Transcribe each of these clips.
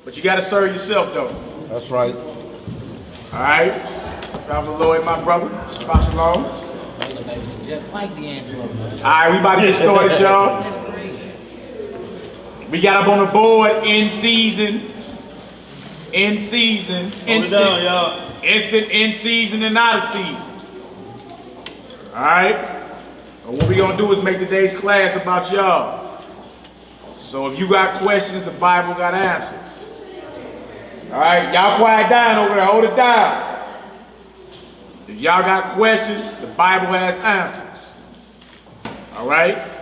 But you got to serve yourself, though. That's right. All right? Father Lloyd, my brother. SHALOM. Just like D'Angelo. All right, we about to get started, y'all. We got up on the board in season, instant, instant, in season, and out of season. All right? And what we gonna do is make today's class about y'all. So if you got questions, the Bible got answers. All right, y'all quiet down over there, hold it down. If y'all got questions, the Bible has answers. All right?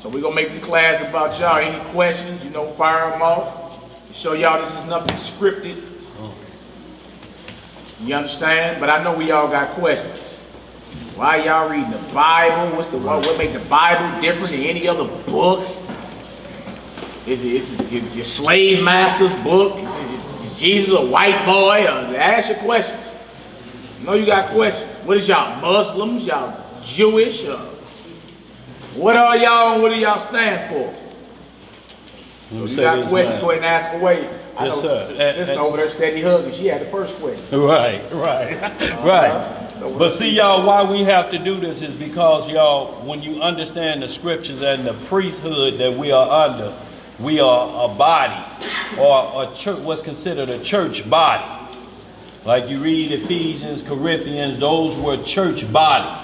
So we're gonna make this class about y'all. Any questions, you know, fire them off. To show y'all this is nothing scripted. You understand? But I know we all got questions. Why y'all reading the Bible? What make the Bible different than any other book? Is your slave master's book? Is Jesus a white boy? Ask your questions. I know you got questions. What is y'all, Muslims? Y'all Jewish? What are y'all and what do y'all stand for? So you got questions, go ahead and ask away. Yes, sir. Sister over there steady hugging. She had the first question. Right. But see, y'all, why we have to do this is because, y'all, when you understand the scriptures and the priesthood that we are under, we are a body, or a church, what's considered a church body. Like you read Ephesians, Corinthians, those were church bodies.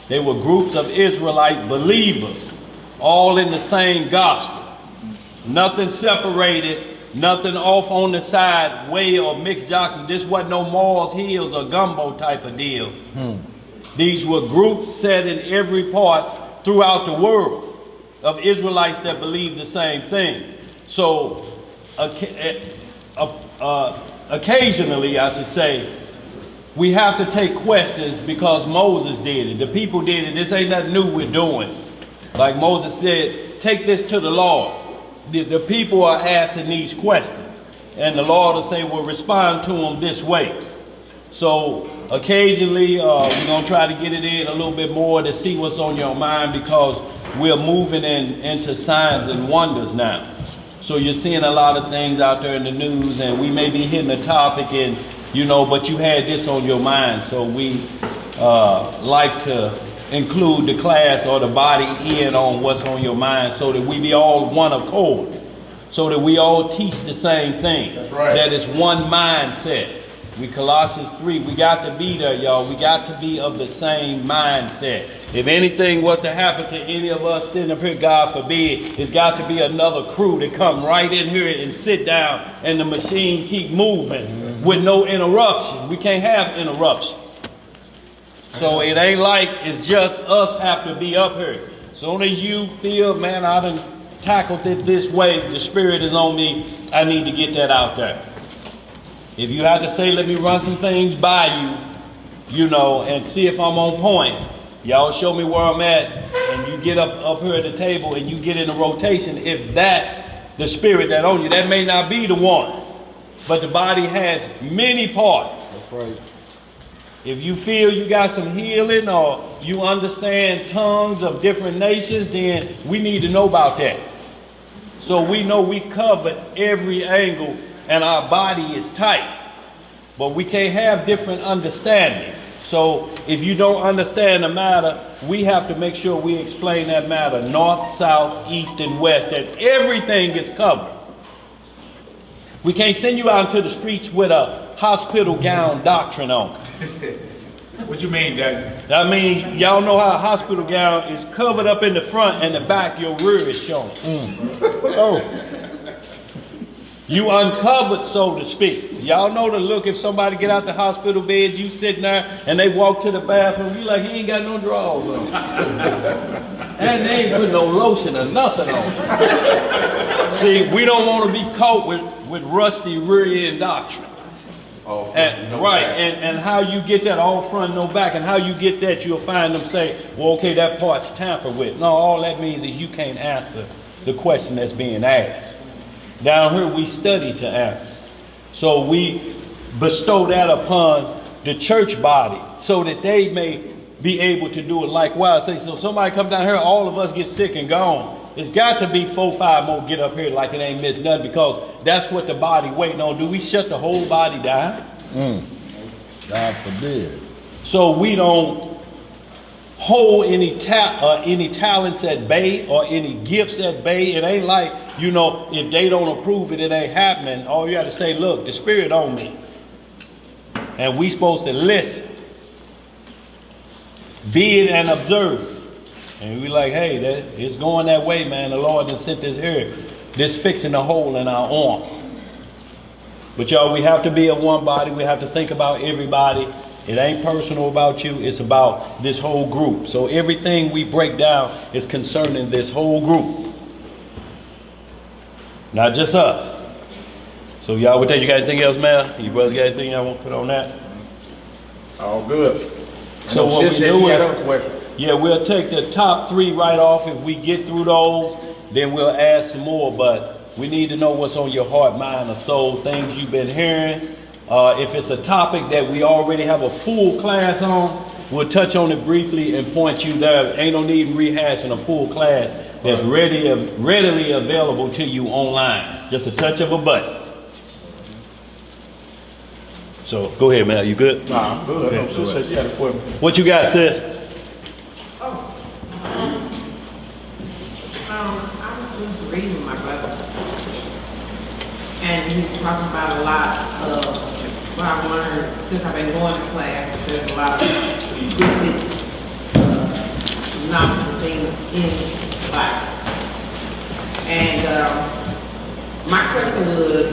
They were groups of Israelite believers, all in the same gospel. Nothing separated, nothing off on the side, way or mixed doctrine. This wasn't no Mars Hills or gumbo type of deal. These were groups set in every part throughout the world of Israelites that believed the same thing. So occasionally, I should say, we have to take questions because Moses did it. The people did it. This ain't nothing new we're doing. Like Moses said, take this to the Lord. The people are asking these questions. And the Lord will say, well, respond to them this way. So occasionally, we're going to try to get it in a little bit more to see what's on your mind, because we're moving into signs and wonders now. So you're seeing a lot of things out there in the news, and we may be hitting a topic, and you know, but you had this on your mind. So we like to include the class or the body in on what's on your mind, so that we be all one accord, so that we all teach the same thing. That's right. That is one mindset. We Colossians 3, we got to be there, y'all. We got to be of the same mindset. If anything was to happen to any of us standing up here, God forbid, it's got to be another crew to come right in here and sit down and the machine keep moving with no interruption. We can't have interruptions. So it ain't like it's just us have to be up here. Soon as you feel, man, I done tackled it this way, the Spirit is on me, I need to get that out there. If you have to say, let me run some things by you, you know, and see if I'm on point, y'all show me where I'm at, and you get up here at the table and you get in a rotation. If that's the Spirit that on you, that may not be the one, but the body has many parts. That's right. If you feel you got some healing, or you understand tongues of different nations, then we need to know about that. So we know we cover every angle and our body is tight, but we can't have different understanding. So if you don't understand the matter, we have to make sure we explain that matter, north, south, east, and west, that everything is covered. We can't send you out into the streets with a hospital gown doctrine on. What you mean, Daddy? I mean, y'all know how a hospital gown is covered up in the front and the back, your rear is showing. Oh. You uncovered, so to speak. Y'all know the look if somebody get out the hospital bed, you sitting there and they walk to the bathroom, you like, he ain't got no drawers on. And they ain't put no lotion or nothing on. See, we don't want to be caught with rusty rear end doctrine. And how you get that all front, no back, and how you get that, you'll find them say, well, okay, that part's tampered with. No, all that means is you can't answer the question that's being asked. Down here, we study to answer. So we bestow that upon the church body so that they may be able to do it likewise. Say, so somebody come down here, all of us get sick and gone. it's got to be 4, 5 more get up here like it ain't missed nothing, because that's what the body waiting on. Do we shut the whole body down? God forbid. So we don't hold any talents at bay or any gifts at bay. It ain't like, you know, if they don't approve it, it ain't happening. All you got to say, look, the Spirit on me. And we supposed to listen, be it and observe. And we like, hey, it's going that way, man. The Lord has sent this here. This fixing a hole in our arm. But y'all, we have to be a one body. We have to think about everybody. It ain't personal about you. It's about this whole group. So everything we break down is concerning this whole group. Not just us. So y'all, what you got anything else, man? You brothers got anything y'all want to put on that? All good. So what we do is, yeah, we'll take the top 3 right off. If we get through those, then we'll add some more. But we need to know what's on your heart, mind, or soul, things you've been hearing. If it's a topic that we already have a full class on, we'll touch on it briefly and point you there. Ain't no need in rehashing a full class that's readily available to you online. Just a touch of a button. So go ahead, man. You good? Nah, I'm good. Okay, No, sis said she had a question. What you got, sis? I was just reading with my brother, and he was talking about a lot of what I've learned since I've been going to class. There's a lot of twisted knowledge and things in the Bible. And my question was,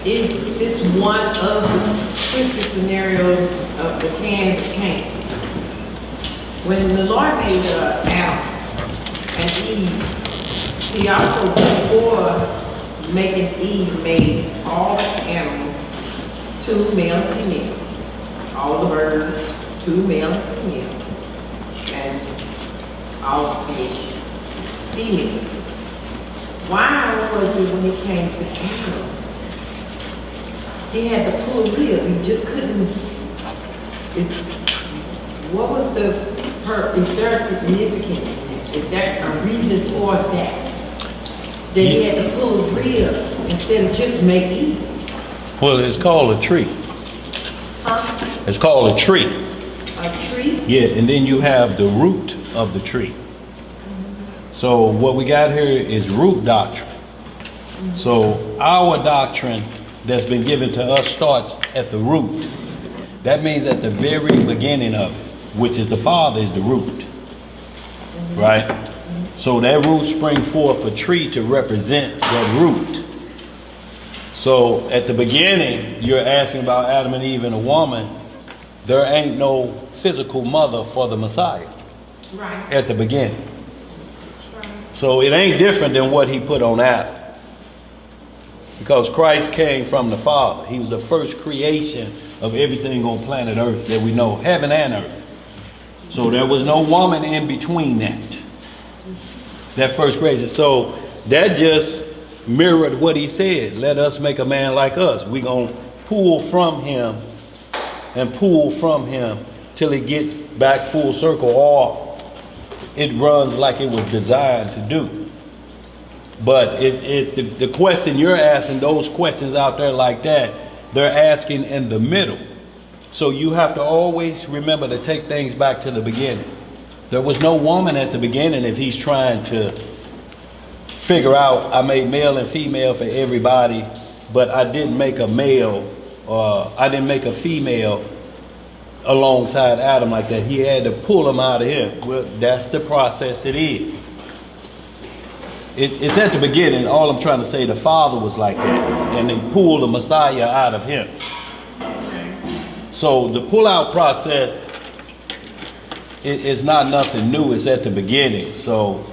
is this one of the twisted scenarios of the cans and can'ts? When the Lord made Adam and Eve, he also, before making Eve, made all the animals, 2 male and female. All the birds, 2 male and female. And all the fish, female. Why was it when it came to Adam, he had to pull a rib? He just couldn't. What was is there a significance in that? Is there a reason for that? That he had to pull a rib instead of just make Eve? Well, it's called a tree. Huh? It's called a tree. A tree? Yeah, and then you have the root of the tree. So what we got here is root doctrine. So our doctrine that's been given to us starts at the root. That means at the very beginning of it, which is the Father is the root. Right? So that root springs forth a tree to represent that root. So at the beginning, you're asking about Adam and Eve and a woman. There ain't no physical mother for the Messiah. Right. At the beginning. So it ain't different than what he put on Adam. Because Christ came from the Father. He was the first creation of everything on planet Earth that we know, heaven and earth. So there was no woman in between that first creation. So that just mirrored what he said. Let us make a man like us. We're going to pull from him and pull from him till it gets back full circle, or it runs like it was designed to do. But the question you're asking, those questions out there like that, they're asking in the middle. So you have to always remember to take things back to the beginning. There was no woman at the beginning if he's trying to figure out, I made male and female for everybody, but I didn't make a male, I didn't make a female alongside Adam like that. He had to pull him out of him. Well, that's the process it is. It's at the beginning. All I'm trying to say, the Father was like that, and they pulled the Messiah out of him. So the pull-out process is not nothing new. It's at the beginning. So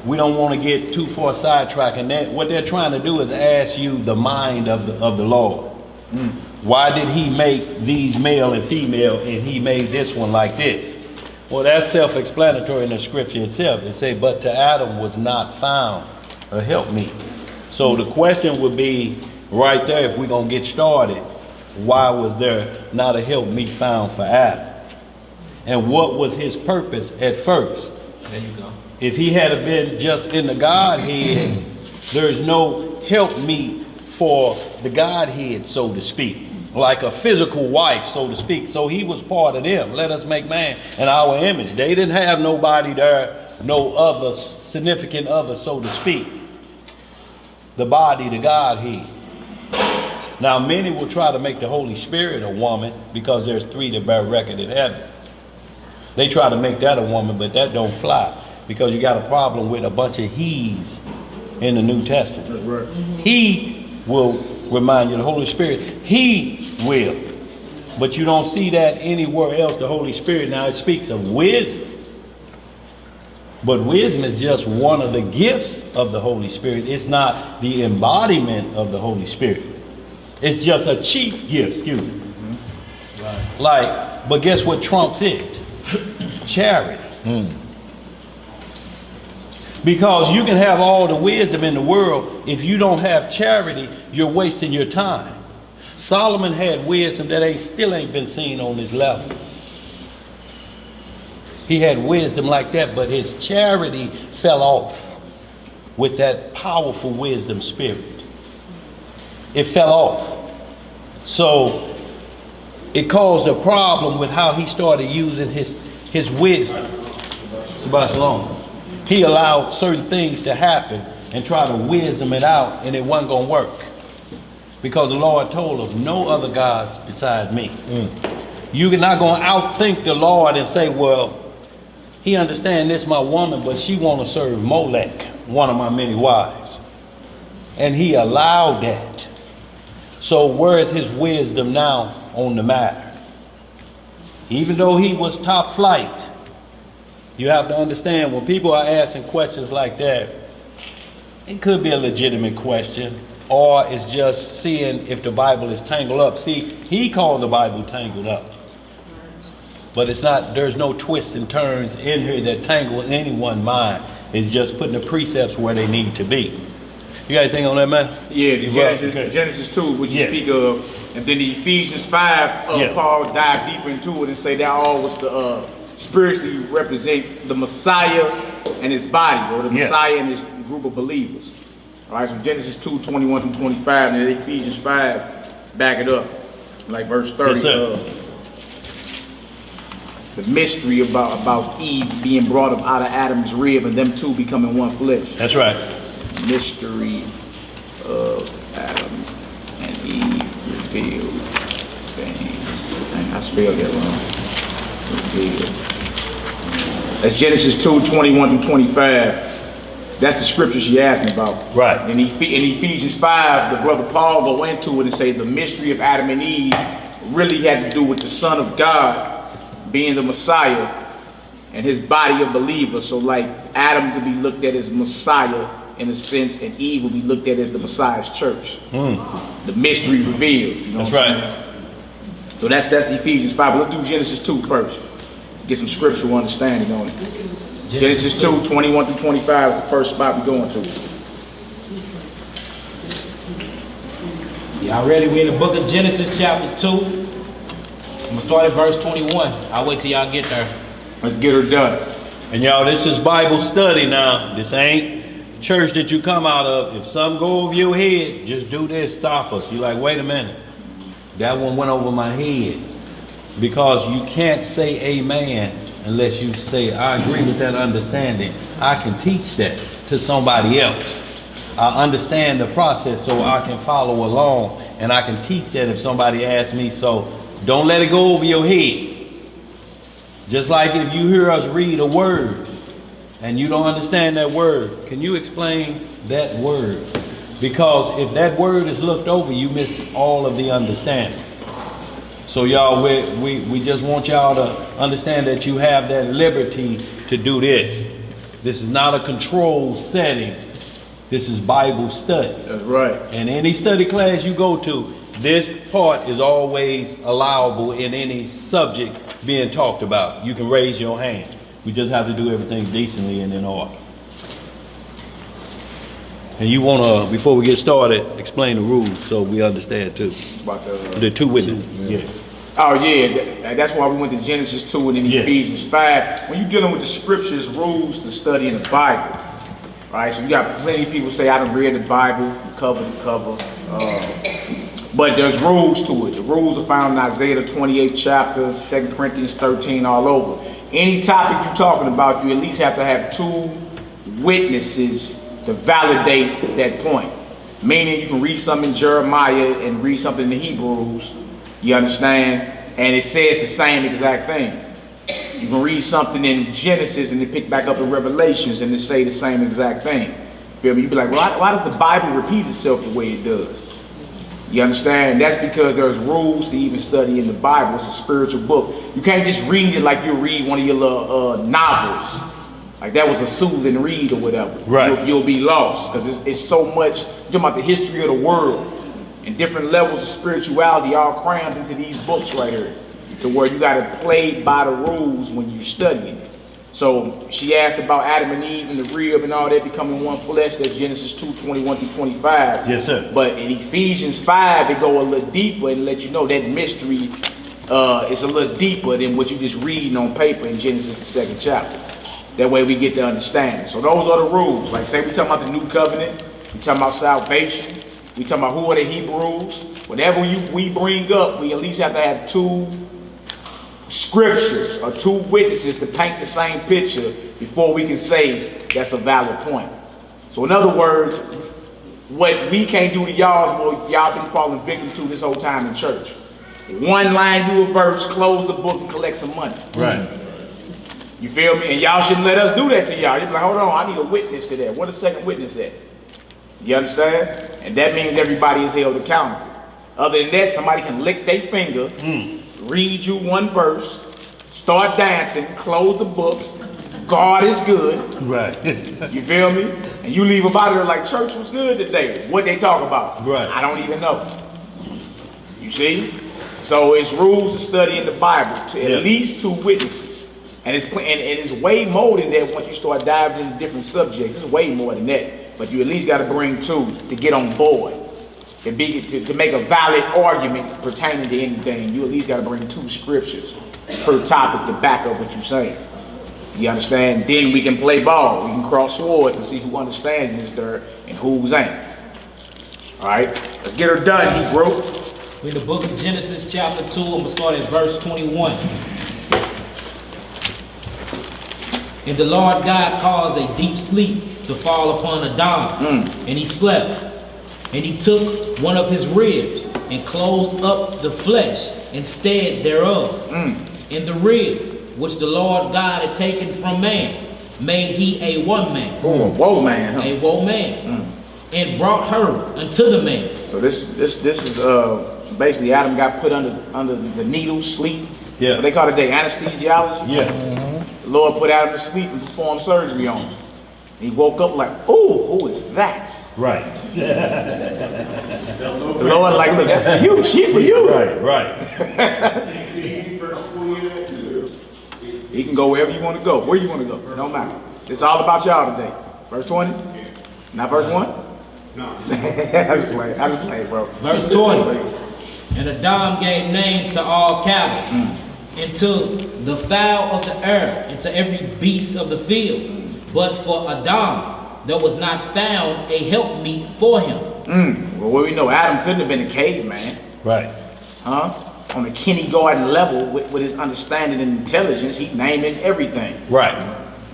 we don't want to get too far sidetracked. And that what they're trying to do is ask you the mind of the Lord. Why did he make these male and female, and he made this one like this? Well, that's self-explanatory in the scripture itself. It say, but to Adam was not found a helpmeet. So the question would be right there, if we're going to get started, why was there not a helpmeet found for Adam? And what was his purpose at first? There you go. If he had been just in the Godhead, there's no help meet for the Godhead, so to speak. Like a physical wife, so to speak. So he was part of them. Let us make man in our image. They didn't have nobody there, no other significant other, so to speak. The body, the Godhead. Now many will try to make the Holy Spirit a woman because there's 3 that bear record in heaven. They try to make that a woman, but that don't fly because you got a problem with a bunch of he's in the New Testament. That's right. He will remind you, the Holy Spirit, he will. But you don't see that anywhere else, the Holy Spirit. Now it speaks of wisdom. But wisdom is just one of the gifts of the Holy Spirit. It's not the embodiment of the Holy Spirit. It's just a cheap gift, excuse me. Like, but guess what trumps it? Charity. Because you can have all the wisdom in the world. If you don't have charity, you're wasting your time. Solomon had wisdom that still ain't been seen on this level. He had wisdom like that, but his charity fell off with that powerful wisdom spirit. It fell off. So it caused a problem with how he started using his wisdom. Shabbat shalom. He allowed certain things to happen and try to wisdom it out, and it wasn't going to work. Because the Lord told him, no other gods beside me. You're not going to outthink the Lord and say, well, he understands this my woman, but she want to serve Molech, one of my many wives. And he allowed that. So where is his wisdom now on the matter? Even though he was top flight, you have to understand when people are asking questions like that, it could be a legitimate question, or it's just seeing if the Bible is tangled up. See, he called the Bible tangled up. But it's not, there's no twists and turns in here that tangle anyone's mind. It's just putting the precepts where they need to be. You got anything on that, man? Yeah, Genesis 2, which you speak of, and then the Ephesians 5, Paul dive deeper into it and say that all was to spiritually represent the Messiah and his body, or the Messiah and his group of believers. All right, so Genesis 2, 21 through 25, and then Ephesians 5, back it up, like verse 30. Yes, the mystery about Eve being brought up out of Adam's rib and them two becoming one flesh. That's right. Mystery of Adam and Eve revealed. I spelled that wrong. Revealed. That's Genesis 2, 21 through 25. That's the scripture she asked me about. Right. In Ephesians 5, the brother Paul go into it and say the mystery of Adam and Eve really had to do with the Son of God being the Messiah and his body of believers. So like Adam could be looked at as Messiah in a sense, and Eve will be looked at as the Messiah's church. The mystery revealed. You know that's right. So that's Ephesians 5. But let's do Genesis 2 first. Get some scriptural understanding on it. Genesis 2, 21 through 25 is the first spot we're going to. Y'all ready? We in the book of Genesis chapter 2. I'm gonna start at verse 21. I'll wait till y'all get there. Let's get her done. And y'all, this is Bible study now. This ain't church that you come out of. If something go over your head, just do this, stop us. You're like, wait a minute. That one went over my head. Because you can't say amen unless you say, I agree with that understanding. I can teach that to somebody else. I understand the process so I can follow along, and I can teach that if somebody asks me. So don't let it go over your head. Just like if you hear us read a word and you don't understand that word, can you explain that word? Because if that word is looked over, you miss all of the understanding. So y'all, we just want y'all to understand that you have that liberty to do this. This is not a controlled setting. This is Bible study. That's right. And any study class you go to, this part is always allowable in any subject being talked about. You can raise your hand. We just have to do everything decently and in order. And you want to, before we get started, explain the rules so we understand too. About The two witnesses. Yeah. Oh yeah, that's why we went to Genesis 2 and then Yeah. Ephesians 5. When you're dealing with the scriptures, rules to study in the Bible, right? So you got plenty of people say, I done read the Bible from cover to cover. But there's rules to it. The rules are found in Isaiah the 28th chapter, 2 Corinthians 13, all over. Any topic you're talking about, you at least have to have 2 witnesses to validate that point. Meaning you can read something in Jeremiah and read something in the Hebrews, you understand? And it says the same exact thing. You can read something in Genesis and then pick back up in Revelations and it say the same exact thing. Feel me? You'd be like, well, why does the Bible repeat itself the way it does? You understand? That's because there's rules to even study in the Bible. It's a spiritual book. You can't just read it like you read one of your little novels. Like that was a soothing read or whatever. Right. You'll be lost because it's so much. You're talking about the history of the world and different levels of spirituality all crammed into these books right here, to where you got to play by the rules when you're studying it. So she asked about Adam and Eve and the rib and all that becoming one flesh. That's Genesis 2:21 through 25. Yes, sir. But in Ephesians 5, they go a little deeper and let you know that mystery is a little deeper than what you just reading on paper in Genesis the 2nd chapter. That way we get to understand. So those are the rules. Like say we talking about the new covenant, we talking about salvation, we talking about who are the Hebrews. Whatever we bring up, we at least have to have 2 scriptures or 2 witnesses to paint the same picture before we can say that's a valid point. So in other words, what we can't do to y'all is what y'all been falling victim to this whole time in church. One line, do a verse, close the book, and collect some money. Right. You feel me? And y'all shouldn't let us do that to y'all. You're like, hold on, I need a witness to that. What a second witness at? You understand? And that means everybody is held accountable. Other than that, somebody can lick their finger, read you one verse, start dancing, close the book, God is good. Right. You feel me? And you leave about it like church was good today. What they talk about? Right. I don't even know. You see? So it's rules to study in the Bible to at least 2 witnesses. And it's way more than that once you start diving into different subjects. It's way more than that. But you at least got to bring 2 to get on board. To make a valid argument pertaining to anything, you at least got to bring 2 scriptures per topic to back up what you're saying. You understand? Then we can play ball. We can cross swords and see who understands this there and who's ain't. All right? Let's get her done, Hebrew. In the book of Genesis chapter 2, I'm going to start at verse 21. And the Lord God caused a deep sleep to fall upon Adam, and he slept. And he took one of his ribs and closed up the flesh instead thereof. And the rib which the Lord God had taken from man made he a one man. Woe man, huh? A woe man. And brought her unto the man. So this is basically Adam got put under the needle, sleep. Yeah. What they call it today, anesthesiology. Yeah. The Lord put Adam to sleep and performed surgery on him. He woke up like, oh, who is that? Right. The Lord like, look, that's for you. She for you. Right. He can go wherever you want to go. Where you want to go. No matter. It's all about y'all today. Verse 20? Not verse 1? No. I just play, bro. Verse 20. And Adam gave names to all cattle, and to the fowl of the air, and to every beast of the field. But for Adam, there was not found a helpmeet for him. Well, what we know, Adam couldn't have been a caveman. Right. Huh? On a kindergarten level, with his understanding and intelligence, he naming everything. Right.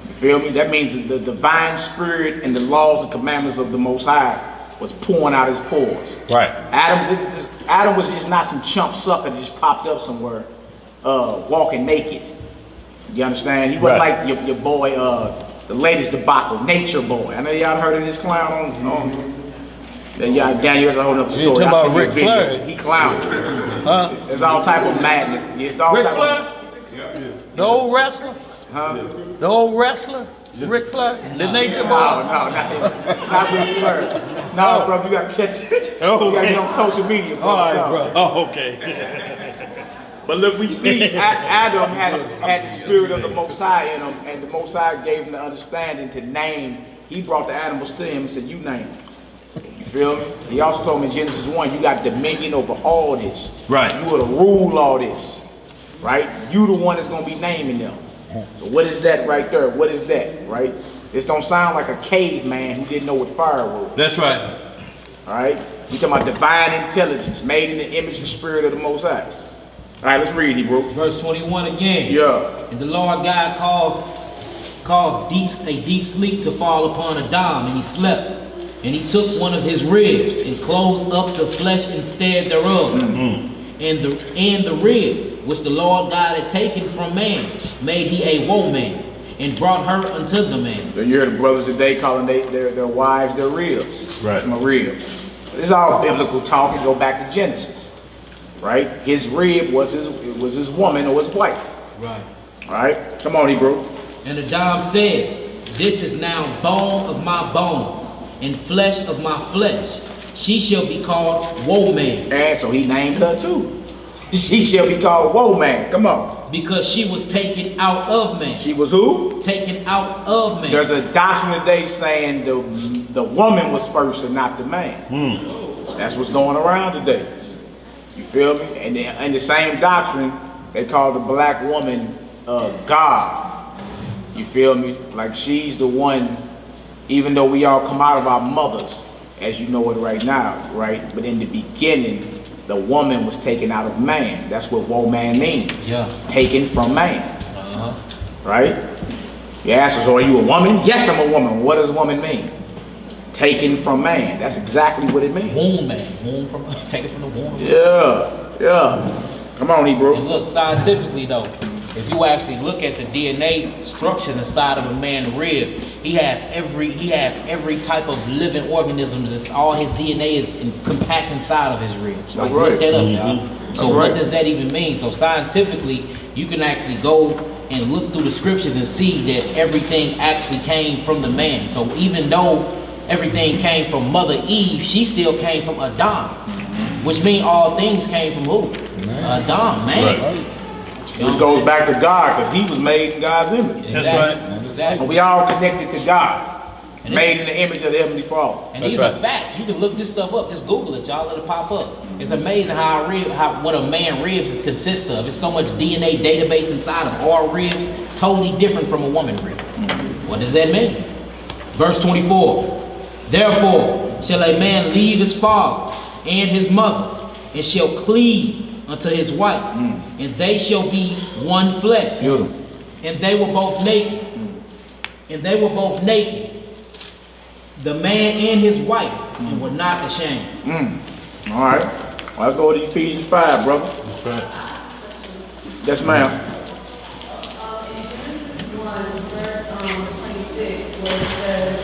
You feel me? That means that the divine spirit and the laws and commandments of the Most High was pouring out his pores. Right. Adam was just not some chump sucker that just popped up somewhere, walking naked. You understand? He wasn't like your boy, the latest debacle, Nature Boy. I know y'all heard of this clown on y'all, Daniel, that's a whole other story. You talking about Ric Flair? He clowned. Huh? There's all type of madness. It's all Ric type Flair? The old wrestler? Huh? The old wrestler? Ric Flair? The Nature Boy? No, not Ric Flair. No, bro, you gotta catch it. You gotta get on social media, bro. All right, bro. Oh, okay. But look, we see Adam had the spirit of the Most High in him, and the Most High gave him the understanding to name. He brought the animals to him and said, you name them. You feel me? He also told me in Genesis 1, you got dominion over all this. Right. You will rule all this. Right? You the one that's gonna be naming them. So what is that right there? What is that? Right? This don't sound like a caveman who didn't know what fire was. That's right. Alright? We talking about divine intelligence, made in the image and spirit of the Most High. Alright, let's read Hebrew. Verse 21 again. Yeah. And the Lord God caused a deep sleep to fall upon Adam, and he slept. And he took one of his ribs and closed up the flesh instead thereof. And the rib which the Lord God had taken from man made he a woman, and brought her unto the man. So you hear the brothers today calling their wives their ribs. Right. It's my ribs. This is all biblical talk. And go back to Genesis. Right? His rib was his woman or his wife. Right. Alright? Come on, Hebrew. And Adam said, this is now bone of my bones, and flesh of my flesh. She shall be called woman. And so he named her too. She shall be called woman. Come on. Because she was taken out of man. She was who? Taken out of man. There's a doctrine today saying the woman was first and not the man. That's what's going around today. You feel me? And in the same doctrine, they call the black woman God. You feel me? Like she's the one, even though we all come out of our mothers, as you know it right now, right? But in the beginning, the woman was taken out of man. That's what woman means. Yeah. Taken from man. Right? You ask us, so are you a woman? Yes, I'm a woman. What does woman mean? Taken from man. That's exactly what it means. Womb man. Womb from, taken from the womb. Yeah. Come on, Hebrew. And look, scientifically though, if you actually look at the DNA structure inside of a man's rib, he have every type of living organisms. It's all his DNA is compact inside of his ribs. Like, look that up, y'all. So what does that even mean? So scientifically, you can actually go and look through the scriptures and see that everything actually came from the man. So even though everything came from Mother Eve, she still came from Adam, which means all things came from who? Adam, man. Right. It goes back to God because he was made in God's image. Exactly. That's right. Exactly. And we all connected to God. And Made in the image of the Heavenly Father. And That's these right. are facts. You can look this stuff up. Just Google it, y'all. Let it pop up. It's amazing what a man ribs consists of. It's so much DNA database inside of all ribs, totally different from a woman rib. What does that mean? Verse 24. Therefore shall a man leave his father and his mother, and shall cleave unto his wife, and they shall be one flesh. Beautiful. And they were both naked. And they were both naked, the man and his wife, and were not ashamed. All right. Well, let's go to Ephesians 5, brother. That's right. Yes, ma'am. In Genesis 1, verse 26, where it says,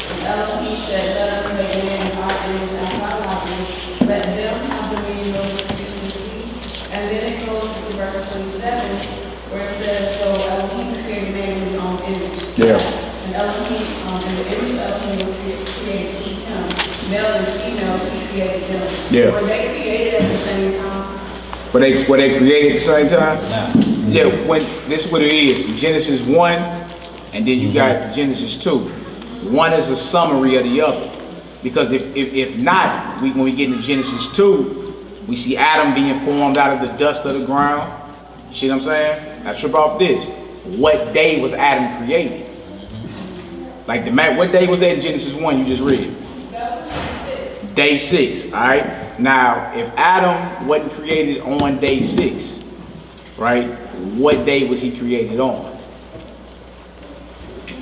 and Elohim said, let us make man in our image and our likeness, let them have dominion over the fish of the sea. And then it goes to verse 27, where it says, so Elohim created man in his own image. Yeah. And Elohim, in the image of Elohim was created him, male and female, he created them. Yeah. Were they created at the same time? Were they created at the same time? Yeah. Yeah, when this is what it is. Genesis 1, and then you got Genesis 2. One is a summary of the other. Because if not, when we get into Genesis 2, we see Adam being formed out of the dust of the ground. You see what I'm saying? Now trip off this. What day was Adam created? Like what day was that in Genesis 1 you just read? Day 6, all right? Now, if Adam wasn't created on day 6, right, what day was he created on?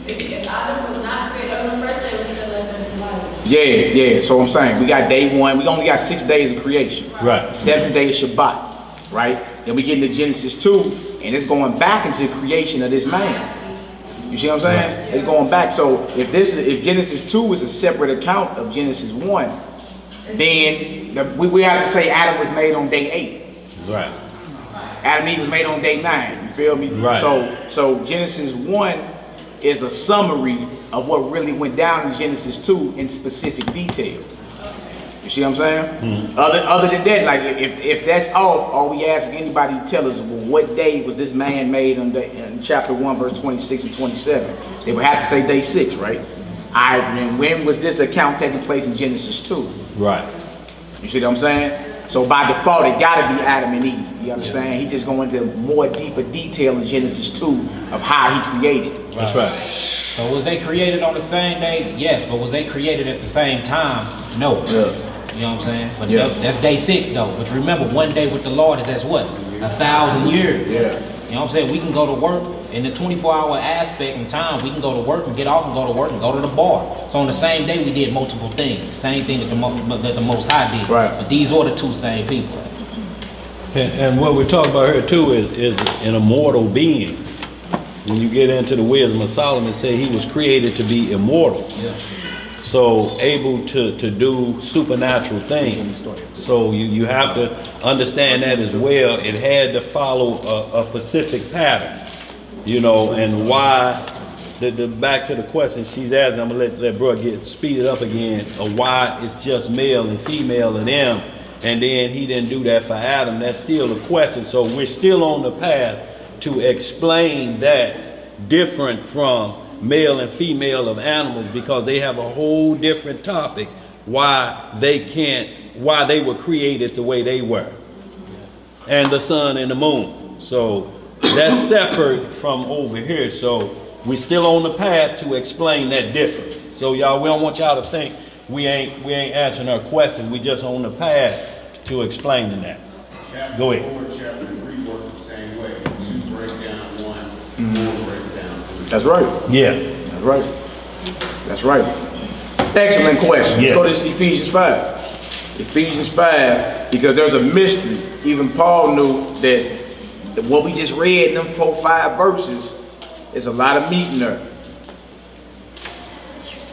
If Adam was not created on the first day, we said let them be light. Yeah, so I'm saying, we got day 1, we only got 6 days of creation. Right. 7th day is Shabbat, right? Then we get into Genesis 2, and it's going back into the creation of this man. You see what I'm saying? It's going back. So if Genesis 2 is a separate account of Genesis 1, then we have to say Adam was made on day 8. Right. Adam and Eve was made on day 9. You feel me? Right. So Genesis 1 is a summary of what really went down in Genesis 2 in specific detail. You see what I'm saying? Other than that, like if that's off, all we ask anybody to tell us, well, what day was this man made in chapter 1, verse 26 and 27? They would have to say day 6, right? And when was this account taking place in Genesis 2? Right. You see what I'm saying? So by default, it gotta be Adam and Eve. You understand? He just going into more deeper detail in Genesis 2 of how he created. That's right. So was they created on the same day? Yes, but was they created at the same time? No. Yeah. You know what I'm saying? But Yeah. that's day 6 though. But remember, one day with the Lord is as what? 1,000 years. Yeah. You know what I'm saying? We can go to work in the 24-hour aspect in time. We can go to work and get off and go to work and go to the bar. So on the same day, we did multiple things. Same thing that the Most High did. Right. But these are the two same people. And what we're talking about here too is an immortal being. When you get into the wisdom of Solomon, say he was created to be immortal. Yeah. So able to do supernatural things. So you have to understand that as well. It had to follow a specific pattern, you know, and why. Back to the question she's asking, I'm gonna let bro speed it up again. Of why it's just male and female in them, and then he didn't do that for Adam. That's still a question. So we're still on the path to explain that different from male and female of animals, because they have a whole different topic why they were created the way they were, and the sun and the moon. So that's separate from over here. So we're still on the path to explain that difference. So y'all, we don't want y'all to think we ain't answering our question. We just on the path to explaining that. Go ahead. Chapter 3 work the same way. 2 break down 1, 4 breaks down 3. That's right. Yeah. That's right. That's right. Excellent question. Yeah. Let's go to this Ephesians 5. Ephesians 5, because there's a mystery. Even Paul knew that what we just read in them 4-5 verses is a lot of meat in there.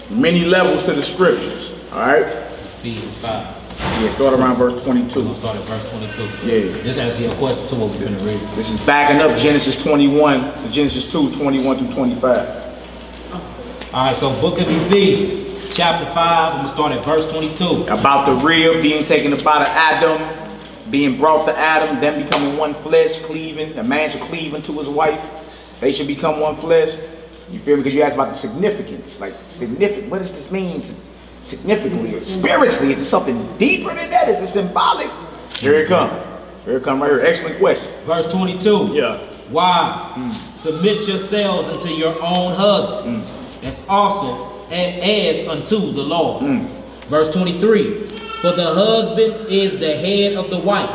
Many levels to the scriptures. All right? Ephesians 5. Yeah, start around verse 22. We're going to start at verse 22. Yeah. Just answer your question to what we're going to read. This is backing up Genesis 21, Genesis 2, 21 through 25. All right, so book of Ephesians, chapter 5, I'm going to start at verse 22. About the rib being taken up out of Adam, being brought to Adam, then becoming one flesh, cleaving. A man should cleave unto his wife. They should become one flesh. You feel me? Because you asked about the significance. Like, significant, what does this mean? Significantly, spiritually, is it something deeper than that? Is it symbolic? Here it comes. Here it comes right here. Excellent question. Verse 22. Yeah. Wives, submit yourselves unto your own husband, as also as unto the Lord. Verse 23. For the husband is the head of the wife,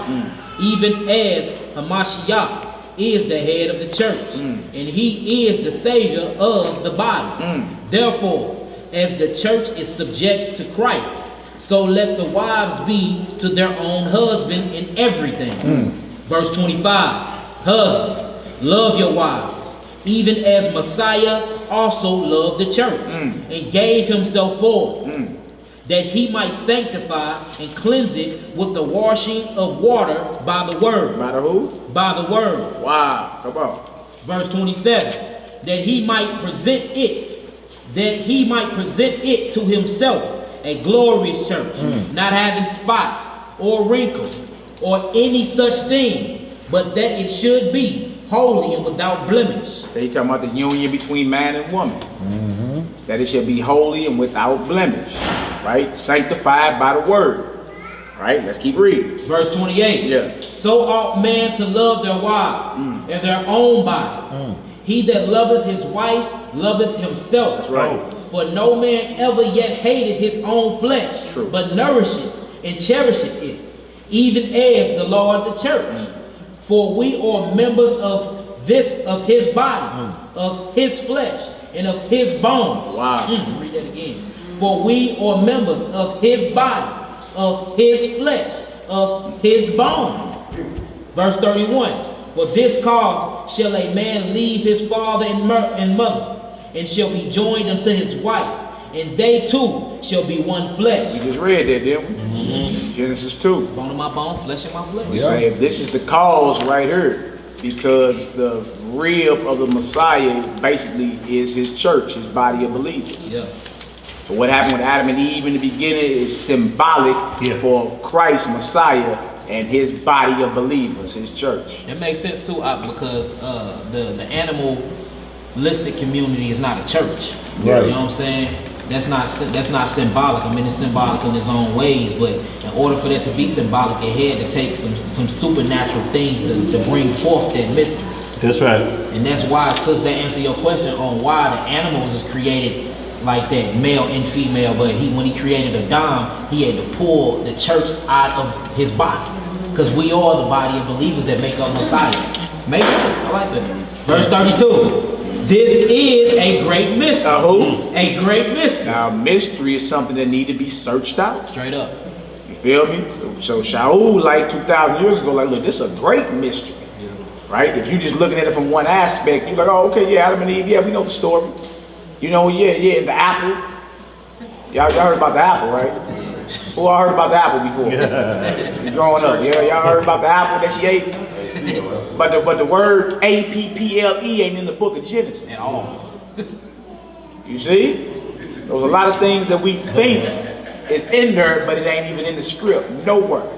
even as Hamashiach is the head of the church, and he is the savior of the body. Therefore, as the church is subject to Christ, so let the wives be to their own husband in everything. Verse 25. Husbands, love your wives, even as Messiah also loved the church, and gave himself for it, that he might sanctify and cleanse it with the washing of water by the word. By the who? By the word. Wow. Come on. Verse 27. That he might present it to himself a glorious church, not having spot or wrinkle or any such thing, but that it should be holy and without blemish. They talking about the union between man and woman. That it should be holy and without blemish. Right? Sanctified by the word. Right? Let's keep reading. Verse 28. Yeah. So ought man to love their wives and their own body. He that loveth his wife loveth himself. That's right. For no man ever yet hated his own flesh, True. but nourisheth and cherisheth it, even as the Lord the church. For we are members of his body, of his flesh, and of his bones. Wow. Read that again. For we are members of his body, of his flesh, of his bones. Verse 31. For this cause shall a man leave his father and mother, and shall be joined unto his wife, and they two shall be one flesh. We just read that, didn't we? Genesis 2. Bone of my bone, flesh of my flesh. We say this is the cause right here, because the rib of the Messiah basically is his church, his body of believers. Yeah. So what happened with Adam and Eve in the beginning is symbolic for Christ, Messiah, and his body of believers, his church. It makes sense too, because the animalistic community is not a church. Right. You know what I'm saying? that's not symbolic. I mean, it's symbolic in its own ways, but in order for that to be symbolic, it had to take some supernatural things to bring forth that mystery. That's right. And that's why, just to answer your question on why the animals is created like that, male and female, but when he created Adam, he had to pull the church out of his body. Because we are the body of believers that make up Messiah. Make sense? I like that. Verse 32. This is a great mystery. Who? A great mystery. Now, mystery is something that need to be searched out. Straight up. You feel me? So Shaul, like 2,000 years ago, like, look, this is a great mystery. Right? If you just looking at it from one aspect, you're like, oh, okay, yeah, Adam and Eve, yeah, we know the story. You know, yeah, the apple. Y'all heard about the apple, right? Who all heard about the apple before? Growing up, yeah, y'all heard about the apple that she ate? But the word A-P-P-L-E ain't in the book of Genesis. At all. You see? There's a lot of things that we think is in there, but it ain't even in the script. Nowhere.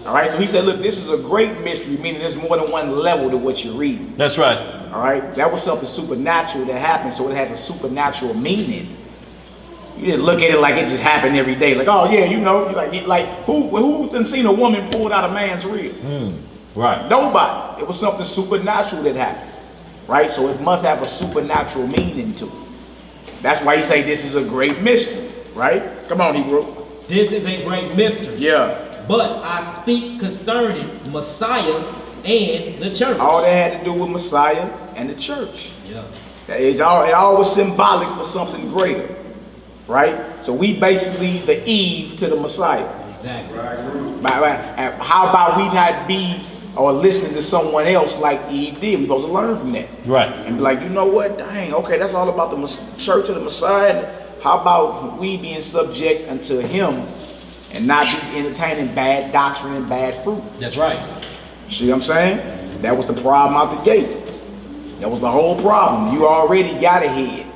All right, so he said, look, this is a great mystery, meaning there's more than one level to what you're reading. That's right. All right, that was something supernatural that happened, so it has a supernatural meaning. You didn't look at it like it just happened every day. Like, oh yeah, you know, like who done seen a woman pulled out a man's rib? Right. Nobody. It was something supernatural that happened. Right? So it must have a supernatural meaning to it. That's why you say this is a great mystery. Right? Come on, Hebrew. This is a great mystery. Yeah. But I speak concerning Messiah and the church. All that had to do with Messiah and the church. Yeah. It all was symbolic for something greater. Right? So we basically the Eve to the Messiah. Exactly. How about we not be or listening to someone else like Eve did? We're supposed to learn from that. Right. And be like, you know what? Dang, okay, that's all about the church of the Messiah. How about we being subject unto him and not be entertaining bad doctrine and bad fruit? That's right. See what I'm saying? That was the problem out the gate. That was the whole problem. You already got ahead.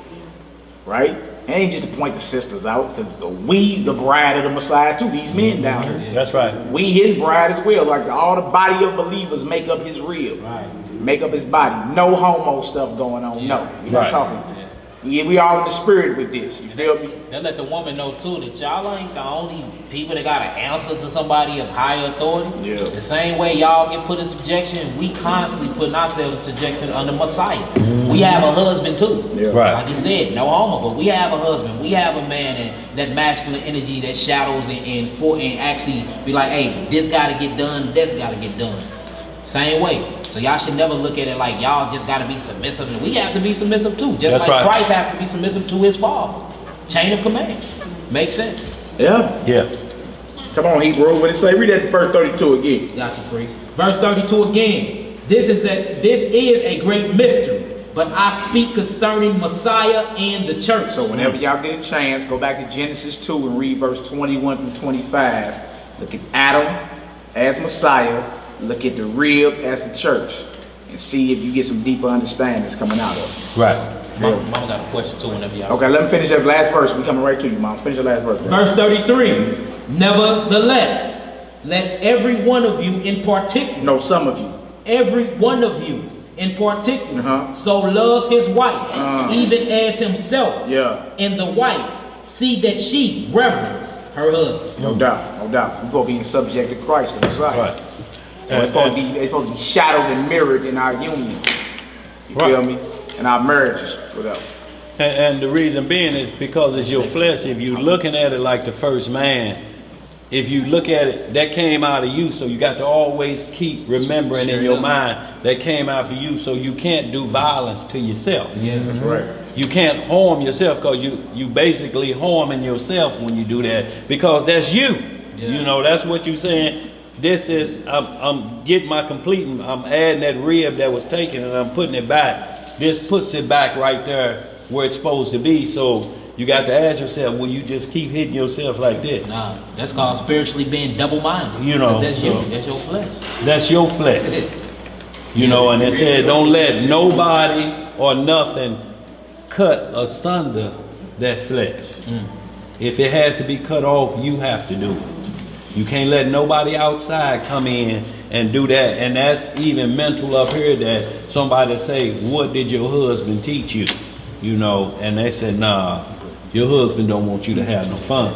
Right? It ain't just to point the sisters out, because we the bride of the Messiah too, these men down here. That's right. We his bride as well. Like all the body of believers make up his rib. Right. Make up his body. No homo stuff going on. No. We're not Right. talking. Yeah, we all in the spirit with this. You feel me? They let the woman know too that y'all ain't the only people that got to answer to somebody of higher authority. Yeah. The same way y'all get put in subjection, we constantly putting ourselves in subjection under Messiah. We have a husband too. Yeah. Right. Like you said, no homo, but we have a husband. We have a man, and that masculine energy that shadows and actually be like, hey, this got to get done, this got to get done. Same way. So y'all should never look at it like y'all just got to be submissive, and we have to be submissive too. Just That's like right. Christ have to be submissive to his Father. Chain of command. Makes sense. Yeah. Yeah. Come on, Hebrew. What it say? Read that verse 32 again. Got you, priest. Verse 32 again. This is a great mystery, but I speak concerning Messiah and the church. So whenever y'all get a chance, go back to Genesis 2 and read verse 21 through 25. Look at Adam as Messiah. Look at the rib as the church. And see if you get some deeper understandings coming out of it. Right. Mama got a question too whenever y'all. Okay, let me finish that last verse. We coming right to you, Mom. Finish the last verse. Man. Verse 33. Nevertheless, let every one of you in particular. No, some of you. Every one of you in particular. Uh-huh. So love his wife, even as himself. Yeah. And the wife see that she reverence her husband. No doubt, no doubt. We're supposed to be in subject to Christ, the Messiah. Right. So it's supposed to be shadowed and mirrored in our union. You feel me? In our marriages, whatever. And the reason being is because it's your flesh. If you're looking at it like the first man, if you look at it, that came out of you. So you got to always keep remembering in your mind that came out of you. So you can't do violence to yourself. Yeah. That's right. You can't harm yourself, because you basically harming yourself when you do that, because that's you. Yeah. You know, that's what you're saying. This is, I'm getting my completing, I'm adding that rib that was taken and I'm putting it back. This puts it back right there where it's supposed to be. So you got to ask yourself, will you just keep hitting yourself like this? Nah, that's called spiritually being double-minded. You know, 'Cause that's you. so- That's your flesh. That's your flesh. You know, and it said, don't let nobody or nothing cut asunder that flesh. If it has to be cut off, you have to do it. You can't let nobody outside come in and do that. And that's even mental up here, that somebody say, what did your husband teach you? You know, and they said, nah, Your husband don't want you to have no fun.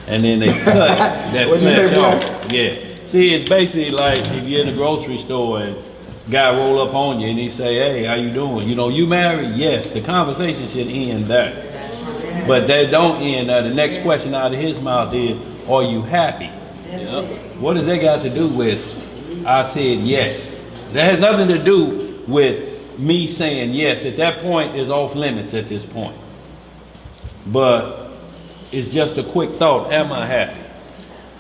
And then they cut that What'd you flesh say, boy? off. Yeah. See, it's basically like if you're in the grocery store and guy roll up on you and he say, hey, how you doing? You know, you married? Yes. The conversation should end there. But that don't end there. The next question out of his mouth is, are you happy? What does that got to do with I said yes? That has nothing to do with me saying yes. At that point, it's off limits at this point. But it's just a quick thought. Am I happy?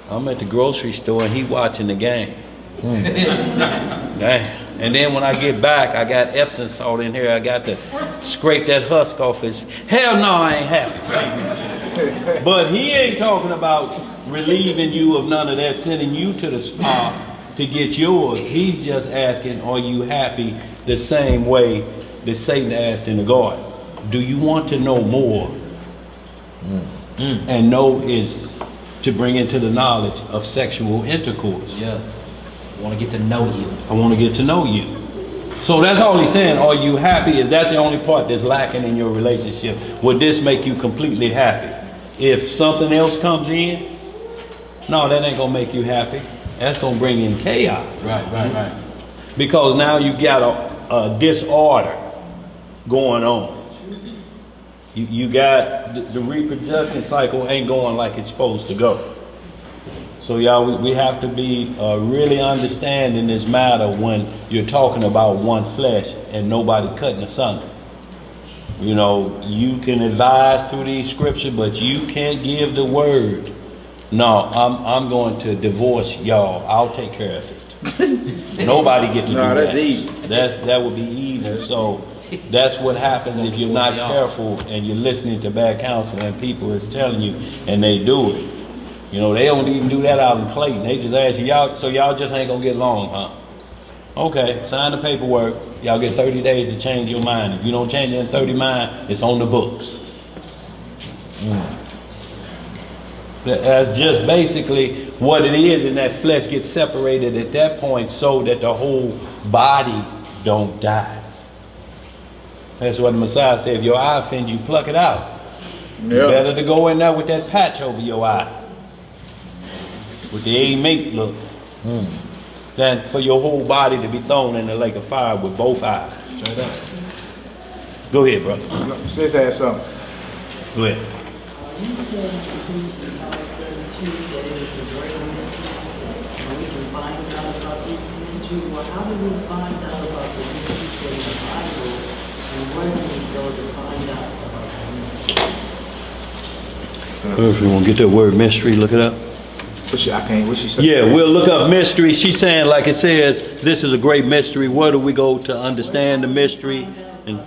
I'm at the grocery store and he watching the game. Dang. And then when I get back, I got Epsom salt in here. I got to scrape that husk off his. Hell no, I ain't happy. But he ain't talking about relieving you of none of that, sending you to the spa to get yours. He's just asking, are you happy the same way that Satan asked in the garden? Do you want to know more? And know is to bring into the knowledge of sexual intercourse. Yeah. I want to get to know you. I want to get to know you. So that's all he's saying. Are you happy? Is that the only part that's lacking in your relationship? Would this make you completely happy? If something else comes in, no, that ain't gonna make you happy. That's gonna bring in chaos. Right. Because now you got a disorder going on. You got the reproduction cycle ain't going like it's supposed to go. So y'all, we have to be really understanding this matter when you're talking about one flesh and nobody cutting asunder. You know, you can advise through these scriptures, but you can't give the word. No, I'm going to divorce y'all. I'll take care of it. Nobody get to do that. That's evil. That would be evil. So that's what happens if you're not careful and you're listening to bad counsel and people is telling you and they do it. You know, they don't even do that out in Clayton. They just ask you, y'all, so y'all just ain't gonna get along, huh? Okay, sign the paperwork. Y'all get 30 days to change your mind. If you don't change it in 30 mind, it's on the books. That's just basically what it is, and that flesh gets separated at that point so that the whole body don't die. That's what the Messiah said. If your eye offends you, pluck it out. It's better to go in there with that patch over your eye, with the A-mate look, than for your whole body to be thrown in the lake of fire with both eyes. Straight up. Go ahead, brother. Sis has something. Go ahead. You said in Ephesians 5:32 that it is a great mystery, and we can find out about this mystery. Well, how do we find out about the mystery in the Bible, and where do we go to find out about the mystery? If you want to get that word mystery, look it up. What she say? Yeah, we'll look up mystery. She's saying, like it says, this is a great mystery. Where do we go to understand the mystery? And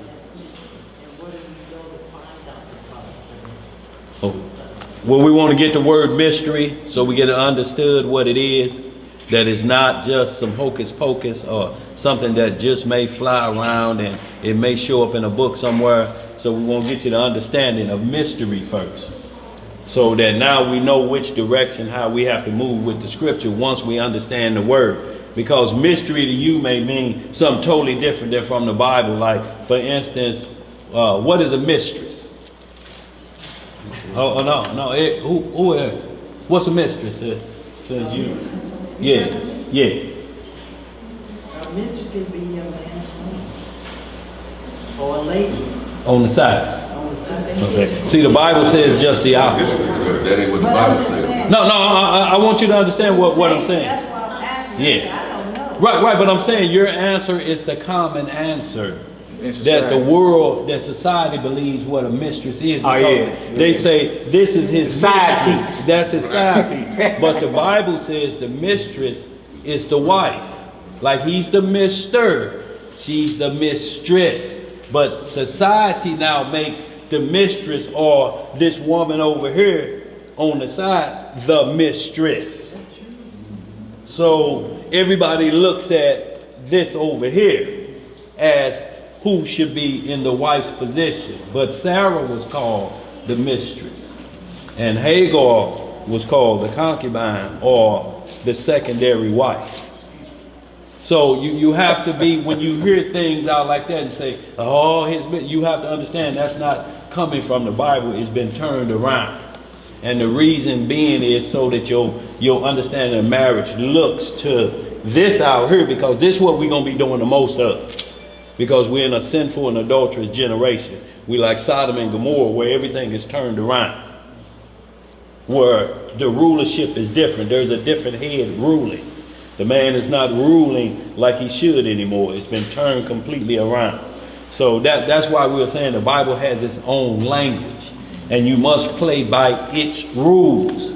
where do we go to find out about the mystery? well, we want to get the word mystery so we get it understood what it is. That is not just some hocus pocus or something that just may fly around and it may show up in a book somewhere. So we want to get you the understanding of mystery first. So that now we know which direction, how we have to move with the scripture once we understand the word. Because mystery to you may mean something totally different than from the Bible. Like, for instance, what is a mistress? Oh, no. What's a mistress? Says you. Yeah. A mystery could be a man's woman or a lady On the side. on the side. Okay. See, the Bible says just the opposite. That ain't what the Bible says. No, I want you to understand what I'm saying. That's why I'm asking. Yeah. I don't know. Right, but I'm saying your answer is the common answer. In That the society. world, that society believes what a mistress is. Oh, Because yeah. they say this is his Side mistress. piece. That's his side piece. But the Bible says the mistress is the wife. Like he's the mister, she's the mistress. But society now makes the mistress or this woman over here on the side the mistress. So everybody looks at this over here as who should be in the wife's position. But Sarah was called the mistress. And Hagar was called the concubine or the secondary wife. So you have to be, when you hear things out like that and say, oh, you have to understand that's not coming from the Bible has been turned around. And the reason being is so that your understanding of marriage looks to this out here, because this is what we're going to be doing the most of. Because we're in a sinful and adulterous generation. We like Sodom and Gomorrah, where everything is turned around. Where the rulership is different. There's a different head ruling. The man is not ruling like he should anymore. It's been turned completely around. So that's why we were saying the Bible has its own language. And you must play by its rules.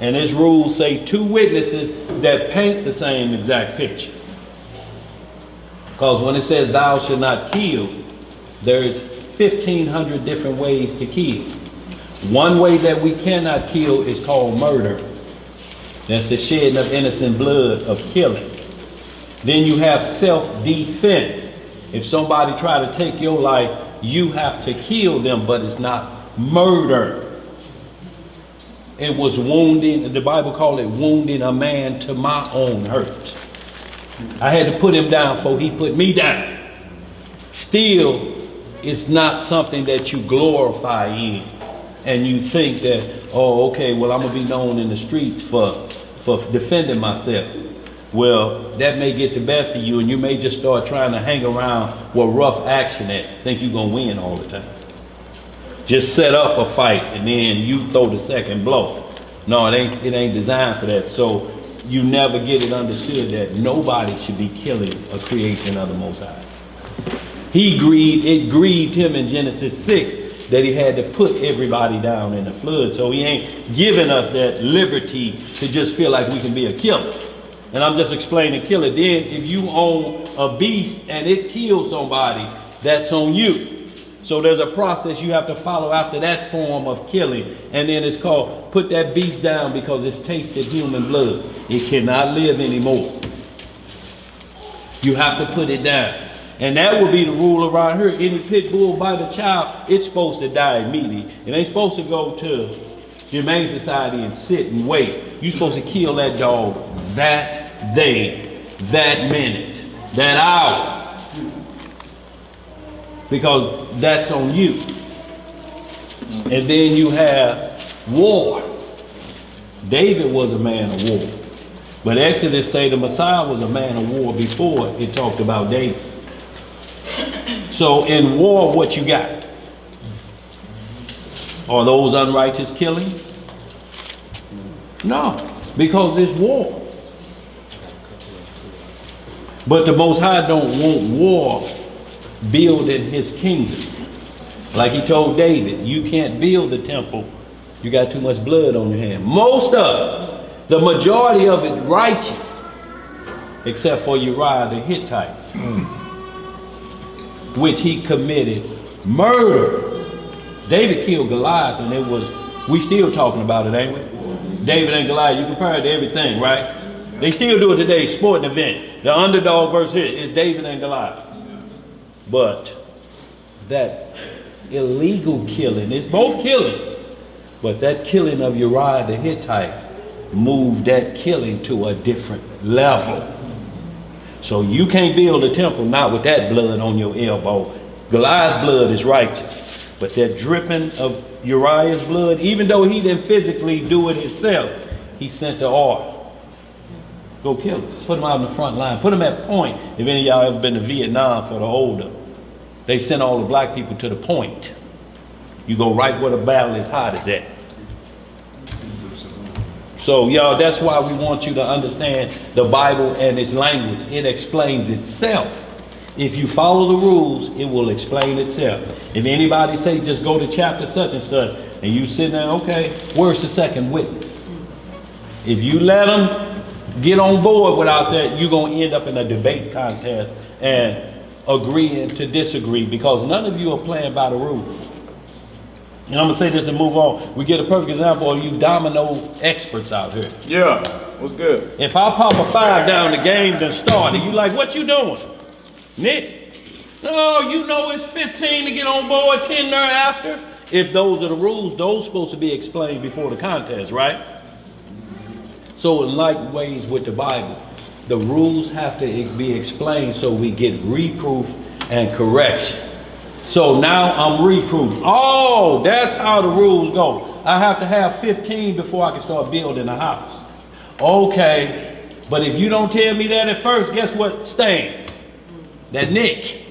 And its rules say 2 witnesses that paint the same exact picture. Because when it says thou shalt not kill, there's 1,500 different ways to kill. One way that we cannot kill is called murder. That's the shedding of innocent blood, of killing. Then you have self-defense. If somebody try to take your life, you have to kill them, but it's not murder. It was wounding, the Bible called it wounding a man to my own hurt. I had to put him down before he put me down. Still, it's not something that you glorify in. And you think that, oh, okay, well, I'm going to be known in the streets for defending myself. Well, that may get the best of you, and you may just start trying to hang around where rough action at. Think you're going to win all the time. Just set up a fight, and then you throw the second blow. No, it ain't designed for that. So you never get it understood that nobody should be killing a creation of the Most High. It grieved him in Genesis 6 that he had to put everybody down in the flood. So he ain't giving us that liberty to just feel like we can be a killer. And I'm just explaining killer. Then if you own a beast and it kills somebody, that's on you. So there's a process you have to follow after that form of killing. And then it's called put that beast down because it's tasted human blood. It cannot live anymore. You have to put it down. And that will be the rule around here. Any pit bull bite a child, it's supposed to die immediately. It ain't supposed to go to Humane Society and sit and wait. You're supposed to kill that dog that day, that minute, that hour. Because that's on you. And then you have war. David was a man of war. But Exodus say the Messiah was a man of war before it talked about David. So in war, what you got? Are those unrighteous killings? No, because it's war. But the Most High don't want war building his kingdom. Like he told David, you can't build the temple. You got too much blood on your hand. Most of it, the majority of it righteous, except for Uriah the Hittite. Which he committed murder. David killed Goliath, and we still talking about it, ain't we? David and Goliath, you compare it to everything, right? They still do it today, sporting event. The underdog versus here is David and Goliath. But that illegal killing, it's both killings, but that killing of Uriah the Hittite moved that killing to a different level. So you can't build a temple not with that blood on your elbow. Goliath's blood is righteous. But that dripping of Uriah's blood, even though he didn't physically do it himself, he sent the order. Go kill him. Put him out in the front line. Put him at point. If any of y'all ever been to Vietnam for the older, they sent all the black people to the point. You go right where the battle is hot as at. So y'all, that's why we want you to understand the Bible and its language. It explains itself. If you follow the rules, it will explain itself. If anybody say just go to chapter such and such, and you sit there, okay, where's the second witness? If you let them get on board without that, you're going to end up in a debate contest and agreeing to disagree, because none of you are playing by the rules. And I'm going to say this and move on. We get a perfect example of you domino experts out here. Yeah, what's good? If I pop a 5 down, the game done started. You like, what you doing? Nick? No, you know it's 15 to get on board, 10 thereafter. If those are the rules, those are supposed to be explained before the contest, right? So in like ways with the Bible, the rules have to be explained so we get reproof and correction. So now I'm reproving. Oh, that's how the rules go. I have to have 15 before I can start building a house. Okay, but if you don't tell me that at first, guess what stands? That nick.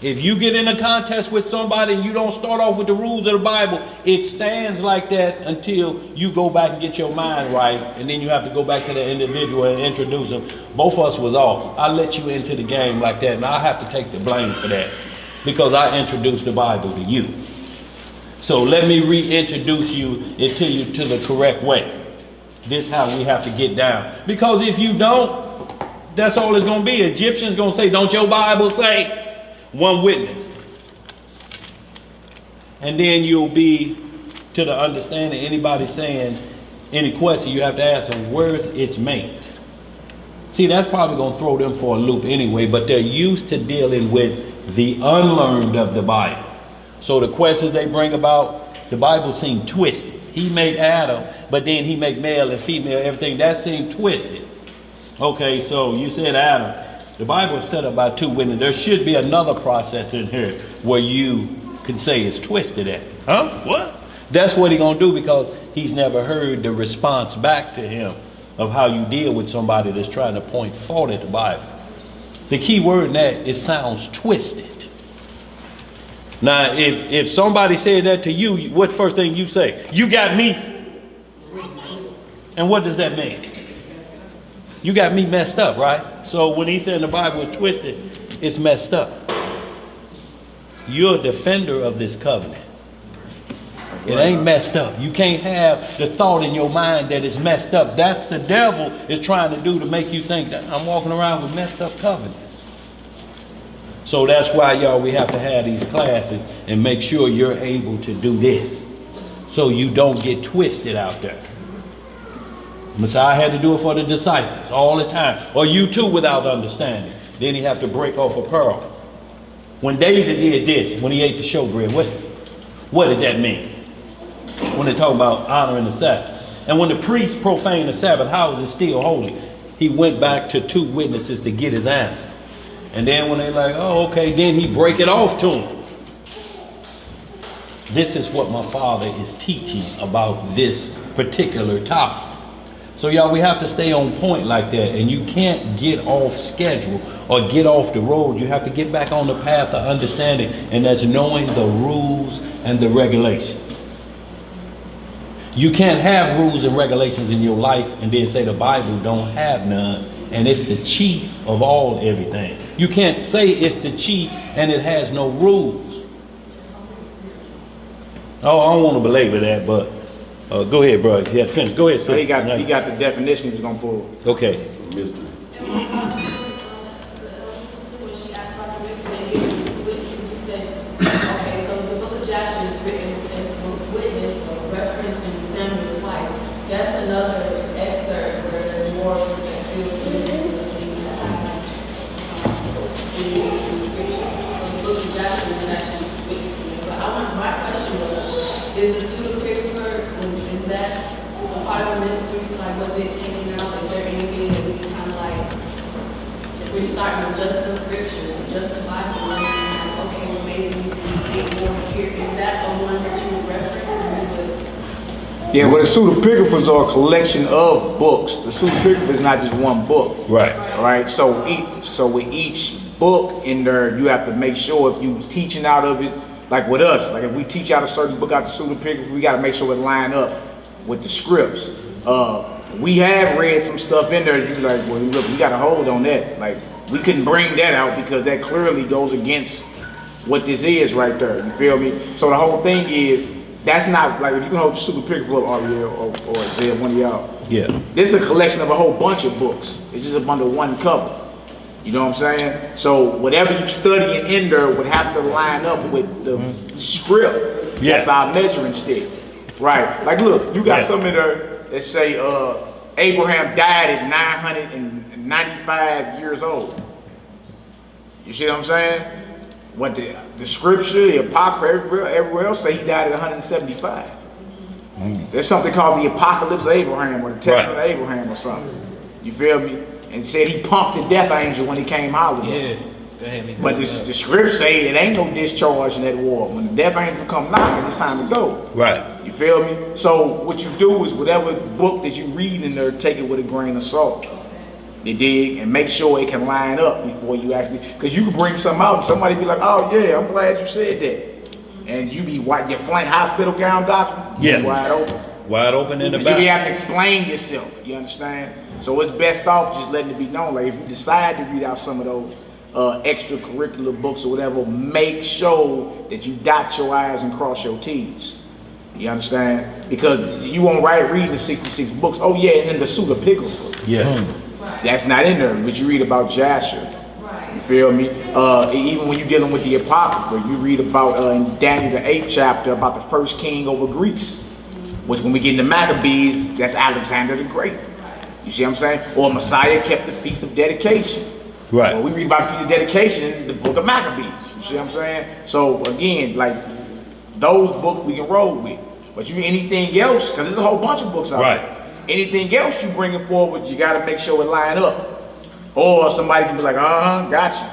If you get in a contest with somebody and you don't start off with the rules of the Bible, it stands like that until you go back and get your mind right, and then you have to go back to the individual and introduce them. Both of us was off. I let you into the game like that, and I have to take the blame for that because I introduced the Bible to you. So let me reintroduce you to the correct way. This is how we have to get down. Because if you don't, that's all it's going to be. Egyptians going to say, don't your Bible say? One witness. And then you'll be to the understanding, anybody saying any question, you have to ask them, where's its mate? See, that's probably going to throw them for a loop anyway, but they're used to dealing with the unlearned of the Bible. So the questions they bring about, the Bible seemed twisted. He made Adam, but then he made male and female, everything. That seemed twisted. Okay, so you said Adam. The Bible is set up by two witnesses. There should be another process in here where you can say it's twisted at. Huh? What? That's what he's going to do because he's never heard the response back to him of how you deal with somebody that's trying to point fault at the Bible. The key word in that, it sounds twisted. Now, if somebody said that to you, what first thing you say? You got me. And what does that mean? You got me messed up, right? So when he said the Bible is twisted, it's messed up. You're a defender of this covenant. It ain't messed up. You can't have the thought in your mind that it's messed up. That's the devil is trying to do to make you think that I'm walking around with messed up covenant. So that's why, y'all, we have to have these classes and make sure you're able to do this so you don't get twisted out there. Messiah had to do it for the disciples all the time. Or you too without understanding. Then he have to break off a pearl. When David did this, when he ate the showbread, what did that mean? When they talk about honoring the Sabbath. And when the priest profaned the Sabbath, how is it still holy? He went back to two witnesses to get his answer. And then when they like, oh, okay, then he break it off to them. This is what my father is teaching about this particular topic. So y'all, we have to stay on point like that, and you can't get off schedule or get off the road. You have to get back on the path of understanding, and that's knowing the rules and the regulations. You can't have rules and regulations in your life and then say the Bible don't have none, and it's the chief of all everything. You can't say it's the chief and it has no rules. Oh, I don't want to belabor that, but go ahead, bro. He had to finish. Go ahead, So sis. he got the definition he was gonna pull. Okay. Mr. When she asked about the witness, you said, okay, so the book of Joshua is written as witness or referenced in Samuel twice. That's another excerpt where there's more that feels in the things that happen in the scripture. So the book of Joshua is actually witnessing it. But my question was, is the pseudepigrapher, is that a part of the mystery? Like, was it taken out? Is there anything that we can kind of like, if we're starting with just the scriptures, just the Bible, and saying, like, okay, well, maybe we can get more here. Is that the one that you would reference? Or would... Yeah, well, the pseudepigraphers are a collection of books. The pseudepigrapher is not just one book. Right. Right. So with each book in there, you have to make sure if you teaching out of it, like with us, like if we teach out a certain book out the pseudepigrapher, we got to make sure it line up with the scripts. We have read some stuff in there. You be like, well, look, we got to hold on that. Like, we couldn't bring that out because that clearly goes against what this is right there. You feel me? So the whole thing is, that's not like if you can hold the pseudepigrapher up, Ariel or Isaiah, one of y'all. Yeah. This is a collection of a whole bunch of books. It's just up under one cover. You know what I'm saying? So whatever you're studying in there would have to line up with the script. Yeah. That's our measuring stick. Right. Like, look, you got some in there that say Abraham died at 995 years old. You see what I'm saying? What the scripture, the apocrypha, everywhere else say he died at 175. There's something called the Apocalypse of Abraham or the Testament of Abraham or something. You feel me? And said he pumped the death angel when he came hollering. Yeah. Go ahead, me. But the script say it ain't no discharge in that war. When the death angel come knocking, it's time to go. Right. You feel me? So what you do is whatever book that you read in there, take it with a grain of salt. You dig? And make sure it can line up before you actually, because you can bring something out and somebody be like, oh yeah, I'm glad you said that. And you be your Flint hospital gown doctrine, Yeah. wide open. Wide open in the And back. you be having to explain yourself, you understand? So it's best off just letting it be known. Like if you decide to read out some of those extracurricular books or whatever, make sure that you dot your I's and cross your T's. You understand? Because you won't reading the 66 books. Oh yeah, and then the suit of pickles. Yeah. That's not in there, but you read about Jasher. You feel me? Even when you're dealing with the Apocrypha, you read about in Daniel the 8th chapter about the first king over Greece. Which when we get into Maccabees, that's Alexander the Great. You see what I'm saying? Or Messiah kept the Feast of Dedication. Right. Well, we read about the Feast of Dedication in the book of Maccabees. You see what I'm saying? So again, like those books we can roll with. But you anything else, because there's a whole bunch of books out there. Anything else you bringing forward, you got to make sure it line up. Or somebody can be like, gotcha.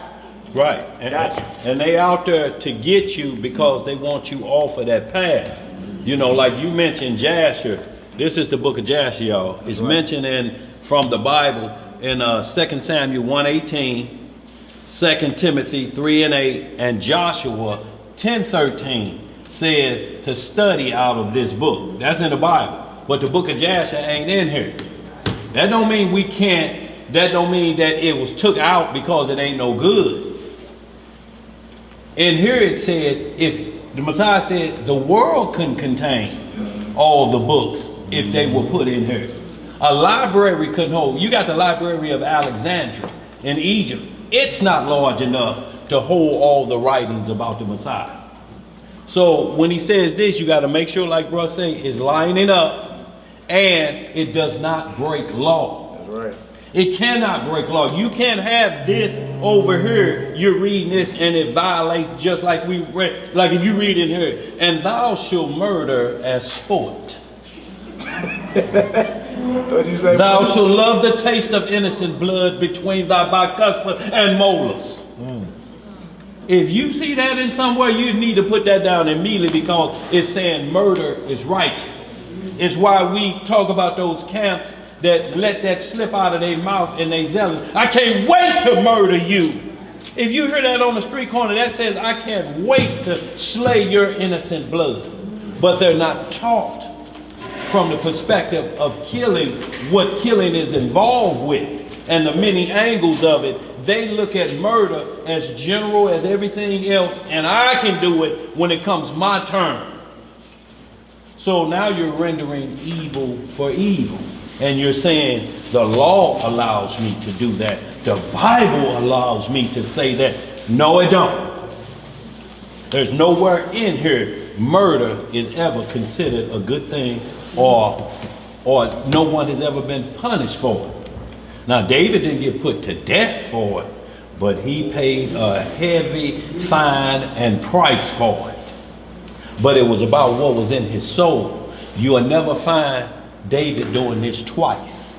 Right. And, Gotcha. and they out there to get you because they want you off of that path. You know, like you mentioned Jasher. This is the book of Jasher, y'all. It's mentioned from the Bible in 2 Samuel 1:18, 2 Timothy 3:8, and Joshua 10:13 says to study out of this book. That's in the Bible. But the book of Jasher ain't in here. That don't mean we can't, that don't mean that it was took out because it ain't no good. And here it says, if the Messiah said the world couldn't contain all the books if they were put in here. A library couldn't hold. You got the Library of Alexandria in Egypt. It's not large enough to hold all the writings about the Messiah. So when he says this, you got to make sure, like bro say, it's lining up and it does not break law. That's right. It cannot break law. You can't have this over here. You're reading this and it violates, just like we read, like if you read in here, and thou shalt murder as sport. What'd you say? Thou shalt love the taste of innocent blood between thy bicuspid and molars. If you see that in somewhere, you need to put that down immediately because it's saying murder is righteous. It's why we talk about those camps that let that slip out of their mouth and they zealous. I can't wait to murder you. If you hear that on the street corner, that says, I can't wait to slay your innocent blood. But they're not taught from the perspective of killing, what killing is involved with, and the many angles of it. They look at murder as general as everything else, and I can do it when it comes my turn. So now you're rendering evil for evil. And you're saying the law allows me to do that. The Bible allows me to say that. No, it don't. There's nowhere in here murder is ever considered a good thing or no one has ever been punished for it. Now, David didn't get put to death for it, but he paid a heavy fine and price for it. But it was about what was in his soul. You will never find David doing this twice.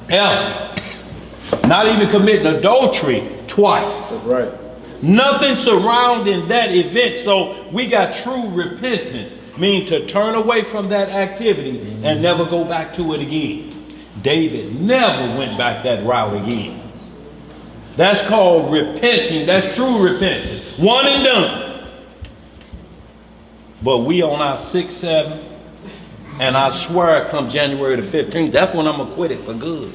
Ever. Not even committing adultery twice. That's right. Nothing surrounding that event. So we got true repentance, meaning to turn away from that activity and never go back to it again. David never went back that route again. That's called repenting. That's true repentance. One and done. But we on our 6th, 7th, and I swear come January the 15th, that's when I'm acquitted for good.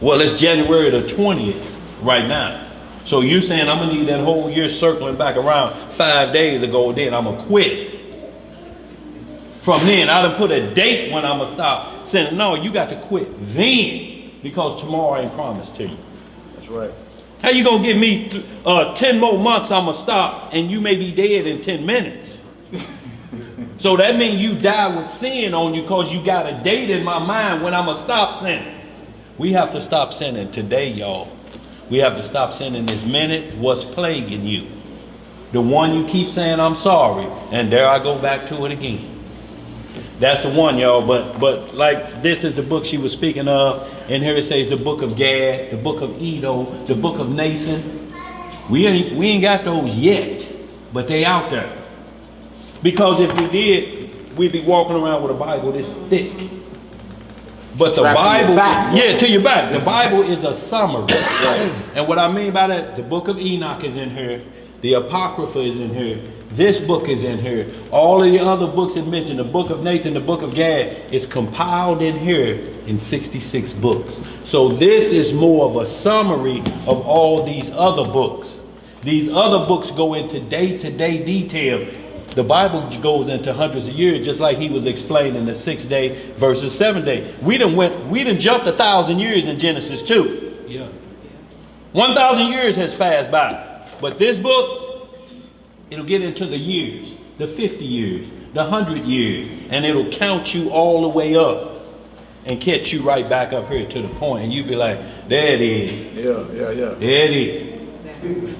Well, it's January the 20th right now. So you're saying I'm going to need that whole year circling back around 5 days ago, then I'm acquitted. From then, I done put a date when I'm going to stop saying, no, you got to quit then because tomorrow ain't promised to you. That's right. How you going to give me 10 more months I'm going to stop and you may be dead in 10 minutes? So that means you die with sin on you because you got a date in my mind when I'm going to stop sinning. We have to stop sinning today, y'all. We have to stop sinning this minute. What's plaguing you? The one you keep saying, I'm sorry, and there I go back to it again. That's the one, y'all. But like this is the book she was speaking of, and here it says the book of Gad, the book of Edo, the book of Nathan. We ain't got those yet, but they out there. Because if we did, we'd be walking around with a Bible this thick. But the Bible, to your back. The Bible is a summary. And what I mean by that, the book of Enoch is in here. The Apocrypha is in here. This book is in here. All of the other books that mentioned, the book of Nathan, the book of Gad, is compiled in here in 66 books. So this is more of a summary of all these other books. These other books go into day-to-day detail. The Bible goes into hundreds of years, just like he was explaining the 6 day versus 7 day. We done jumped 1,000 years in Genesis 2. Yeah. 1,000 years has passed by. But this book, it'll get into the years, the 50 years, the 100 years, and it'll count you all the way up and catch you right back up here to the point, and you'll be like, there it is. Yeah. There it is.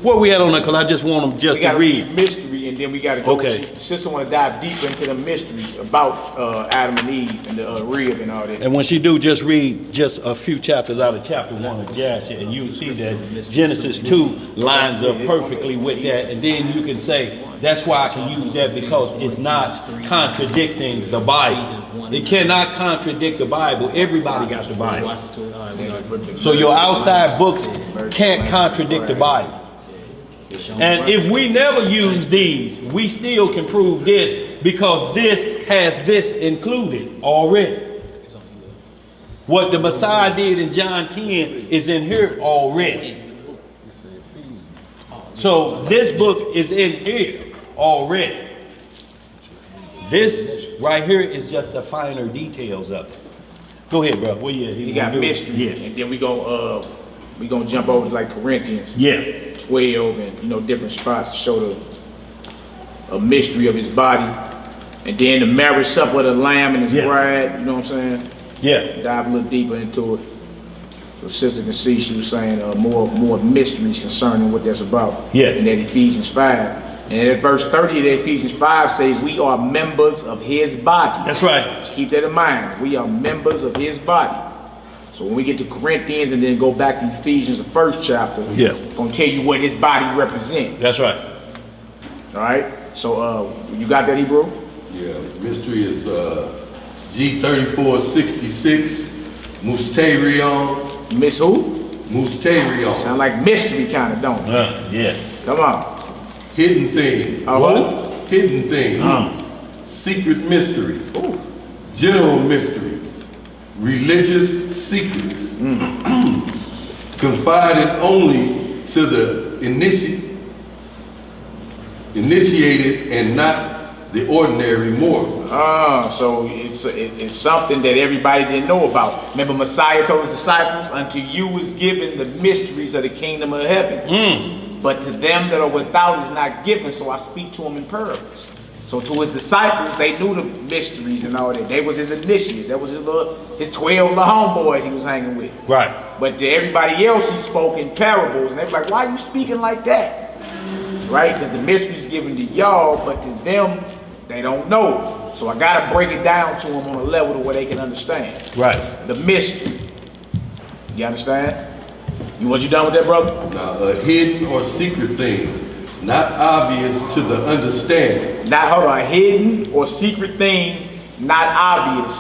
Where we at on that? Because I just want them just to read. Mystery, and then we got to go. Okay. The sister want to dive deeper into the mystery about Adam and Eve and the rib and all that. And when she do, just read just a few chapters out of chapter 1 of Jasher, and you'll see that Genesis 2 lines up perfectly with that. And then you can say, that's why I can use that, because it's not contradicting the Bible. It cannot contradict the Bible. Everybody got the Bible. So your outside books can't contradict the Bible. And if we never use these, we still can prove this, because this has this included already. What the Messiah did in John 10 is in here already. So this book is in here already. This right here is just the finer details of it. Go ahead, bro. Well, yeah, You got mystery, yeah. and then we gonna jump over to like Corinthians. Yeah. 12 and different spots to show a mystery of his body, and then the marriage supper of the Lamb and his bride. You know what I'm saying? Yeah. Dive a little deeper into it, so sister can see. She was saying more mysteries concerning what that's about. Yeah. In that Ephesians 5, and at verse 30 of that Ephesians 5 says we are members of his body. That's right. Just keep that in mind. We are members of his body. So when we get to Corinthians and then go back to Ephesians, the first chapter, gonna tell you what his body represents. That's right. All right. So you got that, Hebrew? Yeah, mystery is G3466, Musterion. Miss who? Musterion. Sound like mystery kind of, don't it? Yeah. Come on. Hidden thing. What? Hidden thing. Secret mysteries. General mysteries. Religious secrets. Confided only to the initiated and not the ordinary mortal. So it's something that everybody didn't know about. Remember, Messiah told his disciples, unto you was given the mysteries of the kingdom of heaven. But to them that are without is not given, so I speak to them in parables. So to his disciples, they knew the mysteries and all that. They was his initiates. That was his 12 little homeboys he was hanging with. Right. But to everybody else, he spoke in parables. And they were like, why are you speaking like that? Right? Because the mystery is given to y'all, but to them, they don't know. So I got to break it down to them on a level to where they can understand. Right. The mystery. You understand? Was you done with that, brother? Now, a hidden or secret thing, not obvious to the understanding. A hidden or secret thing, not obvious.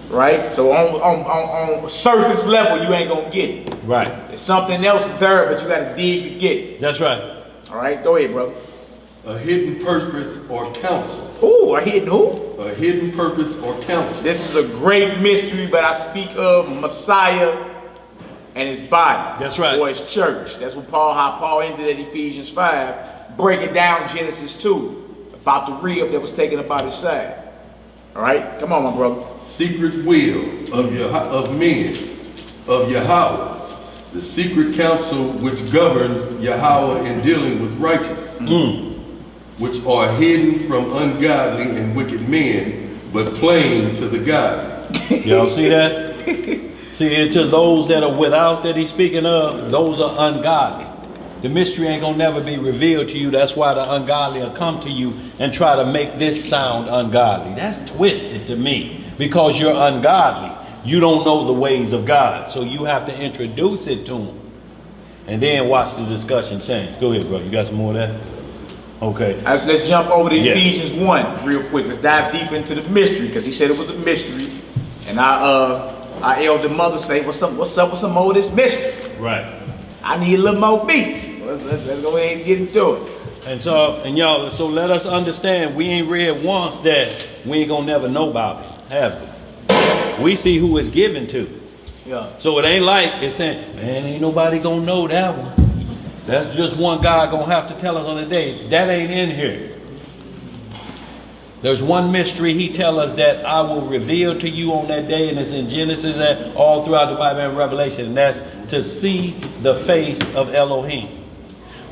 Right? So on surface level, you ain't gonna get it. Right. There's something else there, but you gotta dig to get it. That's right. All right, go ahead, brother. A hidden purpose or counsel. Ooh, a hidden who? A hidden purpose or counsel. This is a great mystery, but I speak of Messiah and his body. That's right. Or his church. That's what how Paul ended at Ephesians 5, breaking down Genesis 2 about the rib that was taken up out his side. All right, come on, my brother. Secret will of men, of Yahweh, the secret counsel which governs Yahweh in dealing with righteous, which are hidden from ungodly and wicked men, but plain to the godly. Y'all see that? See, to those that are without that he's speaking of, those are ungodly. the mystery ain't gonna never be revealed to you. That's why the ungodly will come to you and try to make this sound ungodly. That's twisted to me, because you're ungodly. You don't know the ways of God, so you have to introduce it to them, and then watch the discussion change. Go ahead, bro. You got some more of that? Okay. Let's jump over to Yeah. Ephesians 1 real quick. Let's dive deep into the mystery, because he said it was a mystery, and our elder mother say, what's up with some more of this mystery? Right. I need a little more meat. Let's go ahead and get into it. And so, and y'all, so let us understand, we ain't read once that we ain't gonna never know about it, have we? We see who it's given to. Yeah. So it ain't like it's saying, man, ain't nobody gonna know that one. That's just one God gonna have to tell us on the day. That ain't in here. There's one mystery he tell us that I will reveal to you on that day, and it's in Genesis and all throughout the Bible and Revelation, and that's to see the face of Elohim.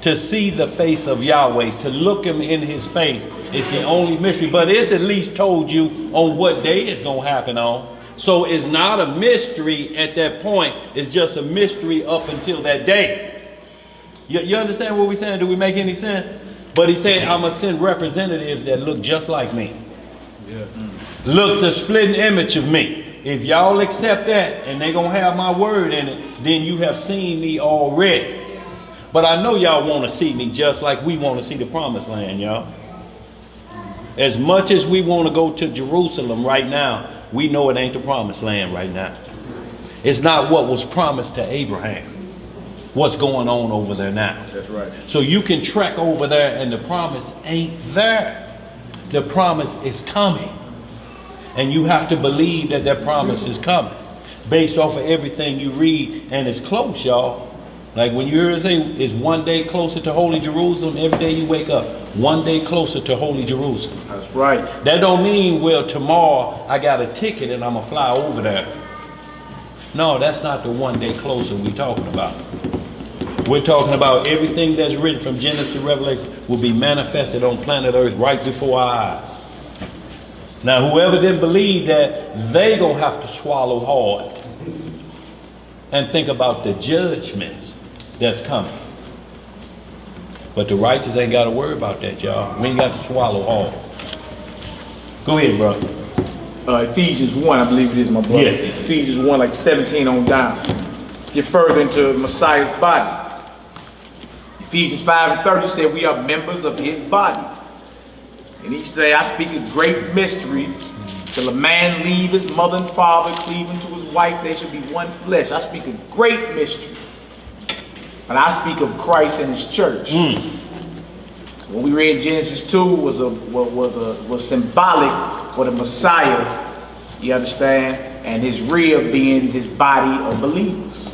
To see the face of Yahweh, to look him in his face is the only mystery. But it's at least told you on what day it's going to happen on. So it's not a mystery at that point. It's just a mystery up until that day. You understand what we're saying? Do we make any sense? But he said, I'm going to send representatives that look just like me. Yeah. Look the splitting image of me. If y'all accept that and they're going to have my word in it, then you have seen me already. But I know y'all want to see me just like we want to see the promised land, y'all. As much as we want to go to Jerusalem right now, we know it ain't the promised land right now. It's not what was promised to Abraham. What's going on over there now. That's right. So you can trek over there and the promise ain't there. The promise is coming. And you have to believe that that promise is coming based off of everything you read, and it's close, y'all. Like when you hear it say, it's one day closer to Holy Jerusalem, every day you wake up, one day closer to Holy Jerusalem. That's right. That don't mean, well, tomorrow I got a ticket and I'm going to fly over there. No, that's not the one day closer we're talking about. We're talking about everything that's written from Genesis to Revelation will be manifested on planet Earth right before our eyes. Now, whoever didn't believe that, they going to have to swallow hard and think about the judgments that's coming. But the righteous ain't got to worry about that, y'all. We ain't got to swallow hard. Go ahead, bro. Ephesians 1, I believe it is, my brother. Yeah. Ephesians 1, like 17 on down. Get further into Messiah's body. Ephesians 5 and 30 said we are members of his body. And he said, I speak a great mystery. Till a man leave his mother and father, cleaving to his wife, they shall be one flesh. I speak a great mystery. But I speak of Christ and his church. What we read in Genesis 2 was symbolic for the Messiah, you understand, and his rib being his body of believers.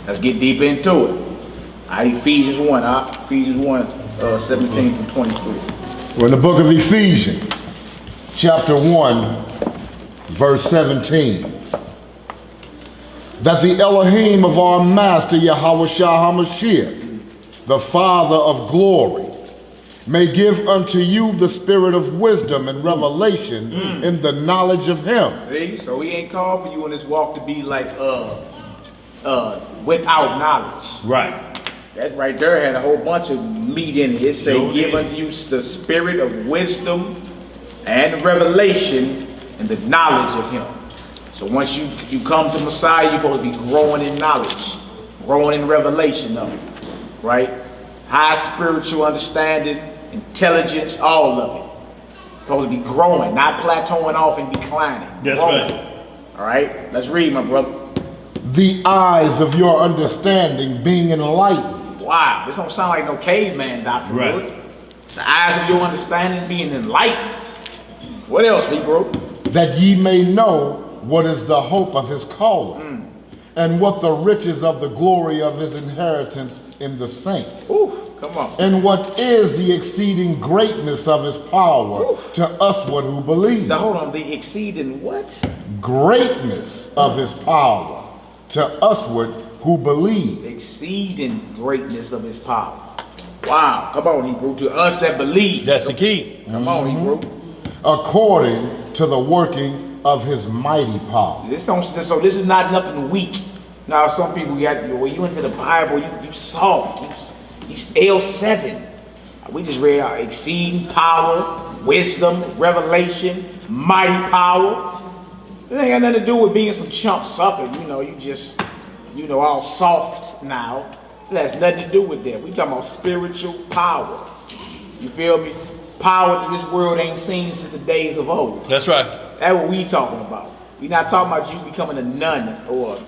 Let's get deeper into it. Ephesians 1, Ephesians 1, 17 through 23. We're in the book of Ephesians, chapter 1, verse 17. That the Elohim of our Master Yahweh Shah HaMashiach, the Father of glory, may give unto you the spirit of wisdom and revelation in the knowledge of him. See, so he ain't called for you in this walk to be like without knowledge. Right. That right there had a whole bunch of meat in it. It say, Sure give did. unto you the spirit of wisdom and revelation and the knowledge of him. So once you come to Messiah, you're supposed to be growing in knowledge, growing in revelation of it, right? High spiritual understanding, intelligence, all of it. Supposed to be growing, not plateauing off and declining. That's growing. right. All right, let's read, my brother. The eyes of your understanding being enlightened. Wow, this don't sound like no caveman doctrine, Right. really. The eyes of your understanding being enlightened. What else, Hebrew? That ye may know what is the hope of his calling, and what the riches of the glory of his inheritance in the saints, Ooh, come on. and what is the exceeding greatness of his power to usward who believe. Now hold on, the exceeding what? Greatness of his power to usward who believe, Exceeding greatness of his power. Wow, come on, Hebrew. To us that believe. That's the key. Come on, Hebrew. according to the working of his mighty power. So this is not nothing weak, Now some people got, when you into the Bible, you soft. You L7. We just read exceeding power, wisdom, revelation, mighty power. It ain't got nothing to do with being some chump sucker. You know, you just, all soft now. So that has nothing to do with that. We talking about spiritual power. You feel me? Power that this world ain't seen since the days of old. That's right. That's what we talking about. We not talking about you becoming a nun or,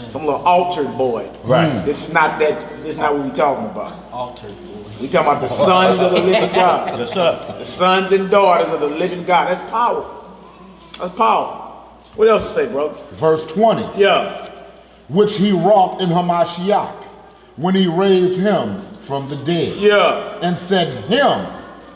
some little altered boy. Right. This is not that. This is not what we talking about. Altered boy. We talking about the sons of the living God. Yes, sir. The sons and daughters of the living God. That's powerful. That's powerful. What else to say, brother? Verse 20. Yeah. Which he wrought in Hamashiach, when he raised him from the dead, Yeah. and set him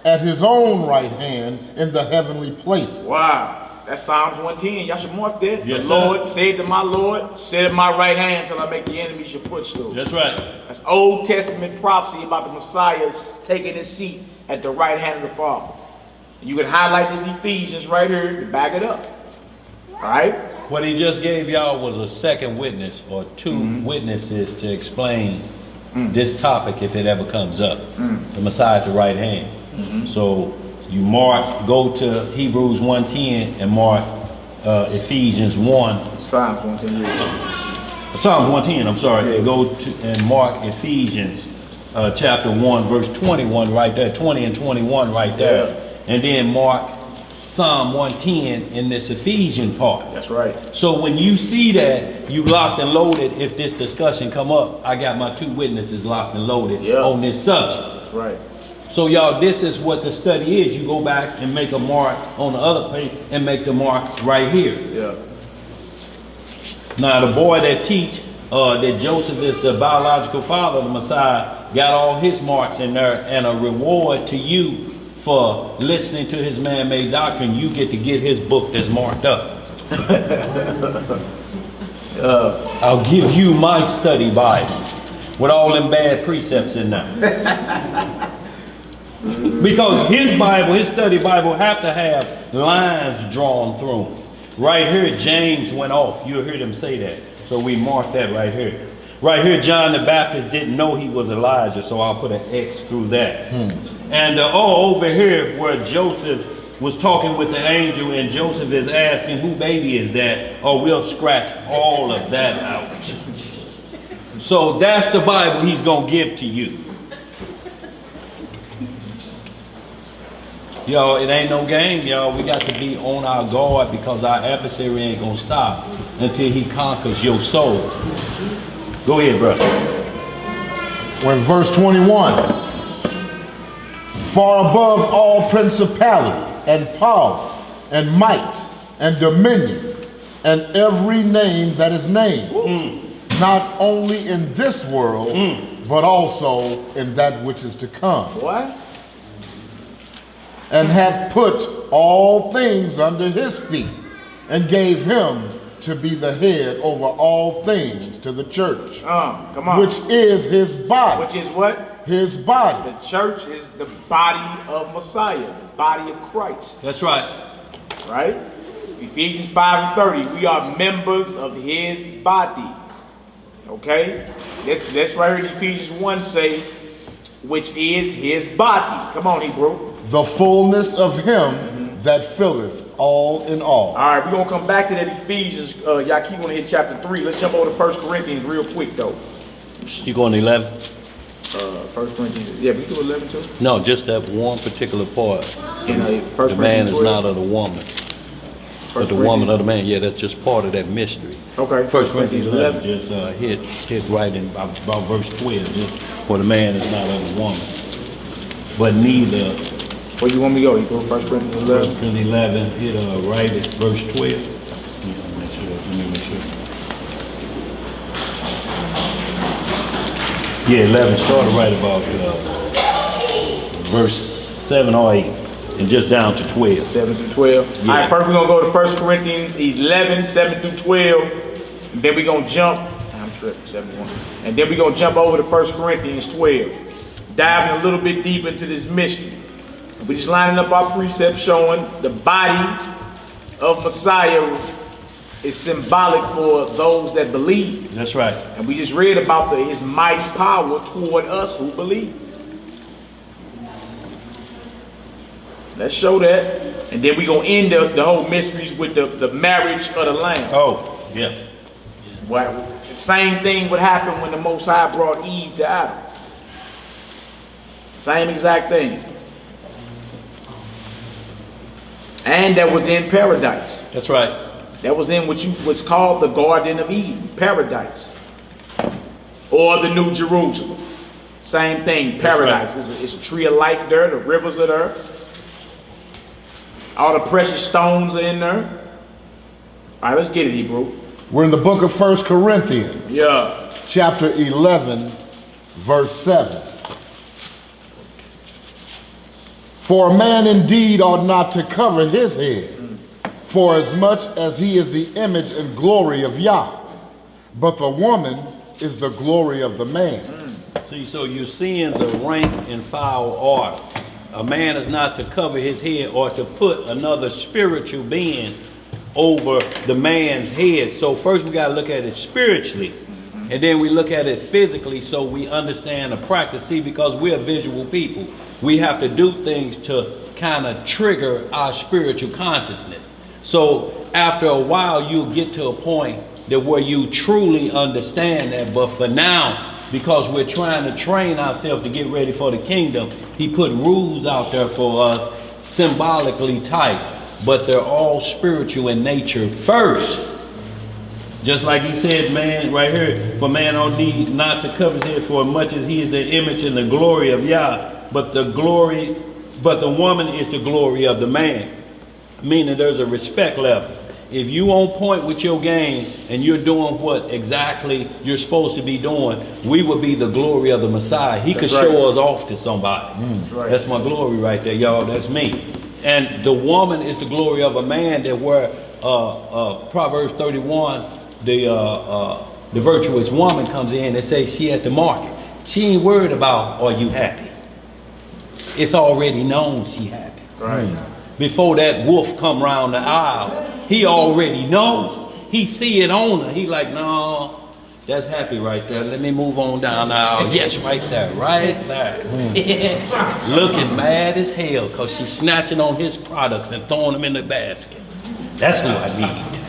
at his own right hand in the heavenly places. Wow. That's Psalms 110. Y'all should mark that. Yes, the sir. Lord said to my Lord, sit at my right hand till I make the enemies your footstool. That's right. That's Old Testament prophecy about the Messiah taking his seat at the right hand of the Father. And you can highlight this Ephesians right here to back it up. All right? What he just gave y'all was a second witness or two witnesses to explain this topic if it ever comes up. The Messiah at the right hand. So you go to Hebrews 1:10 and mark Ephesians 1. Psalms 110. Psalms 110, I'm sorry. And go to and mark Ephesians chapter 1 verse 21 right there, 20 and 21 right there. Yeah. And then mark Psalm 110 in this Ephesian part. That's right. So when you see that, you locked and loaded. If this discussion come up, I got my two witnesses locked and loaded on this subject. That's right. So y'all, this is what the study is. You go back and make a mark on the other page and make the mark right here. Yeah. Now the boy that teach that Joseph is the biological father of the Messiah got all his marks in there, and a reward to you for listening to his man-made doctrine, you get to get his book that's marked up. I'll give you my study Bible with all them bad precepts in there. Because his Bible, his study Bible, have to have lines drawn through them. Right here, James went off. You'll hear them say that. So we mark that right here. Right here, John the Baptist didn't know he was Elijah, so I'll put an X through that. And over here where Joseph was talking with the angel and Joseph is asking who baby is that, we'll scratch all of that out. So that's the Bible he's going to give to you. Y'all, it ain't no game, y'all. We got to be on our guard because our adversary ain't going to stop until he conquers your soul. Go ahead, brother. When verse 21. Far above all principality and power and might and dominion and every name that is named, not only in this world, but also in that which is to come. What? And hath put all things under his feet, and gave him to be the head over all things to the church, Come on. which is his body. Which is what? His body. The church is the body of Messiah, the body of Christ. That's right. Right? Ephesians 5:30. We are members of his body. Okay? Let's right here in Ephesians 1 say, which is his body. Come on, Hebrew. The fullness of him that filleth all in all. All right, we're going to come back to that Ephesians. Y'all keep on to hit chapter 3. Let's jump over to 1 Corinthians real quick, though. You going to 11? 1 Corinthians. Yeah, we do 11 too. No, just that one particular part. First The man is 12. not of the woman, but the woman of the man. Yeah, that's just part of that mystery. Okay. 1 Corinthians 11 just hit right in about verse 12, just where the man is not of the woman. But neither. Where you want me to go? You go 1 Corinthians 11. 1 Corinthians 11, hit right at verse 12. Let me make sure. Yeah, 11 started right about verse 7 or 8, and just down to 12. 7 through 12. Yeah. All right, first we're going to go to 1 Corinthians 11, 7 through 12. And then we're going to jump. I'm tripping, 71. And then we're going to jump over to 1 Corinthians 12. Diving a little bit deep into this mystery. We're just lining up our precepts showing the body of Messiah is symbolic for those that believe. That's right. And we just read about his mighty power toward us who believe. Let's show that. And then we're going to end the whole mysteries with the marriage of the Lamb. Oh, yeah. Well, the same thing would happen when the Most High brought Eve to Adam. Same exact thing. And that was in paradise. That's right. That was in what's called the Garden of Eden, paradise. Or the New Jerusalem. Same thing, paradise. Right. It's a tree of life there, the rivers of there. All the precious stones are in there. All right, let's get it, Hebrew. We're in the book of 1 Corinthians, Yeah. chapter 11, verse 7. For a man indeed ought not to cover his head, for as much as he is the image and glory of Yah, but the woman is the glory of the man. See, so you're seeing the rank and file order. A man is not to cover his head or to put another spiritual being over the man's head. So first we got to look at it spiritually, and then we look at it physically so we understand the practice. See, because we're visual people, we have to do things to kind of trigger our spiritual consciousness. So after a while, you'll get to a point that where you truly understand that. But for now, because we're trying to train ourselves to get ready for the kingdom, he put rules out there for us, symbolically typed, but they're all spiritual in nature first. Just like he said, man, right here, for man ought need not to cover his head, for as much as he is the image and the glory of Yah, but the woman is the glory of the man. Meaning there's a respect level. If you on point with your game and you're doing what exactly you're supposed to be doing, we will be the glory of the Messiah. He could show us off to somebody. That's my glory right there, y'all. That's me. And the woman is the glory of a man. That where Proverbs 31, the virtuous woman comes in and says she at the market. She ain't worried about, are you happy? It's already known she happy. Right. Before that wolf come round the aisle, he already know. He see it on her. He like, no, that's happy right there. Let me move on down the aisle. Yes, right there, right there. Looking mad as hell because she's snatching on his products and throwing them in the basket. That's who I need.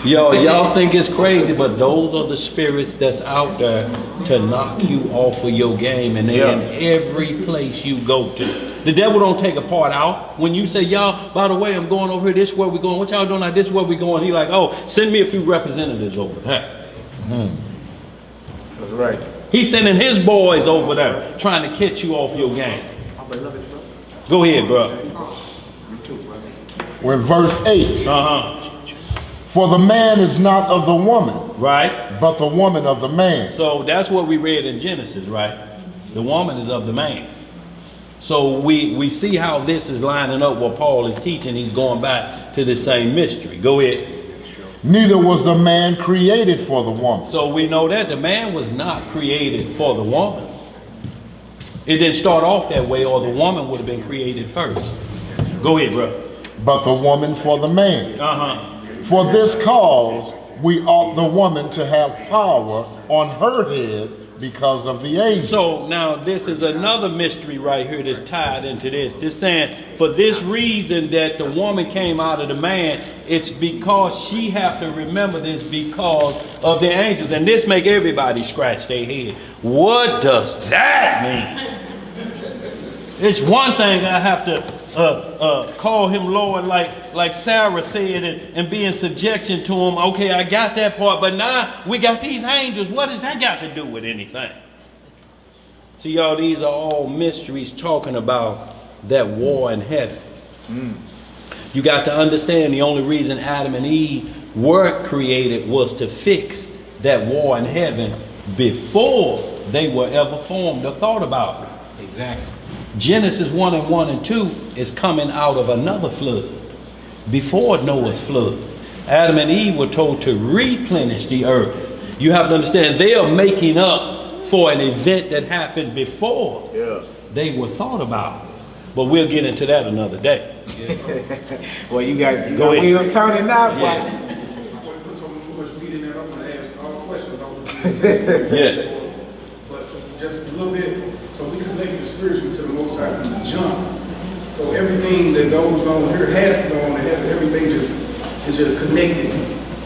Yo, y'all think it's crazy, but those are the spirits that's out there to knock you off of your game, and they're in every place you go to. The devil don't take a part out. When you say, y'all, by the way, I'm going over here, this is where we going. What y'all doing? Like, this is where we going. He like, oh, send me a few representatives over there. That's right. He's sending his boys over there, trying to catch you off your game. Go ahead, bro. We're in verse 8. For the man is not of the woman, Right. but the woman of the man. So that's what we read in Genesis, right? The woman is of the man. So we see how this is lining up what Paul is teaching. He's going back to the same mystery. Go ahead. Neither was the man created for the woman. So we know that the man was not created for the woman. It didn't start off that way, or the woman would have been created first. Go ahead, bro. But the woman for the man. For this cause, we ought the woman to have power on her head because of the angel. So now this is another mystery right here that's tied into this. This saying, for this reason that the woman came out of the man, it's because she have to remember this because of the angels. And this make everybody scratch their head. What does that mean? It's one thing I have to call him Lord like Sarah said and be in subjection to him. Okay, I got that part, but now we got these angels. What does that got to do with anything? See, y'all, these are all mysteries talking about that war in heaven. You got to understand the only reason Adam and Eve were created was to fix that war in heaven before they were ever formed or thought about. Exactly. Genesis 1 and 1 and 2 is coming out of another flood, before Noah's flood. Adam and Eve were told to replenish the earth. You have to understand, they are making up for an event that happened before they were thought about. But we'll get into that another day. Well, you got Go ahead. wheels turning now, Yeah. Before you put so much meat in there, I'm gonna ask all questions on what you said. Yeah. But just a little bit, so we connect the spiritual to the Most High from the jump. So everything that goes on here has to go on in heaven. Everything is just connected.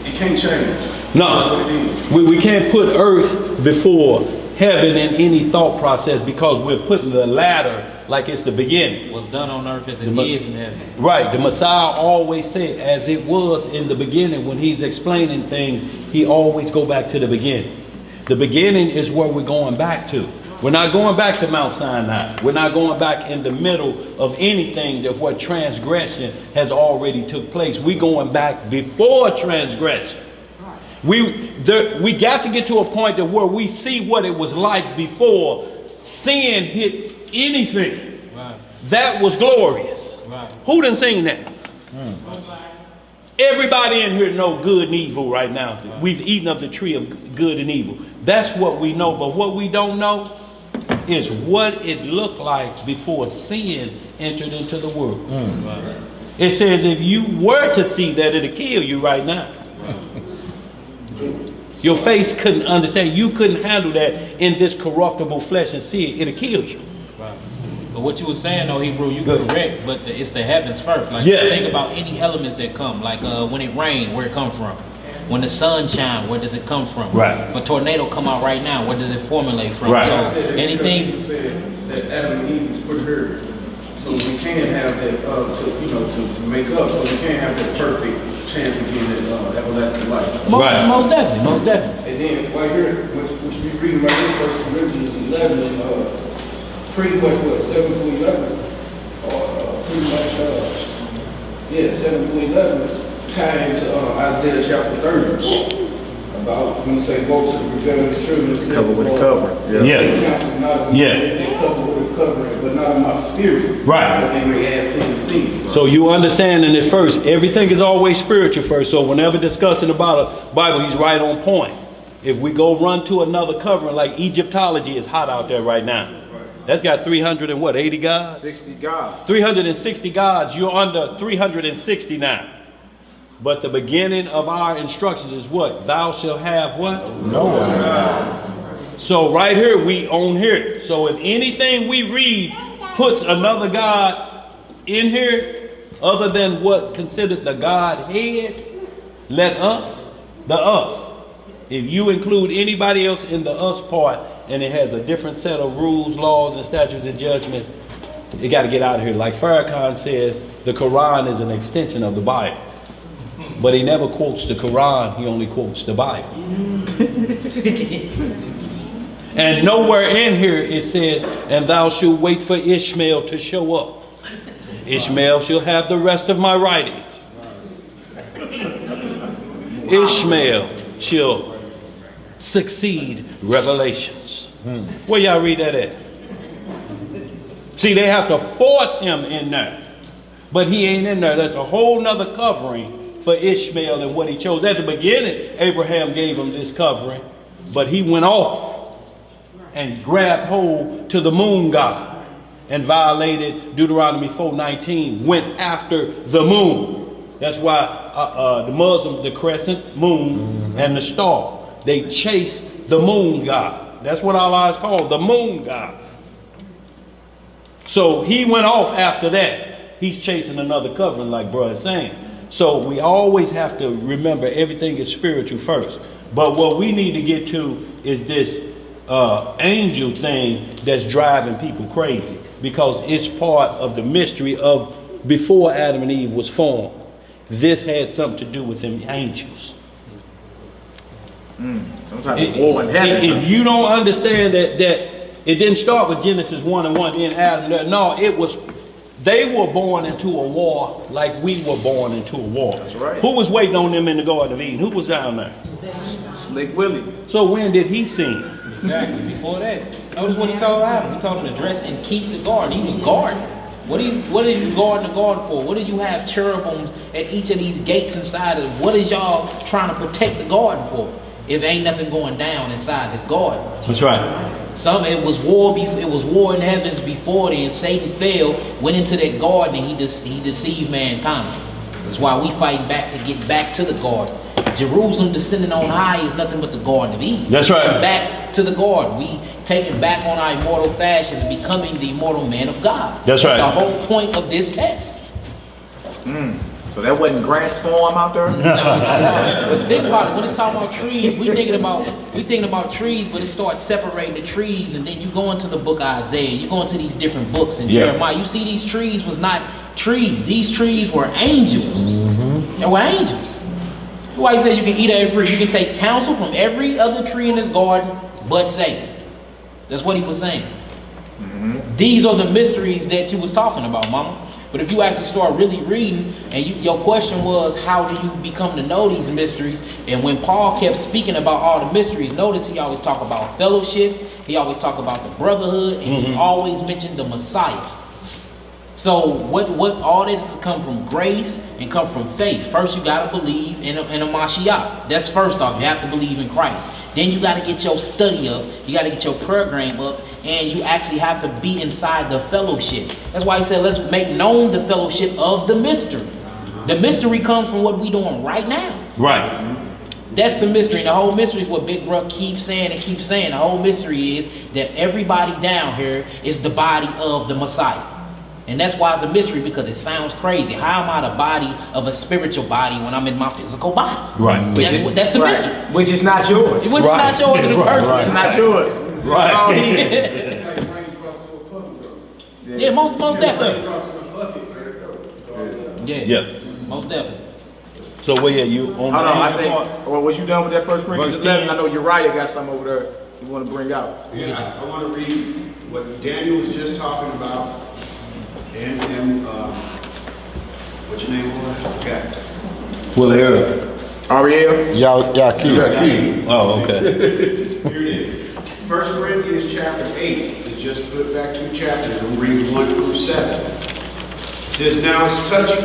It can't change. That's No, what it is. we can't put earth before heaven in any thought process because we're putting the ladder like it's the beginning. What's done on earth as it The is in heaven. Right, the Messiah always said, as it was in the beginning, when he's explaining things, he always go back to the beginning. The beginning is where we're going back to. We're not going back to Mount Sinai. We're not going back in the middle of anything that what transgression has already took place. We're going back before transgression. We got to get to a point that where we see what it was like before sin hit anything. Right. That was glorious. Right. Who done seen that? Everybody in here know good and evil right now. We've eaten of the tree of good and evil. That's what we know. But what we don't know is what it looked like before sin entered into the world. Right. It says if you were to see that, it'll kill you right now. Your face couldn't understand. You couldn't handle that in this corruptible flesh and see it. It'll kill you. Right. But what you were saying though, Hebrew, you Good. correct, but it's the heavens first. Like Yeah. think about any elements that come, like when it rains, where it come from? When the sun shines, where does it come from? Right. If a tornado come out right now, where does it formulate from? Right. I So said that anything. because he said that Adam and Eve was put here, so we can have that to make up, so we can have that perfect chance again at everlasting life. Right. Most definitely, most definitely. And then right here, which we reading right here, First Corinthians 11, and pretty much what 7 to 11, pretty much 7 to 11, tie into Isaiah chapter 30. About when you say go to the rebellious children, Cover with the cover. Yeah. They cover with the covering, but not in my spirit. Right. But they may add sin to sin. So you understanding it first. Everything is always spiritual first. So whenever discussing about a Bible, he's right on point. If we go run to another covering, like Egyptology is hot out there right now. That's got 380 gods? 60 God. 360 gods. You're under 360 now. But the beginning of our instructions is what? Thou shalt have what? No. So right here, we own here. So if anything we read puts another God in here, other than what considered the Godhead, let us, the us. If you include anybody else in the us part, and it has a different set of rules, laws, and statutes and judgment, you got to get out of here. Like Farrakhan says, the Quran is an extension of the Bible. But he never quotes the Quran, he only quotes the Bible. And nowhere in here it says, and thou shalt wait for Ishmael to show up. Ishmael shall have the rest of my writings. Ishmael shall succeed revelations. Where y'all read that at? See, they have to force him in there. But he ain't in there. There's a whole nother covering for Ishmael and what he chose. At the beginning, Abraham gave him this covering, but he went off and grabbed hold to the moon god and violated Deuteronomy 4:19, went after the moon. That's why the Muslims, the crescent moon and the star, they chase the moon god. That's what Allah is called, the moon god. So he went off after that. He's chasing another covering, like bro is saying. So we always have to remember everything is spiritual first. But what we need to get to is this angel thing that's driving people crazy, because it's part of the mystery of before Adam and Eve was formed. This had something to do with them angels. Some type of war in heaven. If you don't understand that it didn't start with Genesis 1:1, then Adam. No, it was. They were born into a war like we were born into a war. That's right. Who was waiting on them in the Garden of Eden? Who was down there? Slick Willie. So when did he sin? Exactly. Before that, notice what he told Adam. He told him to dress and keep the garden. He was guarding. What did you guard the garden for? What did you have cherubims at each of these gates inside of? What is y'all trying to protect the garden for? If ain't nothing going down inside this garden. That's right. It was war. It was war in the heavens before then. Satan fell, went into that garden, and he deceived mankind. That's why we fight back to get back to the garden. Jerusalem descending on high is nothing but the Garden of Eden. That's right. Back to the garden. We taking back on our immortal fashion and becoming the immortal man of God. That's right. The whole point of this test. So that wasn't Grant's form out there? No. But think about it. When it's talking about trees, we thinking about trees, but it starts separating the trees, and then you go into the book of Isaiah. You go into these different books in Jeremiah. You see these trees was not trees. These trees were angels. They were angels. That's why he says you can eat every fruit. You can take counsel from every other tree in this garden, but Satan. That's what he was saying. These are the mysteries that you was talking about, Mama. But if you actually start really reading, and your question was, how do you become to know these mysteries? And when Paul kept speaking about all the mysteries, notice he always talk about fellowship, he always talk about the brotherhood, and he always mentioned the Messiah. So what all this come from grace and come from faith. First you got to believe in a Mashiach. That's first off, you have to believe in Christ. Then you got to get your study up, you got to get your program up, and you actually have to be inside the fellowship. That's why he said, let's make known the fellowship of the mystery. The mystery comes from what we doing right now. Right. That's the mystery. And the whole mystery is what Big Bro keeps saying and keeps saying. The whole mystery is that everybody down here is the body of the Messiah. And that's why it's a mystery, because it sounds crazy. How am I the body of a spiritual body when I'm in my physical body? Right. That's the mystery. Which is not yours. Which is not yours in the first place. It's not yours. Right. All he is. It's like raindrops to a puddle, though. Yeah, most definitely. Raindrops in a bucket, right, though. So, Yeah, most definitely. So where you on? Hold on, I think, well, was you done with that First Corinthians Verse 11? 10. I know Uriah got something over there you want to bring out. Yeah, I want to read what Daniel was just talking about, and what's your name, boy? Okay. Well, there. Ariel? Yaqui. Oh, okay. Here it is. 1 Corinthians chapter 8 is just put back 2 chapters. I'm reading 1 through 7. It says, now it's touching.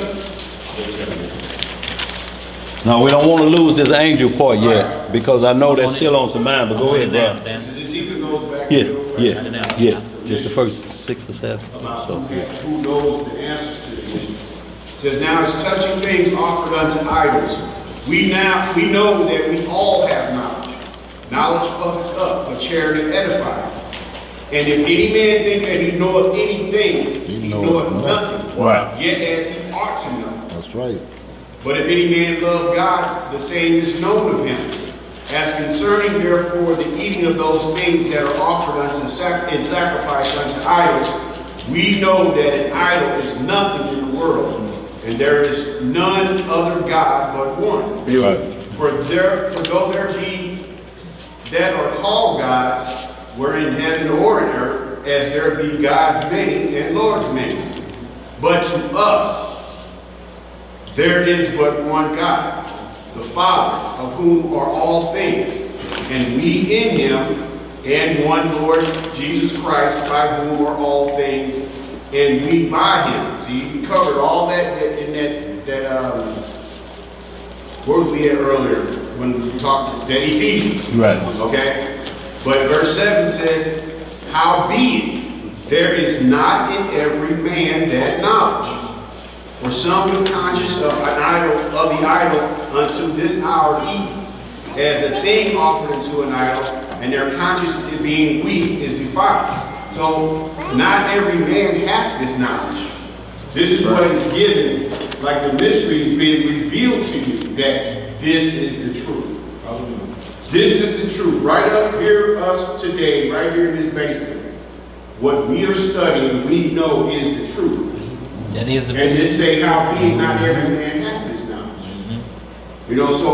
No, we don't want to lose this angel part yet, because I know that's still on some mind. But go ahead, bro. This even goes back Yeah, to yeah. Just the first 6 or 7. about So yeah. who knows the answers to the issue. It says, now it's touching things offered unto idols. We know that we all have knowledge. Knowledge puffeth up, but charity edifieth. And if any man think that he knoweth anything, he knoweth nothing. Right. Yet as he ought to know. That's right. But if any man love God, the same is known of him. As concerning therefore the eating of those things that are offered unto in sacrifice unto idols, we know that an idol is nothing in the world, and there is none other God but one. Right. For though there be that are called gods, were in heaven or in earth, as there be gods many and lords many. But to us there is but one God, the Father, of whom are all things, and we in him, and one Lord Jesus Christ, by whom are all things, and we by him. See, we covered all that in that where was we at earlier when we talked that Ephesians. Right. Okay? But verse 7 says, howbeit there is not in every man that knowledge. For some be conscious of an idol, of the idol unto this hour even, as a thing offered unto an idol, and their conscience being weak is defiled. So not every man hath this knowledge. This is what is given, like the mystery is being revealed to you, that this is the truth. This is the truth. Right up here, us today, right here in this basement, what we are studying, we know is the truth. That is the And mystery. just say how being not every man hath this knowledge. You know, so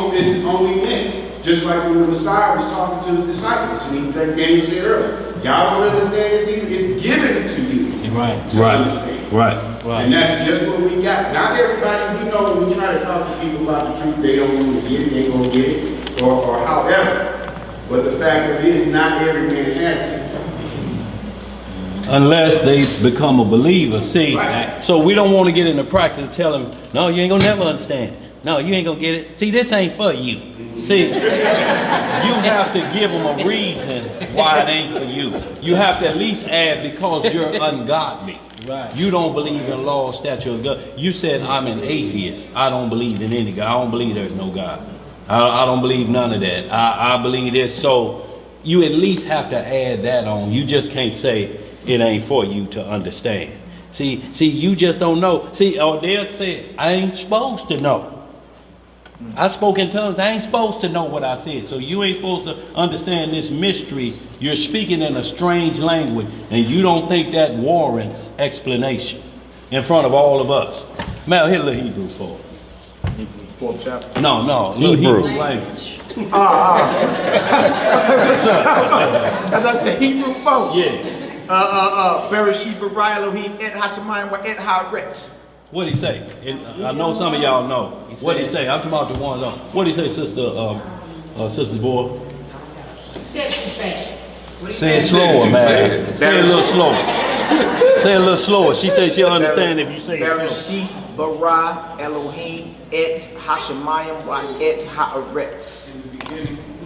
it's only men. Just like when the Messiah was talking to his disciples, and Daniel said earlier, y'all don't understand this either. It's given to you Right. to understand. Right. And that's just what we got. Not everybody, you know, when we try to talk to people about the truth, they don't want to get it, they gonna get it, or however. But the fact of it is, not every man has it. Unless they become a believer. See, Right. so we don't want to get in the practice of telling them, no, you ain't gonna never understand. No, you ain't gonna get it. See, this ain't for you. See, you have to give them a reason why it ain't for you. You have to at least add because you're ungodly. Right. You don't believe in law, statute of God. You said I'm an atheist. I don't believe in any God. I don't believe there's no God. I don't believe none of that. I believe this. So you at least have to add that on. You just can't say it ain't for you to understand. See, you just don't know. See, or they'll say, I ain't supposed to know. I spoke in tongues. I ain't supposed to know what I said. So you ain't supposed to understand this mystery. You're speaking in a strange language, and you don't think that warrants explanation in front of all of us. Mal, hit a little Hebrew for it. Fourth chapter. No, Hebrew language. That's the Hebrew folk. Yeah. Bereshit bara Elohim et hashemayim wa et haaretz. What'd he say? I know some of y'all know. What'd he say? I'm talking about the ones on. What'd he say, Sister Boy? Say it slower, man. Say it a little slower. Say it a little slower. She said she'll understand if you say it slower. Bereshit bara Elohim et hashemayim wa et haaretz.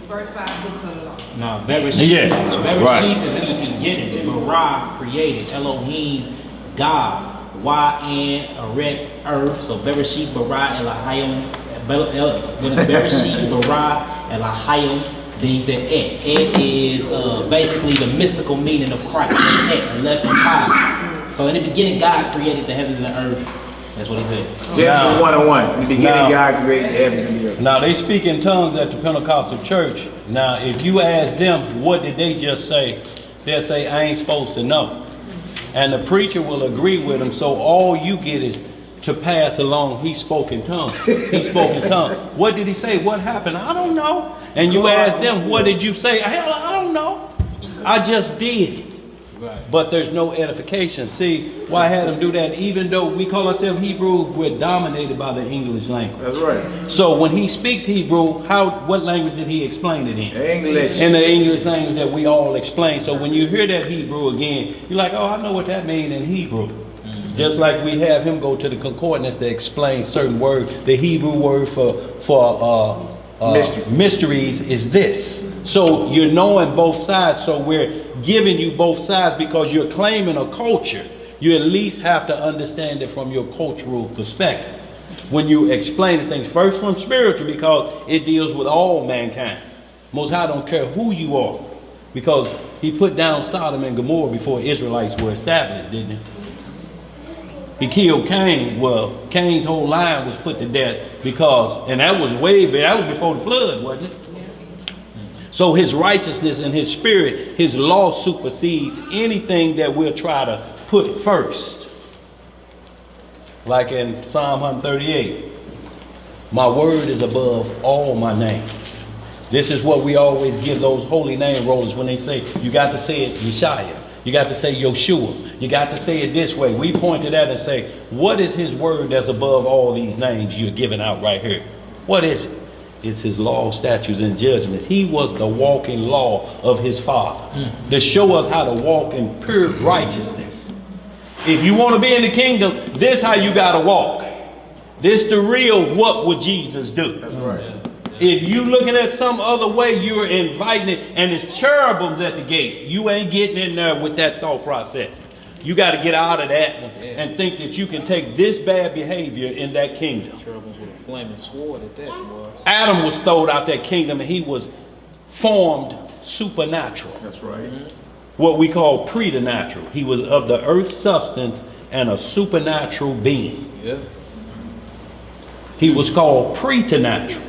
First 5 books of the law. No, Bereshit. Yeah, Bereshit right. is in the beginning. Bara created. Elohim, God. Y-N, Eretz, earth. So Bereshit bara Elohim. When Bereshit bara Elohim, then he said Et. Et is basically the mystical meaning of Christ. It's Et, 11 So in the beginning, God created the heavens and the earth. That's what he said. Genesis 1:1. In the beginning, Now- God created the heavens and the earth. Now they speak in tongues at the Pentecostal church. Now if you ask them, what did they just say? They'll say, I ain't supposed to know. And the preacher will agree with them. So all you get is to pass along, he spoke in tongues. He spoke in tongues. What did he say? What happened? I don't know. And you ask them, what did you say? Hell, I don't know. I just did it. Right. But there's no edification. See, why I had them do that? Even though we call ourselves Hebrew, we're dominated by the English language. That's right. So when he speaks Hebrew, what language did he explain it in? English. In the English language that we all explain. So when you hear that Hebrew again, you're like, oh, I know what that means in Hebrew. Just like we have him go to the concordance to explain certain words. The Hebrew word for mysteries is this. So you're knowing both sides. So we're giving you both sides because you're claiming a culture. You at least have to understand it from your cultural perspective. When you explain things first from spiritual, because it deals with all mankind. Most High don't care who you are, because he put down Sodom and Gomorrah before Israelites were established, didn't he? He killed Cain. Well, Cain's whole line was put to death because, and that was that was before the flood, wasn't it? So his righteousness and his spirit, his law supersedes anything that we'll try to put first. Like in Psalm 138, my word is above all my names. This is what we always give those holy name rollers when they say, you got to say it Yeshaya. You got to say Yoshua. You got to say it this way. We point to that and say, what is his word that's above all these names you're giving out right here? What is it? It's his law, statutes, and judgments. He was the walking law of his Father to show us how to walk in pure righteousness. If you want to be in the kingdom, this how you got to walk. This the real what would Jesus do. That's right. If you looking at some other way, you're inviting it, and it's cherubims at the gate. You ain't getting in there with that thought process. You got to get out of that and think that you can take this bad behavior in that kingdom. Cherubims with a flaming sword at that was. Adam was thrown out that kingdom, and he was formed supernatural. That's right. What we call preternatural. He was of the earth substance and a supernatural being. Yeah. He was called preternatural.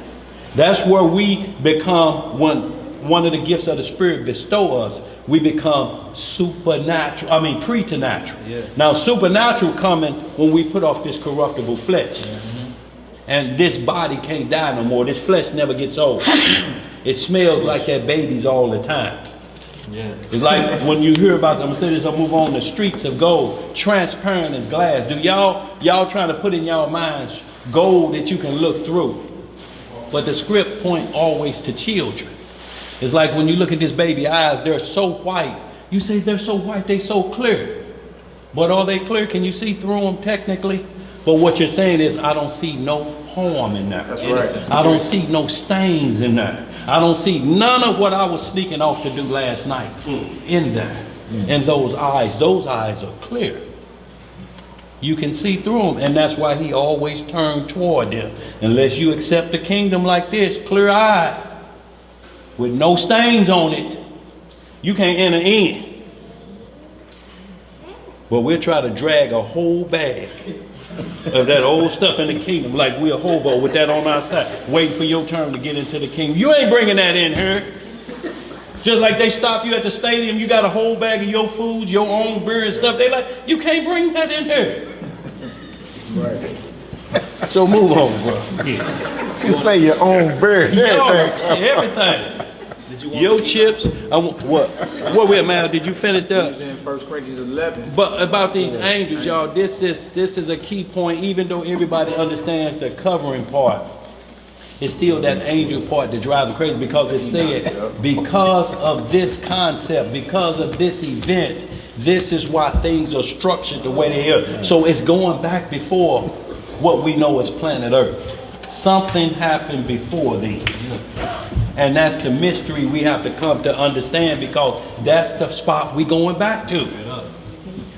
That's where we become, when one of the gifts of the Spirit bestow us, we become supernatural. I mean preternatural. Yeah. Now supernatural coming when we put off this corruptible flesh. And this body can't die no more. This flesh never gets old. It smells like that baby's all the time. Yeah. It's like when you hear about, I'm gonna say this, I'll move on, the streets of gold, transparent as glass. Do y'all trying to put in y'all minds gold that you can look through? But the script point always to children. It's like when you look at this baby eyes, they're so white. You say they're so white, they're so clear. But are they clear? Can you see through them technically? But what you're saying is, I don't see no harm in there. That's right. I don't see no stains in there. I don't see none of what I was sneaking off to do last night in there. And those eyes are clear. You can see through them, and that's why he always turned toward them. Unless you accept the kingdom like this, clear-eyed, with no stains on it, you can't enter in. But we'll try to drag a whole bag of that old stuff in the kingdom, like we're a hobo with that on our side, waiting for your turn to get into the kingdom. You ain't bringing that in here. Just like they stop you at the stadium, you got a whole bag of your foods, your own beer and stuff. They like, you can't bring that in here. Right. So move on, bro. Yeah. You say your own beer. Everything. Your chips. What we at, man? Did you finish that? In 1 Corinthians 11. But about these angels, y'all, this is a key point. Even though everybody understands the covering part, it's still that angel part that drives them crazy, because it said, because of this concept, because of this event, this is why things are structured the way they are. So it's going back before what we know as planet Earth. Something happened before these. And that's the mystery we have to come to understand, because that's the spot we going back to.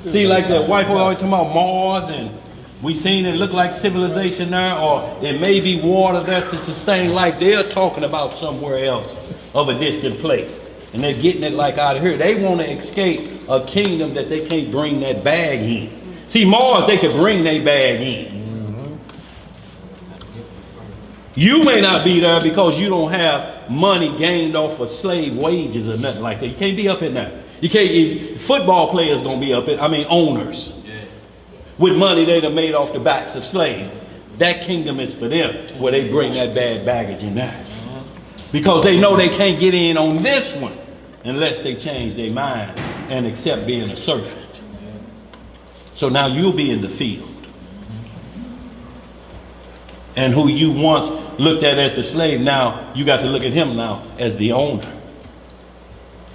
See, like the wife was always talking about Mars, and we seen it look like civilization there, or it may be water there to sustain life. They're talking about somewhere else of a distant place. And they're getting it like out of here. They want to escape a kingdom that they can't bring that bag in. See, Mars, they could bring their bag in. You may not be there because you don't have money gained off of slave wages or nothing like that. You can't be up in there. You can't. Football players gonna be up in. Owners. With money they done made off the backs of slaves. That kingdom is for them, where they bring that bad baggage in there. Because they know they can't get in on this one unless they change their mind and accept being a servant. So now you'll be in the field. And who you once looked at as the slave, now you got to look at him now as the owner.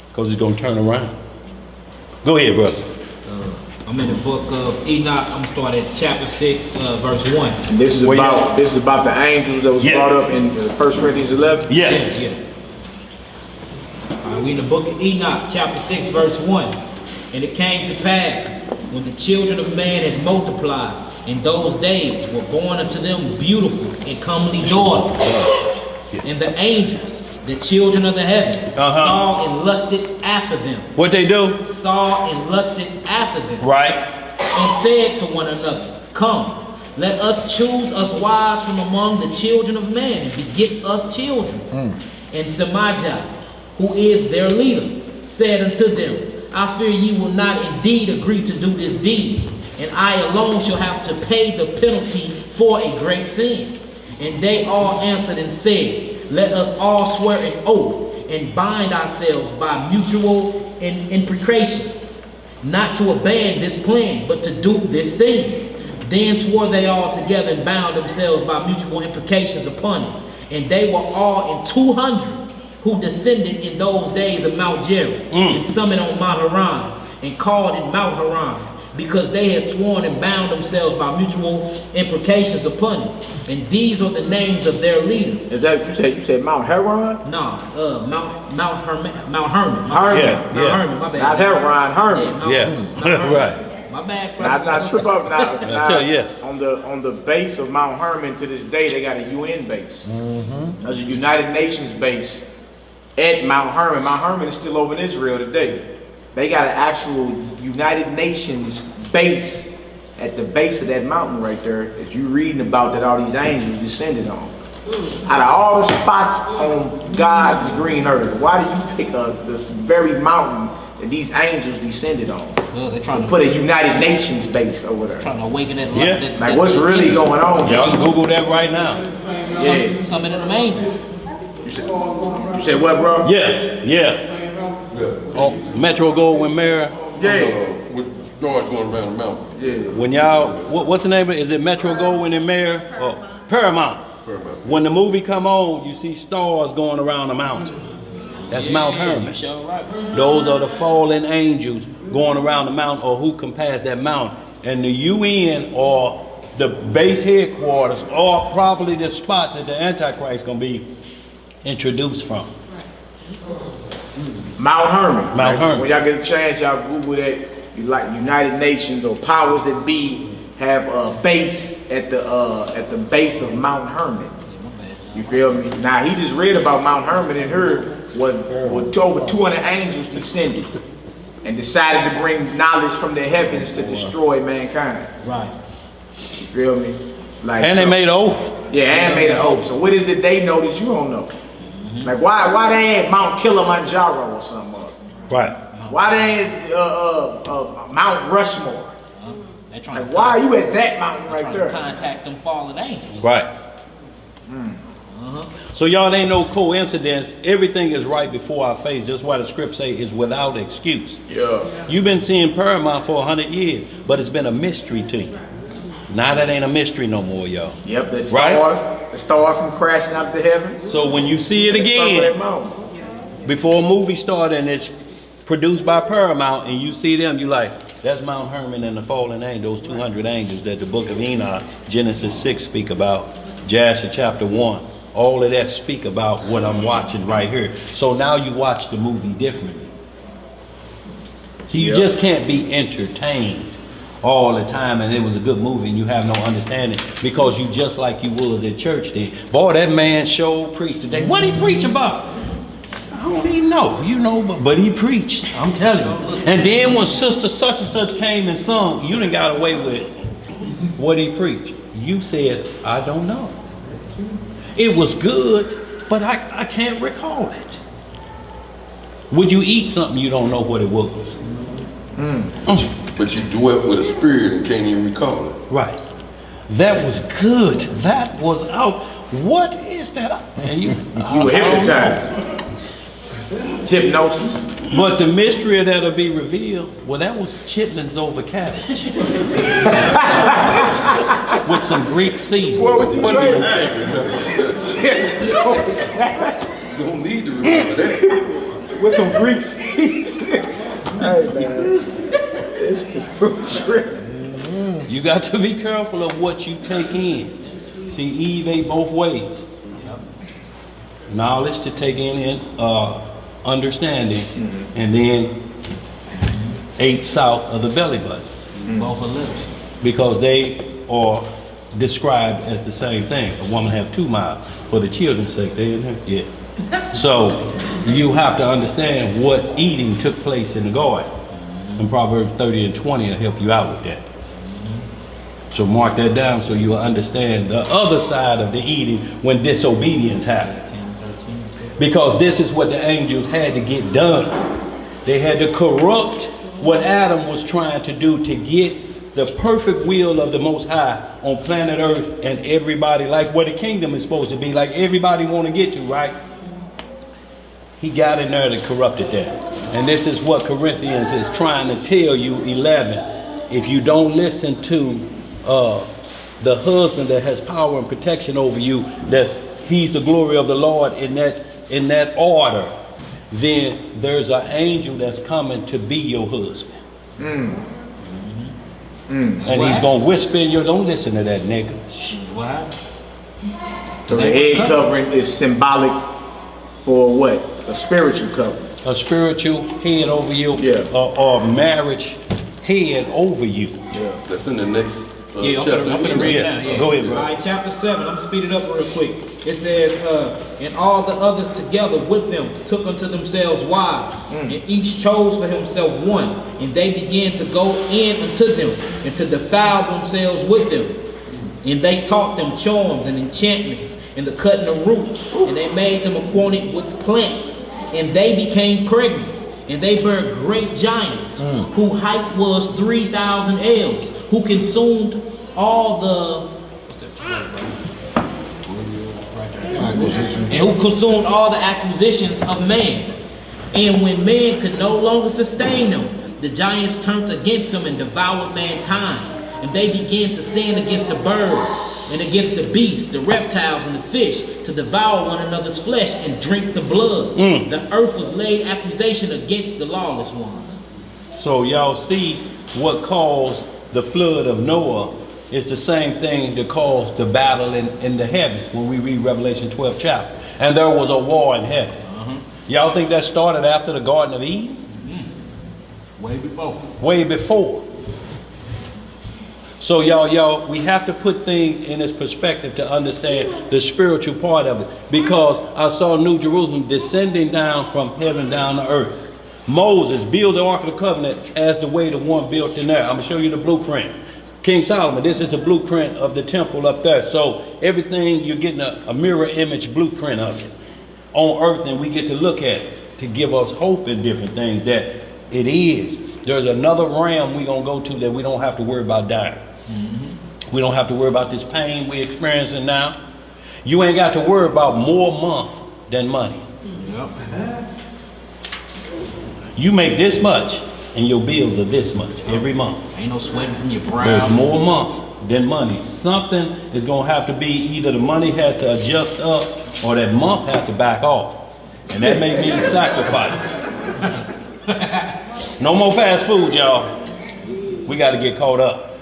Because he's going to turn around. Go ahead, brother. I'm in the book of Enoch. I'm going to start at chapter 6, verse 1. And this is about the angels that was brought up in 1 Corinthians 11? Yeah. We in the book of Enoch, chapter 6, verse 1. And it came to pass, when the children of man had multiplied, in those days were born unto them beautiful and comely daughters. And the angels, the children of the heaven, saw and lusted after them. What they do? Saw and lusted after them. Right. And said to one another, come, let us choose us wives from among the children of man, and beget us children. And Samajah, who is their leader, said unto them, I fear ye will not indeed agree to do this deed, and I alone shall have to pay the penalty for a great sin. And they all answered and said, let us all swear an oath and bind ourselves by mutual imprecations, not to abandon this plan, but to do this thing. Then swore they all together and bound themselves by mutual imprecations upon it. And they were all in 200 who descended in those days of Mount Jerry, and summoned on Mount Haran, and called it Mount Haran, because they had sworn and bound themselves by mutual imprecations upon it. And these are the names of their leaders. Is that you said Mount Haran? No, Mount Hermon. Hermon. Hermon, my bad. Not Haran, Hermon. Mount Hermon. Right. My bad, brother. Not trip up now. I tell you. On the base of Mount Hermon to this day, they got a UN base. There's a United Nations base at Mount Hermon. Mount Hermon is still over in Israel today. They got an actual United Nations base at the base of that mountain right there that you're reading about, that all these angels descended on. Out of all the spots on God's green earth, why do you pick this very mountain that these angels descended on? Well, they're trying to put a United Nations base over there. Trying to awaken that. Yeah. Like what's really going on? Y'all can Google that right now. Yeah. Some of them angels. You said what, bro? Yeah. Oh, Metro Goldwyn Mayer. Yeah. With George going around the mountain. Yeah. When y'all, what's the name of it? Is it Metro Goldwyn and Mayer? Oh, Paramount. When the movie come on, you see stars going around the mountain. That's Mount Hermon. Those are the fallen angels going around the mountain, or who can pass that mountain. And the UN are the base headquarters, or probably the spot that the Antichrist gonna be introduced from. Mount Hermon. Mount Hermon. When y'all get a chance, y'all Google that. You like United Nations or powers that be have a base at the base of Mount Hermon. You feel me? Now he just read about Mount Hermon and heard what over 200 angels descended and decided to bring knowledge from the heavens to destroy mankind. Right. You feel me? Like, And they made an oath. Yeah, and made an oath. So what is it they know that you don't know? Like why they ain't Mount Kilimanjaro or something? Right. Why they ain't Mount Rushmore? They're trying Like to why are you at that mountain right trying to there? contact them fallen angels. Right. So y'all ain't no coincidence. Everything is right before our face. That's why the script say is without excuse. Yeah. You've been seeing Paramount for 100 years, but it's been a mystery to you. Now that ain't a mystery no more, y'all. Yep, the Right? stars come crashing out the heavens. So when you see it again, before a movie started and it's produced by Paramount and you see them, you like, that's Mount Hermon and the fallen angel, those 200 angels that the book of Enoch, Genesis 6 speak about, Jasher chapter 1. All of that speak about what I'm watching right here. So now you watch the movie differently. So you just can't be entertained all the time and it was a good movie and you have no understanding because you just like you was at church then. Boy, that man sure preached today. What he preach about? I don't even know, you know, but he preached, I'm telling you. And then when sister such and such came and sung, you done got away with what he preached. You said, I don't know. It was good, but I can't recall it. Would you eat something you don't know what it was? But you dwelt with a spirit and can't even recall it. Right. That was good. That was out. What is that? And you were hypnotized. Hypnosis. But the mystery of that'll be revealed. Well, that was chitlins over cabbage. With some Greek seasoning. What would you say? You don't need to remember that. With some Greek seasoning. Hey, man. You got to be careful of what you take in. See, Eve ate both ways. Knowledge to take in understanding, and then ate south of the belly button. Both her lips. Because they are described as the same thing. A woman have 2 mouths. For the children's sake, they in there? Yeah. So you have to understand what eating took place in the garden. And Proverbs 30 and 20 will help you out with that. So mark that down so you'll understand the other side of the eating when disobedience happened. Because this is what the angels had to get done. They had to corrupt what Adam was trying to do to get the perfect will of the Most High on planet Earth and everybody, like what a kingdom is supposed to be, like everybody want to get to, right? He got in there and corrupted that. And this is what Corinthians is trying to tell you, 11. If you don't listen to the husband that has power and protection over you, he's the glory of the Lord in that order, then there's an angel that's coming to be your husband. And he's going to whisper in your, don't listen to that nigga. Wow. So the head covering is symbolic for what? A spiritual covering. A spiritual head over you, or marriage head over you. Yeah, that's in the next chapter. I'm gonna read it down. Yeah. Go ahead, bro. All right, chapter 7. I'm gonna speed it up real quick. It says, and all the others together with them took unto themselves wives, and each chose for himself one, and they began to go in unto them, and to defile themselves with them. And they taught them charms and enchantments, and the cutting of roots, and they made them acquainted with plants, and they became pregnant, and they bare great giants, whose height was 3,000 ells, who consumed all the acquisitions of man. And when man could no longer sustain them, the giants turned against them and devoured mankind. And they began to sin against the birds, and against the beasts, the reptiles, and the fish, to devour one another's flesh and drink the blood. The earth was laid accusation against the lawless ones. So y'all see what caused the flood of Noah it's the same thing that caused the battle in the heavens when we read Revelation 12 chapter. And there was a war in heaven. Y'all think that started after the Garden of Eden? Way before. Way before. So y'all, we have to put things in its perspective to understand the spiritual part of it. Because I saw New Jerusalem descending down from heaven down to earth. Moses built the Ark of the Covenant as the way the one built in there. I'm going to show you the blueprint. King Solomon, this is the blueprint of the temple up there. So everything, you're getting a mirror image blueprint of it on earth, and we get to look at it to give us hope in different things that it is. There's another realm we're going to go to that we don't have to worry about dying. We don't have to worry about this pain we're experiencing now. You ain't got to worry about more month than money. You make this much and your bills are this much every month. Ain't no sweating from your brow. There's more month than money. Something is going to have to be, either the money has to adjust up or that month has to back off. And that may mean sacrifice. No more fast food, y'all. We got to get caught up.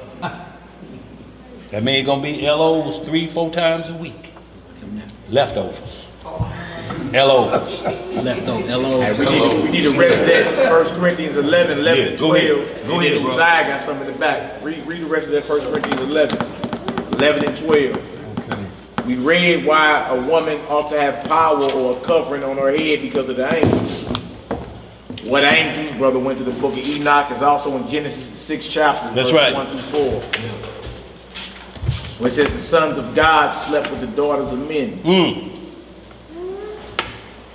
That means going to be LOs 3-4 times a week. Leftovers. LOs. Leftover. LO. Hey, we need to rest that 1 Corinthians 11, 11 Yeah, 12. go ahead. Go ahead, bro. Uzziah got something in the back. Read the rest of that 1 Corinthians 11, 11 and 12. Okay. We read why a woman ought to have power or a covering on her head because of the angels. What angels, brother, went to the book of Enoch is also in Genesis, the 6th chapter. That's verse right. 1 through 4. Where it says the sons of God slept with the daughters of men.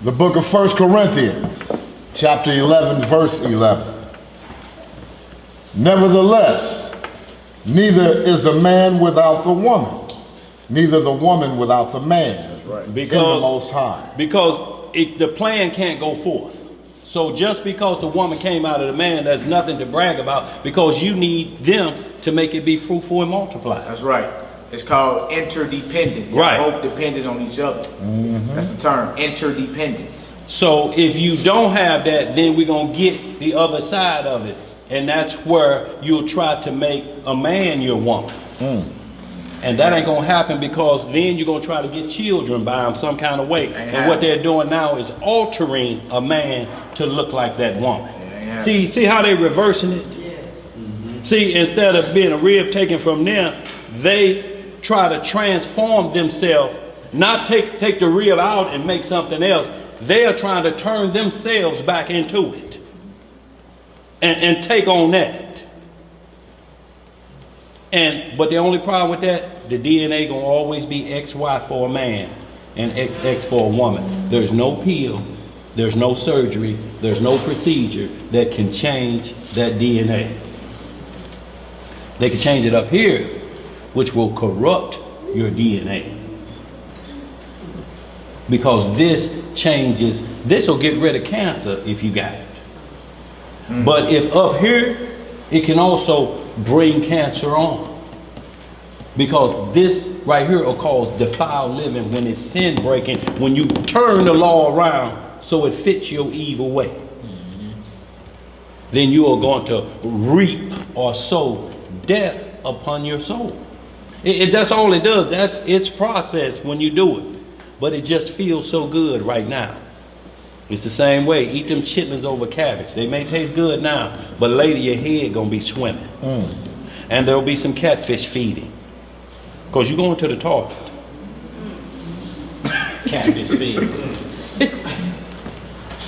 The book of 1 Corinthians, chapter 11, verse 11. Nevertheless, neither is the man without the woman, neither the woman without the man. Right. In the Most High. Because the plan can't go forth. So just because the woman came out of the man, there's nothing to brag about, because you need them to make it be fruitful and multiply. That's right. It's called interdependent. Right. You're both dependent on each other. That's the term, interdependent. So if you don't have that, then we're going to get the other side of it. And that's where you'll try to make a man your woman. And that ain't going to happen, because then you're going to try to get children by them some kind of way. And what they're doing now is altering a man to look like that woman. See how they reversing it? Yes. See, instead of being a rib taken from them, they try to transform themselves, not take the rib out and make something else. They are trying to turn themselves back into it and take on that. But the only problem with that, the DNA gonna always be XY for a man and XX for a woman. There's no pill, there's no surgery, there's no procedure that can change that DNA. They can change it up here, which will corrupt your DNA. Because this changes, this will get rid of cancer if you got it. But if up here, it can also bring cancer on. Because this right here will cause defiled living when it's sin breaking, when you turn the law around so it fits your evil way. Then you are going to reap or sow death upon your soul. That's all it does. That's its process when you do it. But it just feels so good right now. It's the same way. Eat them chitlins over cabbage. They may taste good now, but later your head gonna be swimming. And there'll be some catfish feeding. Because you're going to the toilet. Catfish feeding.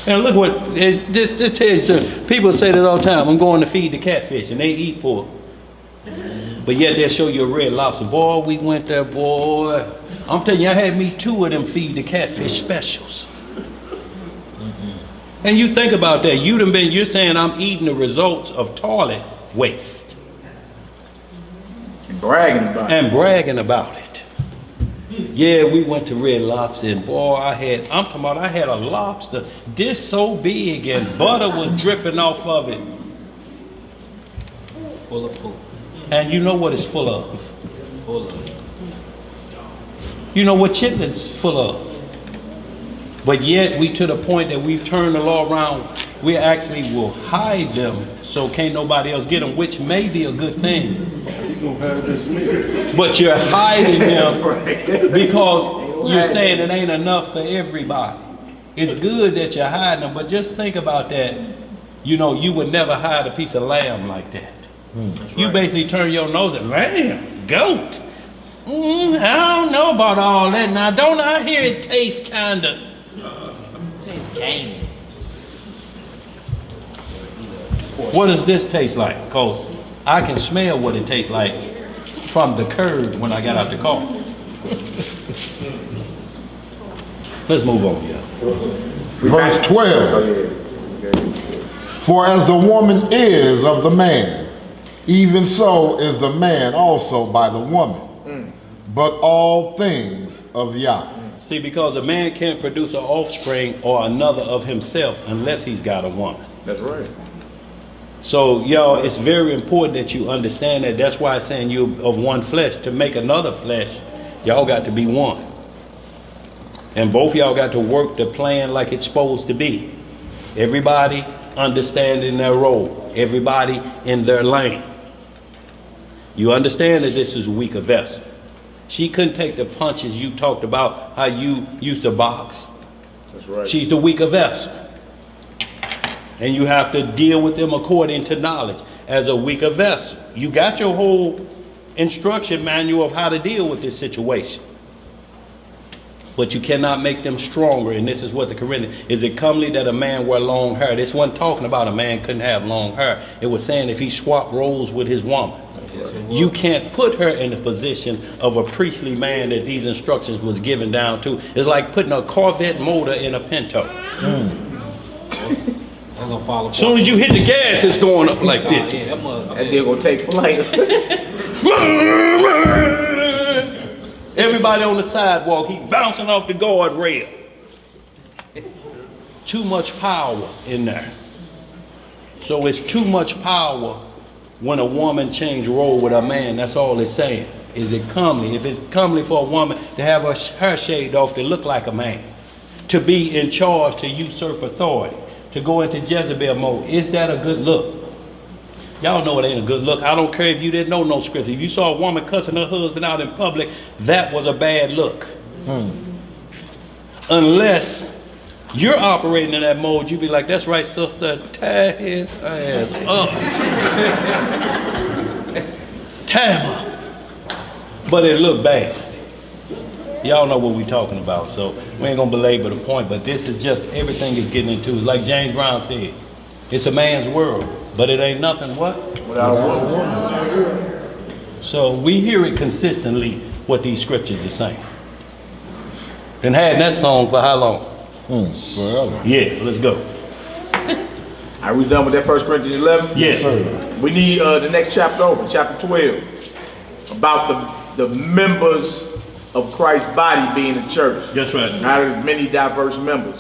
And look what, this tells you, people say that all the time, I'm going to feed the catfish, and they eat pork. But yet they'll show you a red lobster. Boy, we went there, boy. I'm telling you, I had me 2 of them feed the catfish specials. And you think about that. You're saying I'm eating the results of toilet waste. And bragging about it. And bragging about it. Yeah, we went to Red Lobster, and boy, I had a lobster this so big, and butter was dripping off of it. Full of poop. And you know what it's full of? Full of. You know what chitlins full of? But yet we to the point that we've turned the law around We actually will hide them so can't nobody else get them, which may be a good thing. You gonna have this meal? But you're hiding them because you're saying it ain't enough for everybody. It's good that you're hiding them, but just think about that. You know, you would never hide a piece of lamb like that. You basically turn your nose at lamb, goat. I don't know about all that. Now, don't I hear it taste kind of... Tastes gamey. What does this taste like? Because I can smell what it tastes like from the curb when I got out the car. Let's move on, yeah. Verse 12. For as the woman is of the man, even so is the man also by the woman. But all things of Yah. See, because a man can't produce an offspring or another of himself unless he's got a woman. That's right. So, y'all, it's very important that you understand that. That's why I'm saying you of one flesh. To make another flesh, y'all got to be one. And both y'all got to work the plan like it's supposed to be. Everybody understanding their role. Everybody in their lane. You understand that this is a weaker vessel. She couldn't take the punches you talked about, how you used to box. That's right. She's the weaker vessel. And you have to deal with them according to knowledge as a weaker vessel. You got your whole instruction manual of how to deal with this situation. But you cannot make them stronger. And this is what the Corinthians, is it comely that a man wear long hair? This wasn't talking about a man couldn't have long hair. It was saying if he swapped roles with his woman. You can't put her in the position of a priestly man that these instructions was given down to. It's like putting a Corvette motor in a Pinto. As soon as you hit the gas, it's going up like this. That nigga gonna take flight. Everybody on the sidewalk, he bouncing off the guardrail. Too much power in there. So it's too much power when a woman change role with a man. That's all it's saying. Is it comely? If it's comely for a woman to have her hair shaved off to look like a man, to be in charge, to usurp authority, to go into Jezebel mode, is that a good look? Y'all know it ain't a good look. I don't care if you didn't know no scripture. If you saw a woman cussing her husband out in public, that was a bad look. Unless you're operating in that mode, you be like, that's right, sister, tie his ass up. Tie him up. But it looked bad. Y'all know what we're talking about, so we ain't gonna belabor the point, but this is just, everything is getting into, like James Brown said, it's a man's world, but it ain't nothing what? Without a woman. So we hear it consistently, what these scriptures are saying. Been had that song for how long? Forever. Yeah, let's go. Are we done with that 1 Corinthians 11? Yes, sir. We need the next chapter over, chapter 12, about the members of Christ's body being the church. That's right. Now there's many diverse members,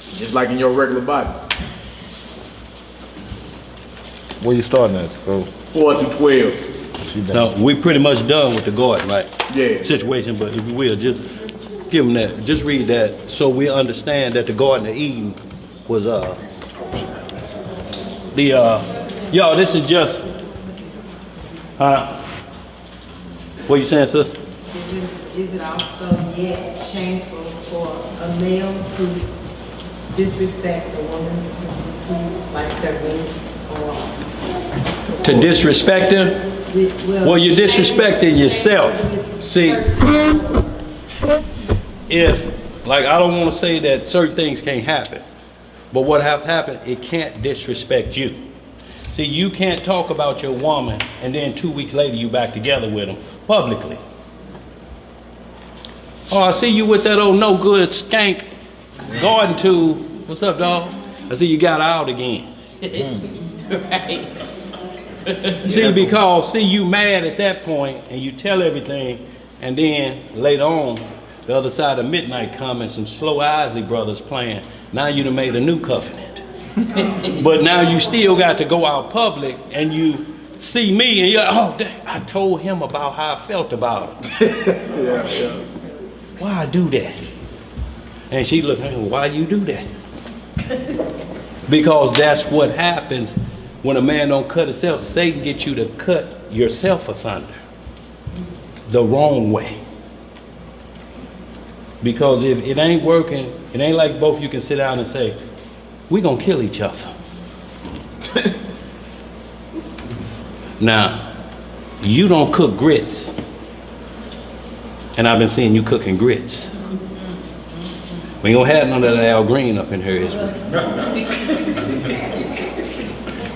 just like in your regular body. Where you starting at? 4 through 12. No, we pretty much done with the garden, right? Yeah. Situation, but if you will, just give them that. Just read that so we understand that the Garden of Eden was y'all, this is just what you saying, sister? Is it also yet shameful for a male to disrespect a woman to like her being or To disrespect them? Well, you're disrespecting yourself. See, if, like, I don't want to say that certain things can't happen, but what have happened, it can't disrespect you. See, you can't talk about your woman and then 2 weeks later you back together with them publicly. Oh, I see you with that old no good skank garden tool. What's up, dog? I see you got out again. Right. See, because you mad at that point and you tell everything, and then later on, the other side of midnight come and some slow Isley brothers playing. Now you done made a new covenant. But now you still got to go out public and you see me and you're, oh, dang, I told him about how I felt about it. Why I do that? And she looked at me, why you do that? Because that's what happens when a man don't cut himself. Satan gets you to cut yourself asunder the wrong way. Because if it ain't working, it ain't like both you can sit down and say, we're going to kill each other. Now, you don't cook grits. And I've been seeing you cooking grits. We ain't gonna have none of that Al Green up in here, is we?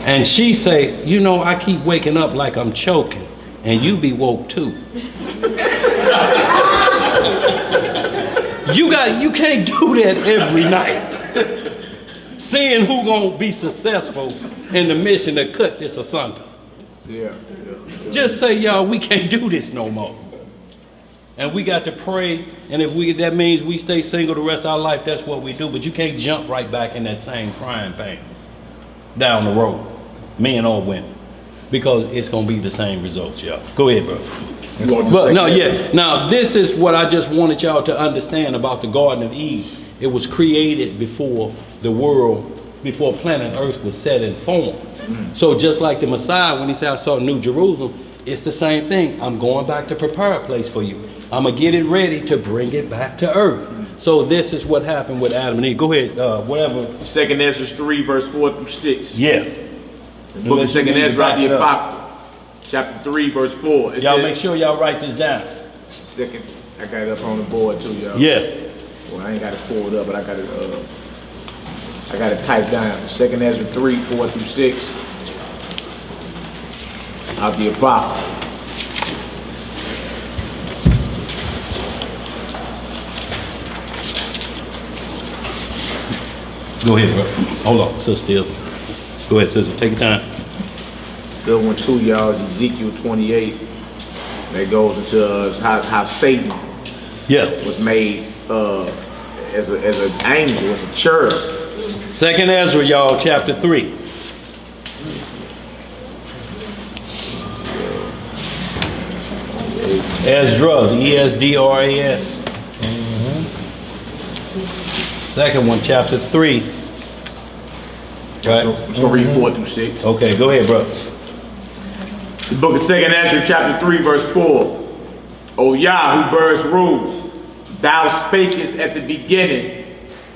And she say, you know, I keep waking up like I'm choking, and you be woke too. You can't do that every night. Seeing who gonna be successful in the mission to cut this asunder. Yeah. Just say, y'all, we can't do this no more. And we got to pray, and if that means we stay single the rest of our life, that's what we do. But you can't jump right back in that same frying pan down the road, men or women, because it's gonna be the same results, y'all. Go ahead, bro. But no, yeah. Now this is what I just wanted y'all to understand about the Garden of Eden. It was created before the world, before planet Earth was set in form. So just like the Messiah, when he said, I saw New Jerusalem, it's the same thing. I'm going back to prepare a place for you. I'm going to get it ready to bring it back to earth. So this is what happened with Adam and Eve. Go ahead, whatever. 2nd Ezra 3, verse 4 through 6. Yeah. The book of 2nd Ezra, the Apocrypha, chapter 3, verse 4. Y'all make sure y'all write this down. Second, I got it up on the board too, y'all. Yeah. Well, I ain't got it pulled up, but I got it typed down. 2nd Ezra 3, 4 through 6. Out the Apocrypha. Go ahead, bro. Hold on, sit still. Go ahead, sister, take your time. Good one too, y'all, is Ezekiel 28. That goes into how Satan was made as an angel, as a cherub. 2nd Ezra, y'all, chapter 3. Esdras, E-S-D-R-A-S. Second one, chapter 3. Right? I'm just gonna read 4 through 6. Okay, go ahead, bro. The book of 2nd Ezra, chapter 3, verse 4. O Yah, who bears rule, thou spakest at the beginning,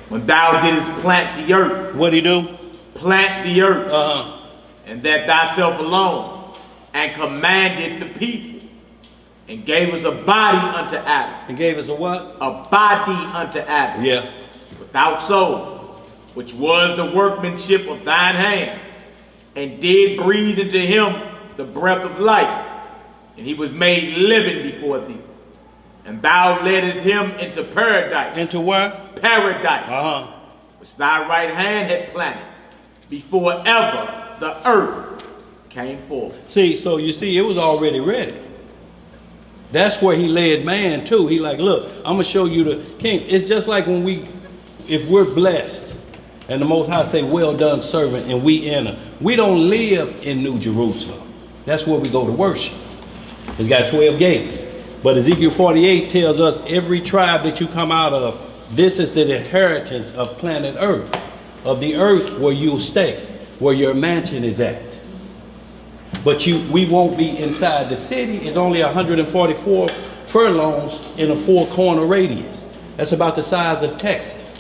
when thou didst plant the earth. What'd he do? Plant the earth, and that thyself alone, and commanded the people, and gave us a body unto Adam. And gave us a what? A body unto Adam. Yeah. Without soul, which was the workmanship of thine hands, and did breathe into him the breath of life, and he was made living before thee. And thou leddest him into paradise. Into where? Paradise. Which thy right hand had planted, before ever the earth came forth. See, so you see, it was already ready. That's where he led man too. He like, look, I'm gonna show you the king. It's just like when if we're blessed, and the Most High say, well done, servant, and we enter. We don't live in New Jerusalem. That's where we go to worship. It's got 12 gates. But Ezekiel 48 tells us every tribe that you come out of, this is the inheritance of planet Earth, of the earth where you'll stay, where your mansion is at. But we won't be inside the city. It's only 144 furlongs in a 4-corner radius. That's about the size of Texas.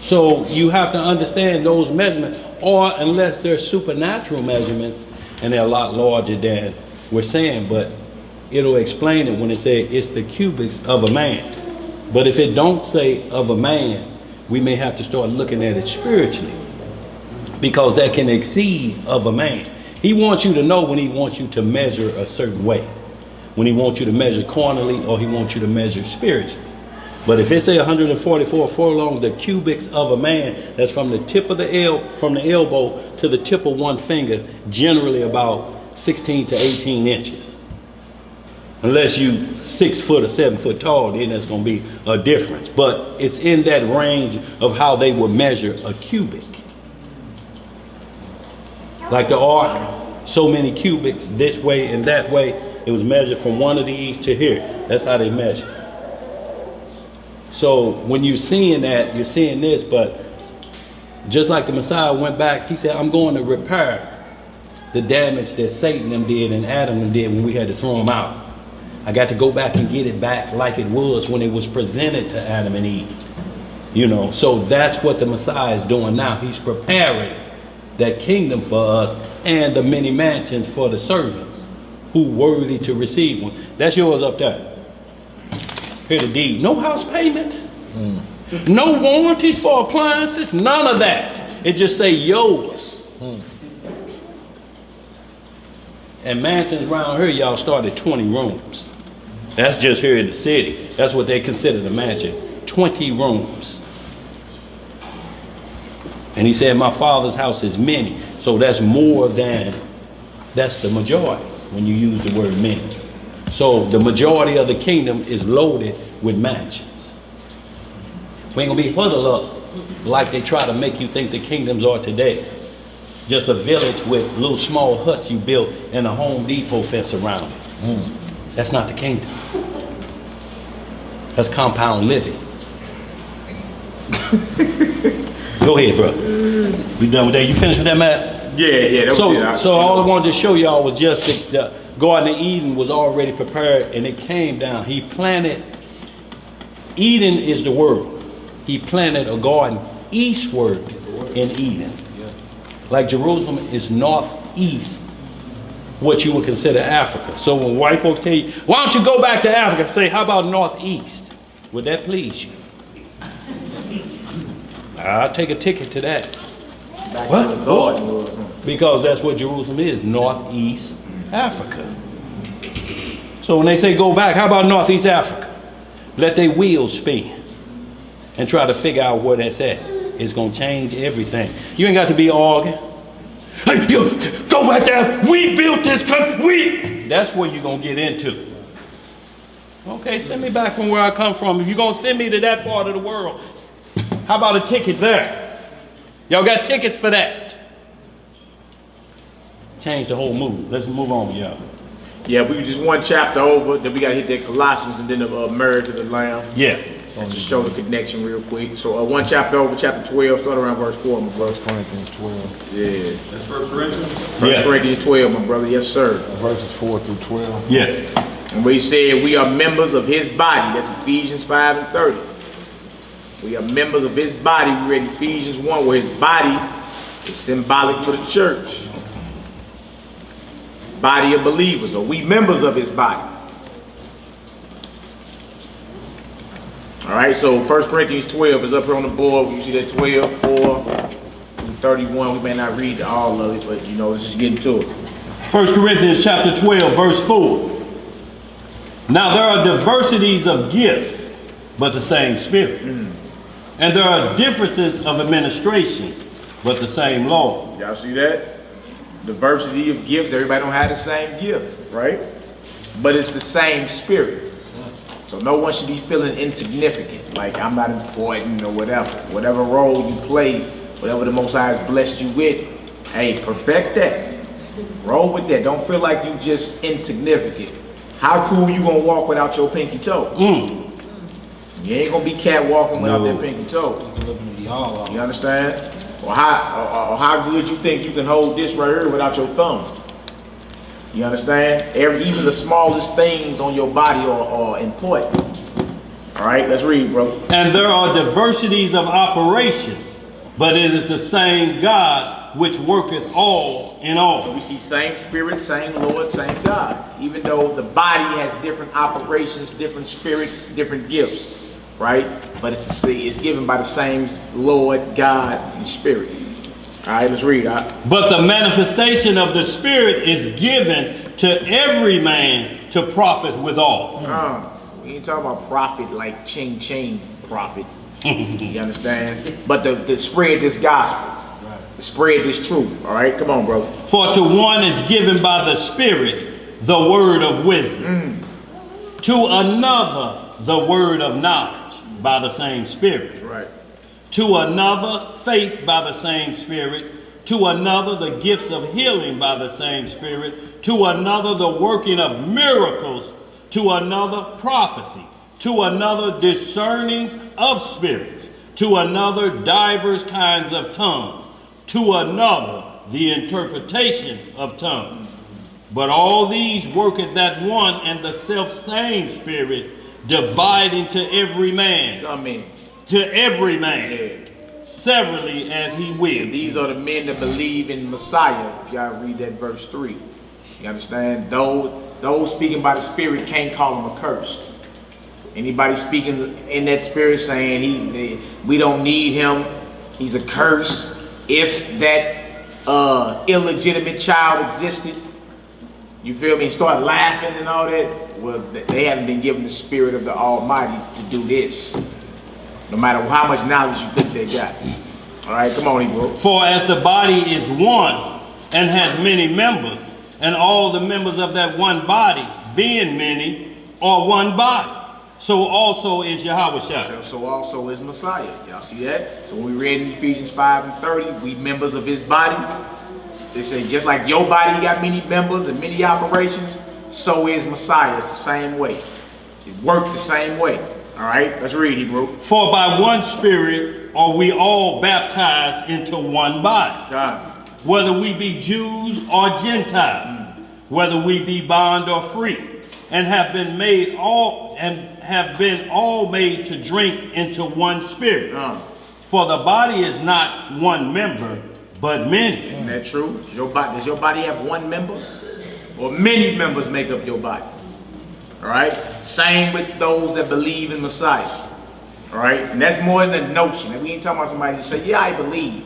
So you have to understand those measurements, or unless they're supernatural measurements, and they're a lot larger than we're saying, but it'll explain it when it says it's the cubits of a man. But if it don't say of a man, we may have to start looking at it spiritually, because that can exceed of a man. He wants you to know when he wants you to measure a certain way, when he wants you to measure carnally, or he wants you to measure spiritually. But if it say 144 furlongs, the cubics of a man, that's from the tip of the elbow to the tip of one finger, generally about 16 to 18 inches. Unless you 6 foot or 7 foot tall, then there's going to be a difference. But it's in that range of how they would measure a cubic. Like the ark, so many cubics this way and that way. It was measured from one of these to here. That's how they measure. So when you're seeing that, you're seeing this, but Just like the Messiah went back, he said, I'm going to repair the damage that Satan them did and Adam them did when we had to throw them out. I got to go back and get it back like it was when it was presented to Adam and Eve. You know, so that's what the Messiah is doing now. He's preparing that kingdom for us and the many mansions for the servants who worthy to receive one. That's yours up there. Here the deed. No house payment. No warranties for appliances. None of that. It just say yours. And mansions around here, y'all, start at 20 rooms. That's just here in the city. That's what they consider the mansion. 20 rooms. And he said, my father's house is many. So that's more than, that's the majority when you use the word many. So the majority of the kingdom is loaded with mansions. We ain't gonna be huddled up like they try to make you think the kingdoms are today. Just a village with little small huts you built and a Home Depot fence around it. That's not the kingdom. That's compound living. Go ahead, bro. We done with that? You finished with that, Matt? Yeah, that was it. So all I wanted to show y'all was just the Garden of Eden was already prepared and it came down. He planted, Eden is the world. He planted a garden eastward in Eden. Like Jerusalem is northeast, what you would consider Africa. So when white folks tell you, why don't you go back to Africa? Say, how about northeast? Would that please you? I'll take a ticket to that. What? Because that's what Jerusalem is, northeast Africa. So when they say go back, how about northeast Africa? Let their wheels spin and try to figure out where that's at. It's gonna change everything. You ain't got to be arguing. Hey, you go back there. We built this country. That's where you're gonna get into. Okay, send me back from where I come from. If you're gonna send me to that part of the world, how about a ticket there? Y'all got tickets for that? Change the whole mood. Let's move on, y'all. Yeah, we just one chapter over. Then we got to hit that Colossians and then the marriage of the Lamb. Yeah. Just show the connection real quick. So one chapter over, chapter 12, start around verse 4, my brother. 1 Corinthians 12. Yeah. That's 1 Corinthians? 1 Corinthians 12, my brother. Yes, sir. Verses 4 through 12. Yeah. And we said we are members of his body. That's Ephesians 5 and 30. We are members of his body. We read Ephesians 1, where his body is symbolic for the church. Body of believers. Are we members of his body? All right, so 1 Corinthians 12 is up here on the board. You see that 12, 4, and 31. We may not read all of it, but you know, let's just get into it. 1 Corinthians chapter 12, verse 4. Now there are diversities of gifts, but the same Spirit. And there are differences of administrations, but the same Lord. Y'all see that? Diversity of gifts. Everybody don't have the same gift, right? But it's the same Spirit. So no one should be feeling insignificant, like I'm not important or whatever. Whatever role you play, whatever the Most High has blessed you with, hey, perfect that. Roll with that. Don't feel like you just insignificant. How cool you gonna walk without your pinky toe? You ain't gonna be catwalking without that pinky toe. You understand? Or how good you think you can hold this right here without your thumb? You understand? Even the smallest things on your body are important. All right, let's read, bro. And there are diversities of operations, but it is the same God which worketh all in all. So we see same Spirit, same Lord, same God. Even though the body has different operations, different spirits, different gifts, right? But it's given by the same Lord, God, and Spirit. All right, let's read. But the manifestation of the Spirit is given to every man to profit withal. We ain't talking about profit like ching profit. You understand? But the spread this gospel, spread this truth. All right, come on, bro. For to one is given by the Spirit the word of wisdom, to another the word of knowledge by the same Spirit. Right. To another, faith by the same Spirit. To another, the gifts of healing by the same Spirit. To another, the working of miracles. To another, prophecy. To another, discernings of spirits. to another divers kinds of tongues, to another the interpretation of tongues. But all these worketh that one and the self-same Spirit, dividing to every man, severally as he will. These are the men that believe in Messiah. If y'all read that verse 3. You understand? Those speaking by the Spirit can't call him accursed. Anybody speaking in that Spirit saying we don't need him, he's a curse. If that illegitimate child existed, you feel me, and start laughing and all that, well, they haven't been given the Spirit of the Almighty to do this. No matter how much knowledge you think they got. All right, come on, Hebrew. For as the body is one and hath many members, and all the members of that one body, being many, are one body, so also is Yahushua. So also is Messiah. Y'all see that? So when we read in Ephesians 5 and 30, we members of his body. They say just like your body got many members and many operations, so is Messiah. It's the same way. It worked the same way. All right, let's read, Hebrew. For by one Spirit are we all baptized into one body, God. Whether we be Jews or Gentiles, whether we be bond or free, and have been all made to drink into one Spirit. For the body is not one member, but many. Isn't that true? Does your body have one member? Or many members make up your body? All right? Same with those that believe in Messiah. All right? And that's more than a notion. And we ain't talking about somebody that say, yeah, I believe.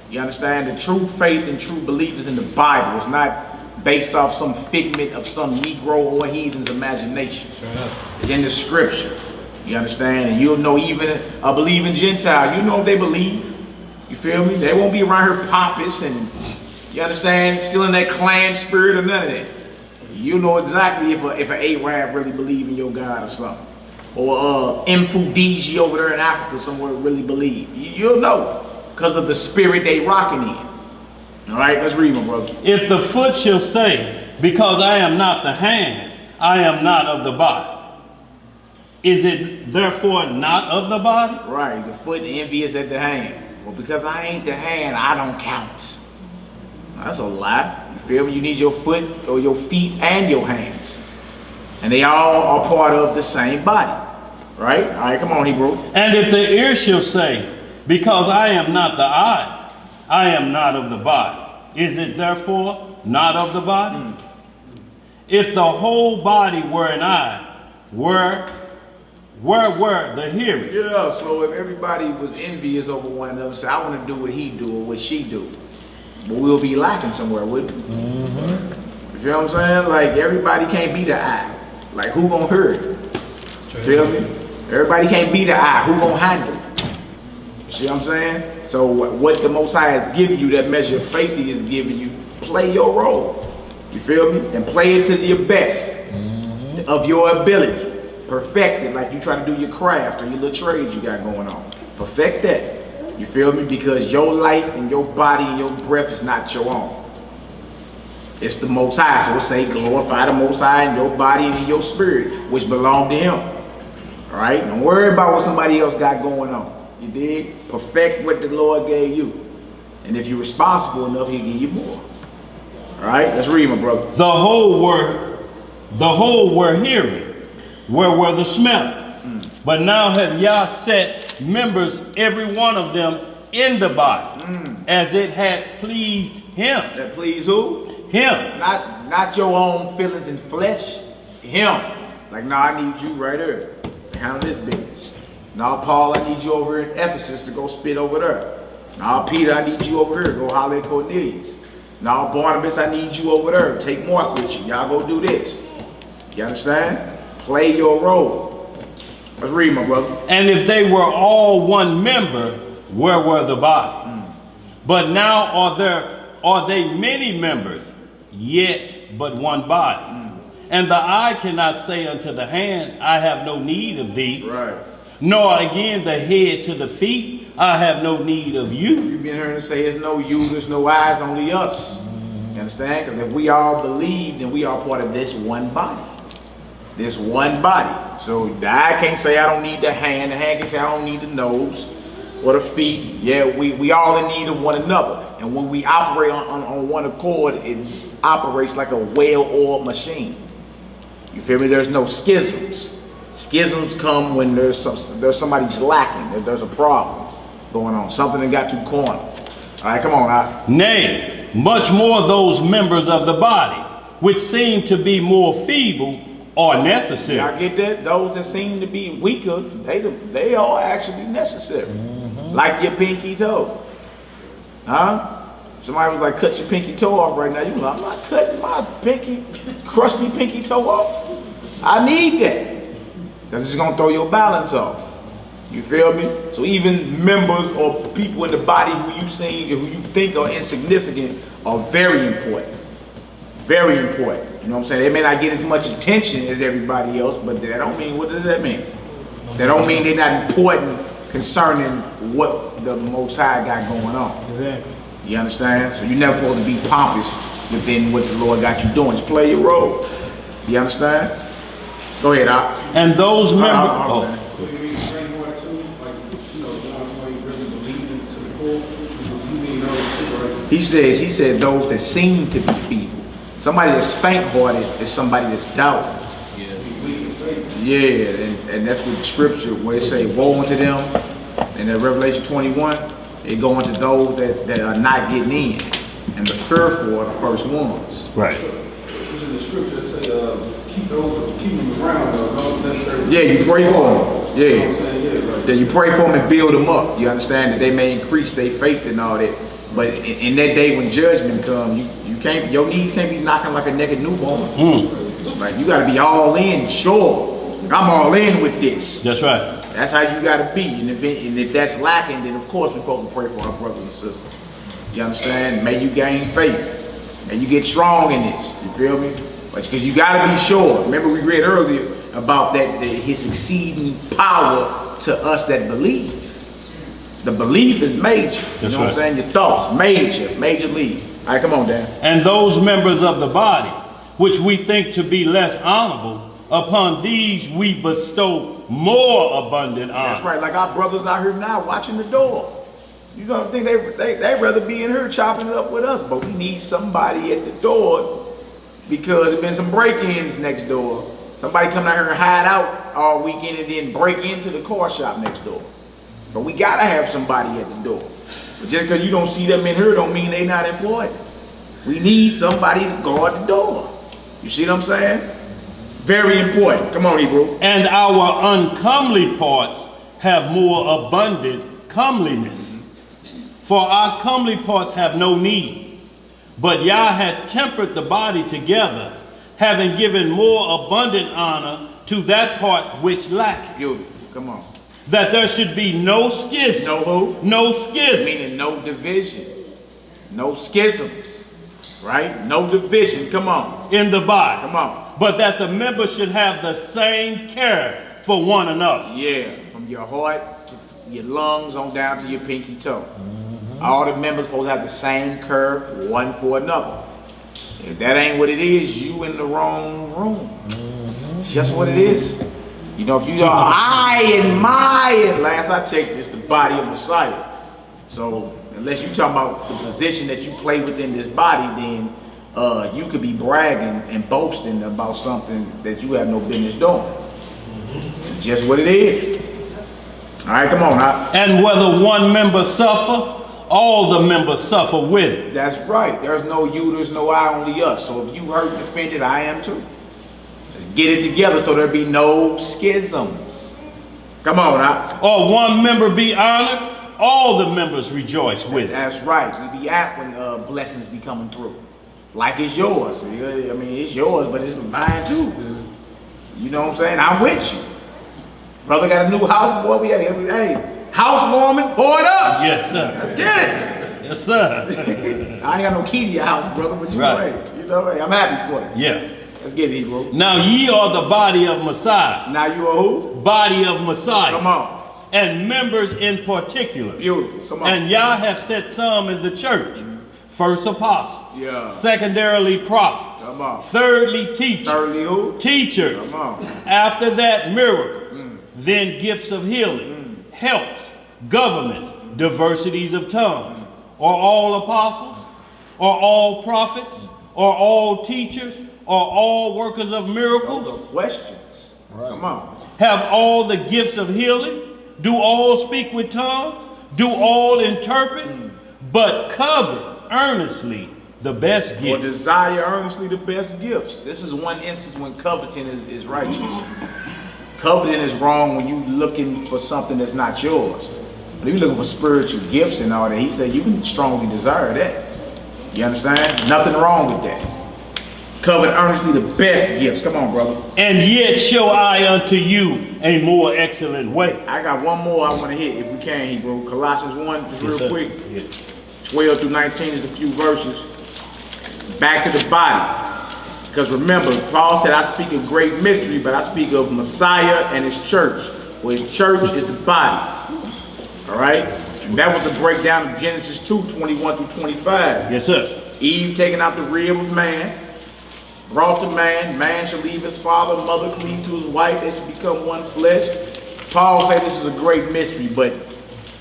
You understand? The true faith and true belief is in the Bible. It's not based off some figment of some Negro or heathen's imagination. It's in the scripture. You understand? And you'll know even a believing Gentile, you know if they believe. You feel me? They won't be around here pompous and, you understand, still in that clan spirit or none of that. You know exactly if an Arab really believe in your God or something. Or Mfudiji over there in Africa somewhere really believe. You'll know because of the spirit they rocking in. All right, let's read, my brother. If the foot shall say, because I am not the hand, I am not of the body, is it therefore not of the body? Right, the foot envious at the hand. Well, because I ain't the hand, I don't count. That's a lie. You feel me? You need your foot or your feet and your hands. And they all are part of the same body. Right? All right, come on, Hebrew. And if the ear shall say, because I am not the eye, I am not of the body, is it therefore not of the body? If the whole body were an eye, where were the hearing? Yeah, so if everybody was envious over one another, say, I want to do what he do or what she do, but we'll be lacking somewhere, wouldn't we? You feel what I'm saying? Like, everybody can't be the eye. Like, who gonna hurt? You feel me? Everybody can't be the eye. Who gonna handle? You see what I'm saying? So what the Most High has given you, that measure of faith he has given you, play your role. You feel me? And play it to your best of your ability. Perfect it like you try to do your craft or your little trades you got going on. Perfect that. You feel me? Because your life and your body and your breath is not your own. It's the Most High. So we'll say glorify the Most High in your body and in your spirit, which belong to him. All right? Don't worry about what somebody else got going on. You dig? Perfect what the Lord gave you. And if you're responsible enough, he'll give you more. All right? Let's read, my brother. The whole were hearing. Where were the smell? But now have Yah set members, every one of them, in the body, as it had pleased him. That please who? Him. Not your own feelings and flesh. Him. Like, nah, I need you right here to handle this business. Now, Paul, I need you over here in Ephesus to go spit over there. Now, Peter, I need you over here to go holler at Cornelius. Now, Barnabas, I need you over there. Take Mark with you. Y'all go do this. You understand? Play your role. Let's read, my brother. And if they were all one member, where were the body? But now are they many members, yet but one body. And the eye cannot say unto the hand, I have no need of thee. Right. Nor again the head to the feet, I have no need of you. You've been hearing to say it's no you, there's no eyes, only us. You understand? Because if we all believe, then we are part of this one body. This one body. So the eye can't say I don't need the hand can say I don't need the nose. or the feet. Yeah, we all in need of one another. And when we operate on one accord, it operates like a well-oiled machine. You feel me? There's no schisms. Schisms come when there's somebody's lacking, there's a problem going on, something that got too cornered. All right, come on out. Nay, much more those members of the body, which seem to be more feeble, are necessary. Y'all get that? Those that seem to be weaker, they are actually necessary. Like your pinky toe. Huh? Somebody was like, cut your pinky toe off right now. You like, I'm not cutting my crusty pinky toe off. I need that. Because it's going to throw your balance off. You feel me? So even members or people in the body who you think are insignificant are very important. Very important. You know what I'm saying? They may not get as much attention as everybody else, but that don't mean, what does that mean? That don't mean they're not important concerning what the Most High got going on. Exactly. You understand? So you're never supposed to be pompous within what the Lord got you doing. Just play your role. You understand? Go ahead, Al. And those members. He said those that seem to be feeble. Somebody that's faint-hearted is somebody that's doubting. Yeah, and that's what the scripture where it say woe unto them. And in Revelation 21, it go into those that are not getting in. And the fearful are the first ones. Right. This is the scripture that say, keep them around, don't necessarily. Yeah, you pray for them. Yeah. You know what I'm saying? Yeah, right. Yeah, you pray for them and build them up. You understand that they may increase their faith and all that. But in that day when judgment comes, you can't, your knees can't be knocking like a naked newborn. Like you got to be all in, sure. I'm all in with this. That's right. That's how you got to be. And if that's lacking, then of course we're supposed to pray for our brothers and sisters. You understand? May you gain faith. May you get strong in this. You feel me? Because you got to be sure. Remember we read earlier about that his exceeding power to us that believe. The belief is major. You know what I'm saying? Your thoughts, major league. All right, come on, Dan. And those members of the body, which we think to be less honorable, upon these we bestow more abundant honor. That's right. Like our brothers out here now watching the door. You don't think they'd rather be in here chopping it up with us, but we need somebody at the door because there's been some break-ins next door. Somebody come out here and hide out all weekend and then break into the car shop next door. But we gotta have somebody at the door. But just because you don't see them in here don't mean they not employed. We need somebody to guard the door. You see what I'm saying? Very important. Come on, Hebrew. And our uncomely parts have more abundant comeliness. For our comely parts have no need. But Yah had tempered the body together, having given more abundant honor to that part which lacked. Beautiful. Come on. That there should be no schism. No who? No schism. Meaning no division. No schisms. Right? No division. Come on. In the body. Come on. But that the members should have the same care for one another. Yeah. From your heart to your lungs on down to your pinky toe. All the members supposed to have the same care one for another. If that ain't what it is, you in the wrong room. It's just what it is. You know, if you are I and my, and last I checked, it's the body of Messiah. So unless you talking about the position that you play within this body, then you could be bragging and boasting about something that you have no business doing. It's just what it is. All right, come on now. And whether one member suffer, all the members suffer with it. That's right. There's no you, there's no I, only us. So if you hurt and offended, I am too. Let's get it together so there be no schisms. Come on now. Or one member be honored, all the members rejoice with it. That's right. We be apt when blessings be coming through. Like it's yours. I mean, it's yours, but it's mine too. You know what I'm saying? I'm with you. Brother got a new house, boy. We hey, housewarming, pour it up. Yes, sir. Let's get it. Yes, sir. I ain't got no key to your house, brother, but you right. Hey, you know, hey, I'm happy for you. Yeah. Let's get it, bro. Now ye are the body of Messiah. Now you are who? Body of Messiah. Come on. And members in particular. Beautiful. Come on. And Yah have set some in the church. First apostles. Yeah. Secondarily prophets. Come on. Thirdly teachers. Thirdly who? Teachers. Come on. After that miracles. Then gifts of healing. Helps. governments, diversities of tongues. Are all apostles? Are all prophets? Are all teachers? Are all workers of miracles? Those are questions. Right. Come on. Have all the gifts of healing? Do all speak with tongues? Do all interpret? But covet earnestly the best Or gift. desire earnestly the best gifts. This is one instance when coveting is righteous. Coveting is wrong when you looking for something that's not yours. But if you're looking for spiritual gifts and all that, he said you can strongly desire that. You understand? Nothing wrong with that. Covet earnestly the best gifts. Come on, brother. And yet show I unto you a more excellent way. I got one more I want to hit if we can, Hebrew. Colossians 1, just real sir. quick. Yes. 12 through 19 is a few verses. Back to the body. Because remember, Paul said, I speak of great mystery, but I speak of Messiah and his church. Well, his church is the body. All right? And that was the breakdown of Genesis 2, 21 through 25. Yes, sir. Eve taking out the rib of man, brought to man. Man shall leave his father, mother, cleave to his wife. They shall become one flesh. Paul said this is a great mystery, but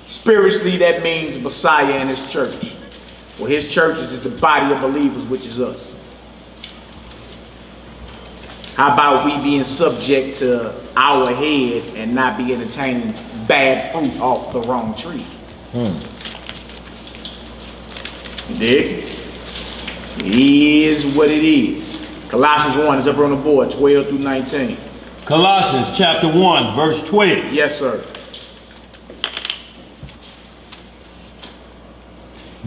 spiritually that means Messiah and his church. Well, his church is the body of believers, which is us. How about we being subject to our head and not be entertaining bad fruit off the wrong tree? You dig? It is what it is. Colossians 1 is up on the board, 12 through 19. Colossians chapter 1, verse 12. Yes, sir.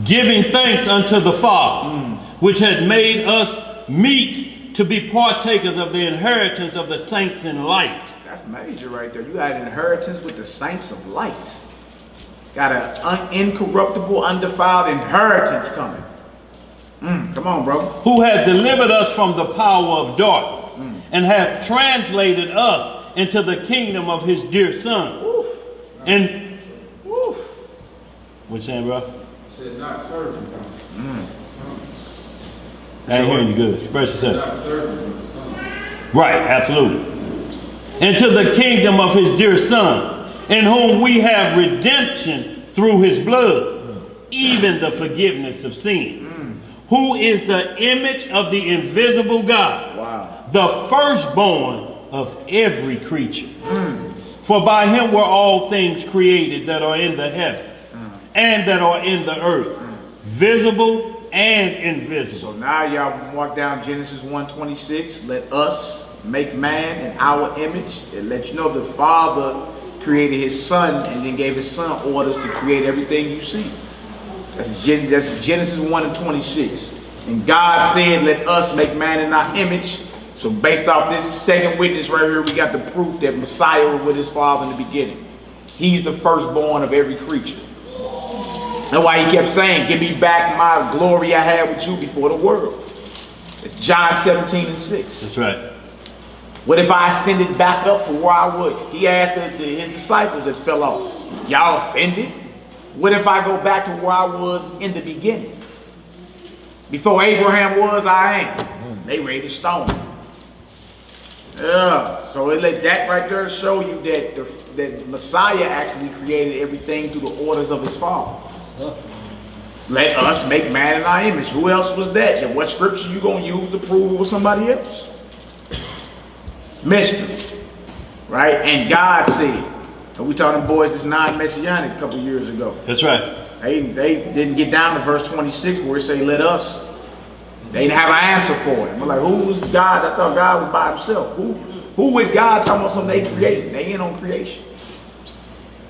Giving thanks unto the Father, which had made us meet to be partakers of the inheritance of the saints in light. That's major right there. You got an inheritance with the saints of light. Got an incorruptible, undefiled inheritance coming. Come on, bro. Who hath delivered us from the power of darkness, and hath translated us into the kingdom of his dear Son. And what you saying, bro? Said not serving. I ain't hearing you good. Express yourself. Not serving, but the son. Right, absolutely. Into the kingdom of his dear Son, in whom we have redemption through his blood, even the forgiveness of sins. Who is the image of the invisible God, Wow. the firstborn of every creature. For by him were all things created that are in the heaven and that are in the earth, visible and invisible. So now y'all walk down Genesis 1:26. Let us make man in our image. It lets you know the Father created his Son and then gave his Son orders to create everything you see. That's Genesis 1:26. And God said, let us make man in our image. So based off this second witness right here, we got the proof that Messiah was with his Father in the beginning. He's the firstborn of every creature. That's why he kept saying, give me back my glory I had with you before the world. It's John 17:6. That's right. What if I ascended back up to where I was? He asked his disciples that fell off. Y'all offended? What if I go back to where I was in the beginning? Before Abraham was, I am. They ready to stone him. Yeah. So it let that right there show you that Messiah actually created everything through the orders of his Father. Let us make man in our image. Who else was that? And what scripture you gonna use to prove it was somebody else? Mystery. Right? And God said. And we taught them boys this non-messianic a couple years ago. That's right. They didn't get down to verse 26 where it say, let us. They didn't have an answer for it. We're like, who was God? I thought God was by himself. Who with God talking about something they created? They ain't on creation.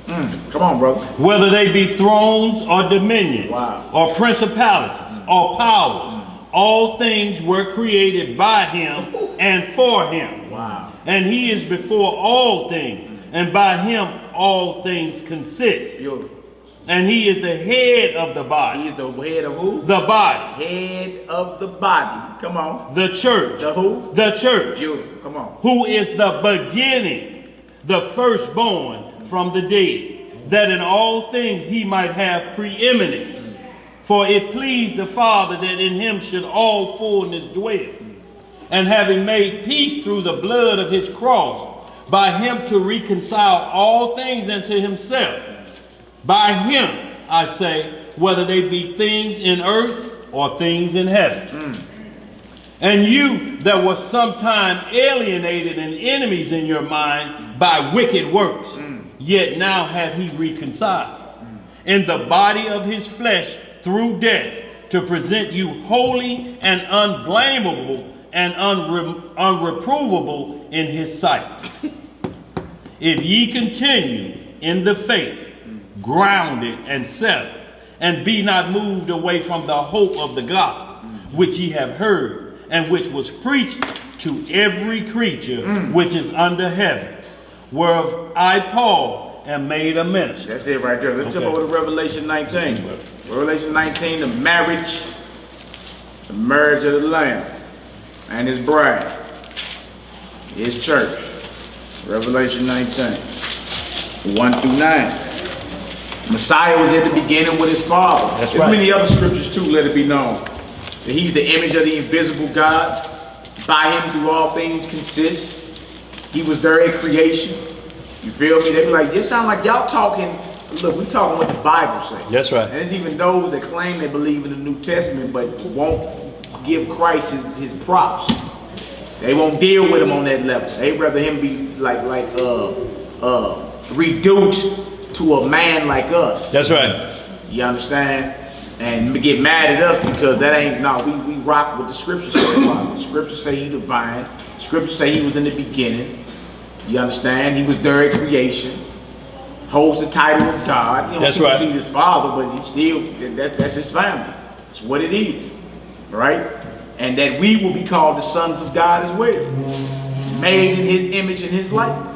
Come on, brother. Whether they be thrones or dominions, Wow. or principalities, or powers, all things were created by him and for him. Wow. And he is before all things, and by him all things consist. Beautiful. And he is the head of the body. He is the head of who? The body. Head of the body. Come on. The church. The who? The church. Beautiful. Come on. Who is the beginning, the firstborn from the dead, that in all things he might have preeminence. For it pleased the Father that in him should all fullness dwell. And having made peace through the blood of his cross, by him to reconcile all things unto himself, By him, I say, whether they be things in earth or things in heaven. And you that were sometime alienated and enemies in your mind by wicked works, yet now hath he reconciled in the body of his flesh through death, to present you holy and unblameable and unreprovable in his sight. If ye continue in the faith, grounded and settled, and be not moved away from the hope of the gospel, which ye have heard, and which was preached to every creature which is under heaven, whereof I, Paul, am made a minister. That's it right there. Let's jump over to Revelation 19. Revelation 19, the marriage of the Lamb and his bride, his church. Revelation 19, 1 through 9. Messiah was at the beginning with his Father. That's There's right. many other scriptures too, let it be known. That he's the image of the invisible God. By him do all things consist. He was there at creation. You feel me? They be like, this sound like y'all talking. Look, we talking what the Bible says. That's right. And there's even those that claim they believe in the New Testament, but won't give Christ his props. They won't deal with him on that level. They rather him be reduced to a man like us. That's right. You understand? And get mad at us because that ain't, no, we rock what the scriptures say about him. The scriptures say he divine. The scriptures say he was in the beginning. You understand? He was there at creation. Holds the title of God. You know, That's right. See his father, but he still, that's his family. That's what it is. Right? And that we will be called the sons of God as well. Made in his image and his likeness.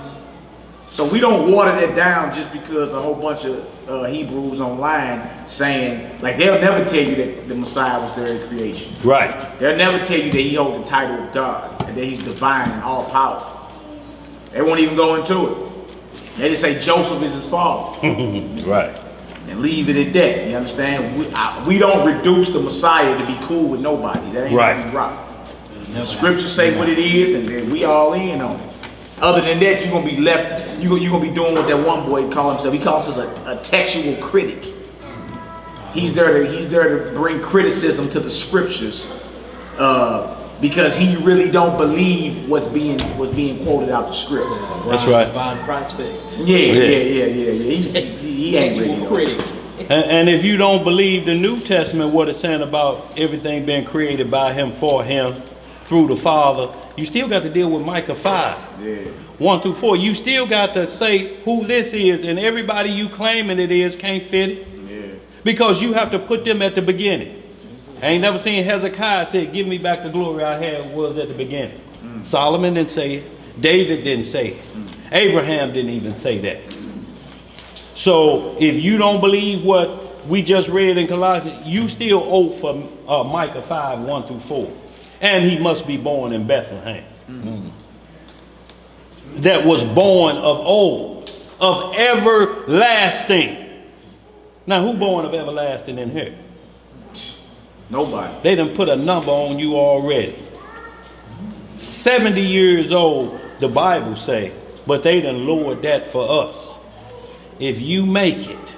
So we don't water that down just because a whole bunch of Hebrews online saying, like, they'll never tell you that the Messiah was there at creation. Right. They'll never tell you that he holds the title of God and that he's divine and all powerful. They won't even go into it. They just say Joseph is his father. Right. And leave it at that. You understand? We don't reduce the Messiah to be cool with nobody. That ain't Right. how we rock. The scriptures say what it is, and then we all in on it. Other than that, you're gonna be left. You're gonna be doing what that one boy called himself. He calls us a textual critic. He's there to bring criticism to the scriptures, because he really don't believe what's being quoted out the script. That's right. Divine prospect. Yeah. He ain't really know. Critic. And if you don't believe the New Testament, what it's saying about everything being created by him, for him, through the Father, you still got to deal with Micah 5. Yeah. 1 through 4. You still got to say who this is, and everybody you claiming it is can't fit it. Yeah. Because you have to put them at the beginning. I ain't never seen Hezekiah say, give me back the glory I had was at the beginning. Solomon didn't say it. David didn't say it. Abraham didn't even say that. So if you don't believe what we just read in Colossians, you still owe for Micah 5, 1 through 4. And he must be born in Bethlehem. That was born of old, of everlasting. Now, who born of everlasting in here? Nobody. They done put a number on you already. 70 years old, the Bible say, but they done lowered that for us. If you make it,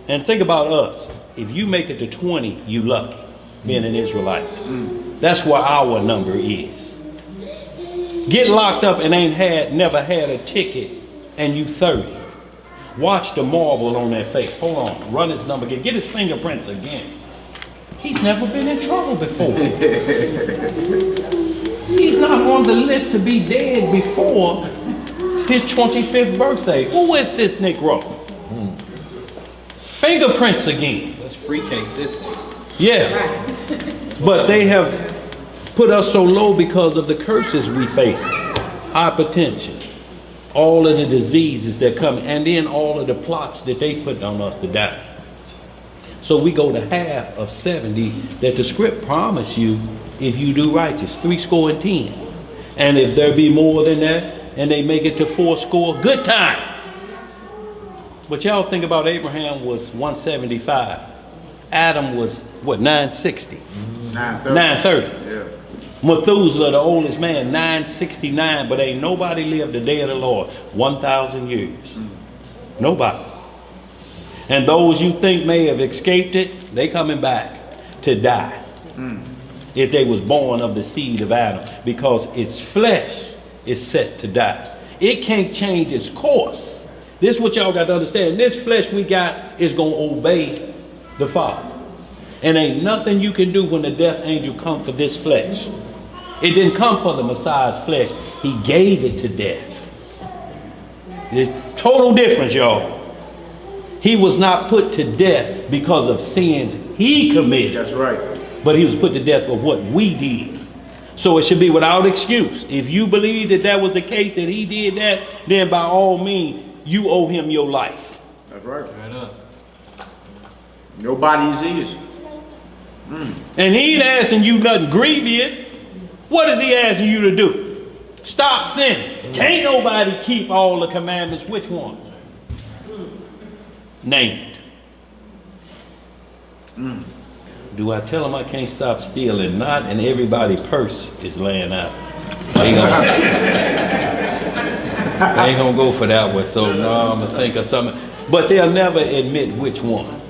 and think about us, if you make it to 20, you lucky, being an Israelite. That's where our number is. Get locked up and never had a ticket, and you 30. Watch the marble on their face. Hold on, run his number again. Get his fingerprints again. He's never been in trouble before. He's not on the list to be dead before his 25th birthday. Who is this Negro? Fingerprints again. That's free case this day. Yeah. But they have put us so low because of the curses we face. Hypertension. All of the diseases that come, and then all of the plots that they put on us to die. So we go to half of 70 that the script promised you if you do righteous, 70. And if there be more than that, and they make it to 80, good time. But y'all think about Abraham was 175. Adam was, what, 960? 930. Yeah. Methuselah, the oldest man, 969, but ain't nobody lived the day of the Lord 1,000 years. Nobody. And those you think may have escaped it, they coming back to die. If they was born of the seed of Adam, because its flesh is set to die. It can't change its course. This is what y'all got to understand. This flesh we got is going to obey the Father. And ain't nothing you can do when the death angel come for this flesh. It didn't come for the Messiah's flesh. He gave it to death. There's total difference, y'all. He was not put to death because of sins he committed. That's right. But he was put to death for what we did. So it should be without excuse. If you believe that that was the case, that he did that, then by all means, you owe him your life. That's right. Your body is his. And he ain't asking you nothing grievous. What is he asking you to do? Stop sinning. Can't nobody keep all the commandments. Which one? Name it. Do I tell him I can't stop stealing? Not, and everybody's purse is laying out. They ain't gonna go for that one. So no, I'm gonna think of something. But they'll never admit which one.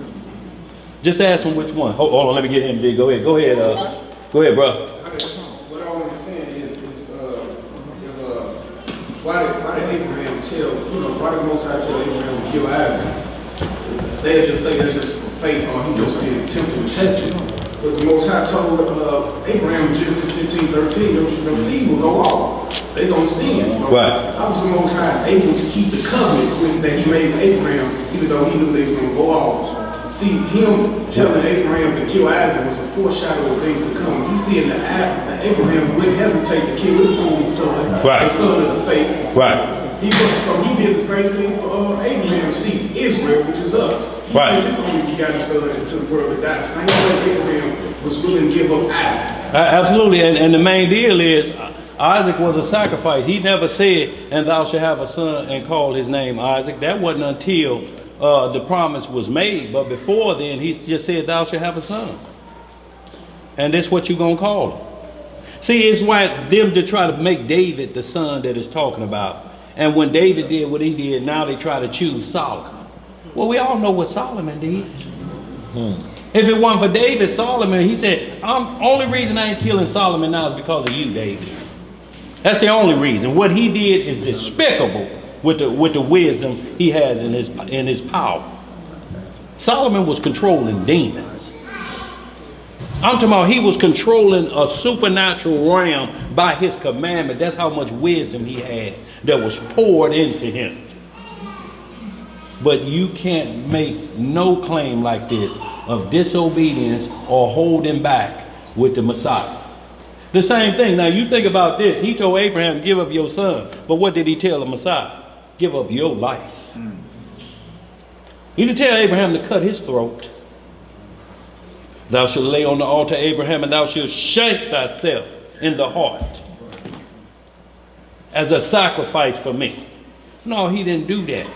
Just ask them which one. Hold on, let me get him. Go ahead. Go ahead, bro. What I want to understand is why did Abraham tell, why did Most High tell Abraham to kill Isaac? They'll just say that's just for faith, or he just being tempted and tested. But the Most High told Abraham in Genesis 15:13, your seed will go off. They gonna sin. So Right. how was the Most High able to keep the covenant that he made with Abraham, even though he knew they was gonna go off? See, him telling Abraham to kill Isaac was a foreshadow of things to come. He's seeing that Abraham wouldn't hesitate to kill his only son, Right. the son of the faith. Right. So he did the same thing for Abraham's seed, Israel, which is us. He Right. sent his only begotten son into the world to die. The same way Abraham was willing to give up Isaac. Absolutely. And the main deal is Isaac was a sacrifice. He never said, and thou shalt have a son, and called his name Isaac. That wasn't until the promise was made. But before then, he just said, thou shalt have a son. And that's what you're going to call him. See, it's why them to try to make David the son that is talking about. And when David did what he did, now they try to choose Solomon. Well, we all know what Solomon did. If it wasn't for David, Solomon, he said, only reason I ain't killing Solomon now is because of you, David. That's the only reason. What he did is despicable with the wisdom he has in his power. Solomon was controlling demons. I'm talking about he was controlling a supernatural realm by his commandment. That's how much wisdom he had that was poured into him. But you can't make no claim like this of disobedience or holding back with the Messiah. The same thing. Now you think about this. He told Abraham, give up your son. But what did he tell the Messiah? Give up your life. He didn't tell Abraham to cut his throat. Thou shalt lay on the altar, Abraham, and thou shalt shank thyself in the heart as a sacrifice for me. No, he didn't do that.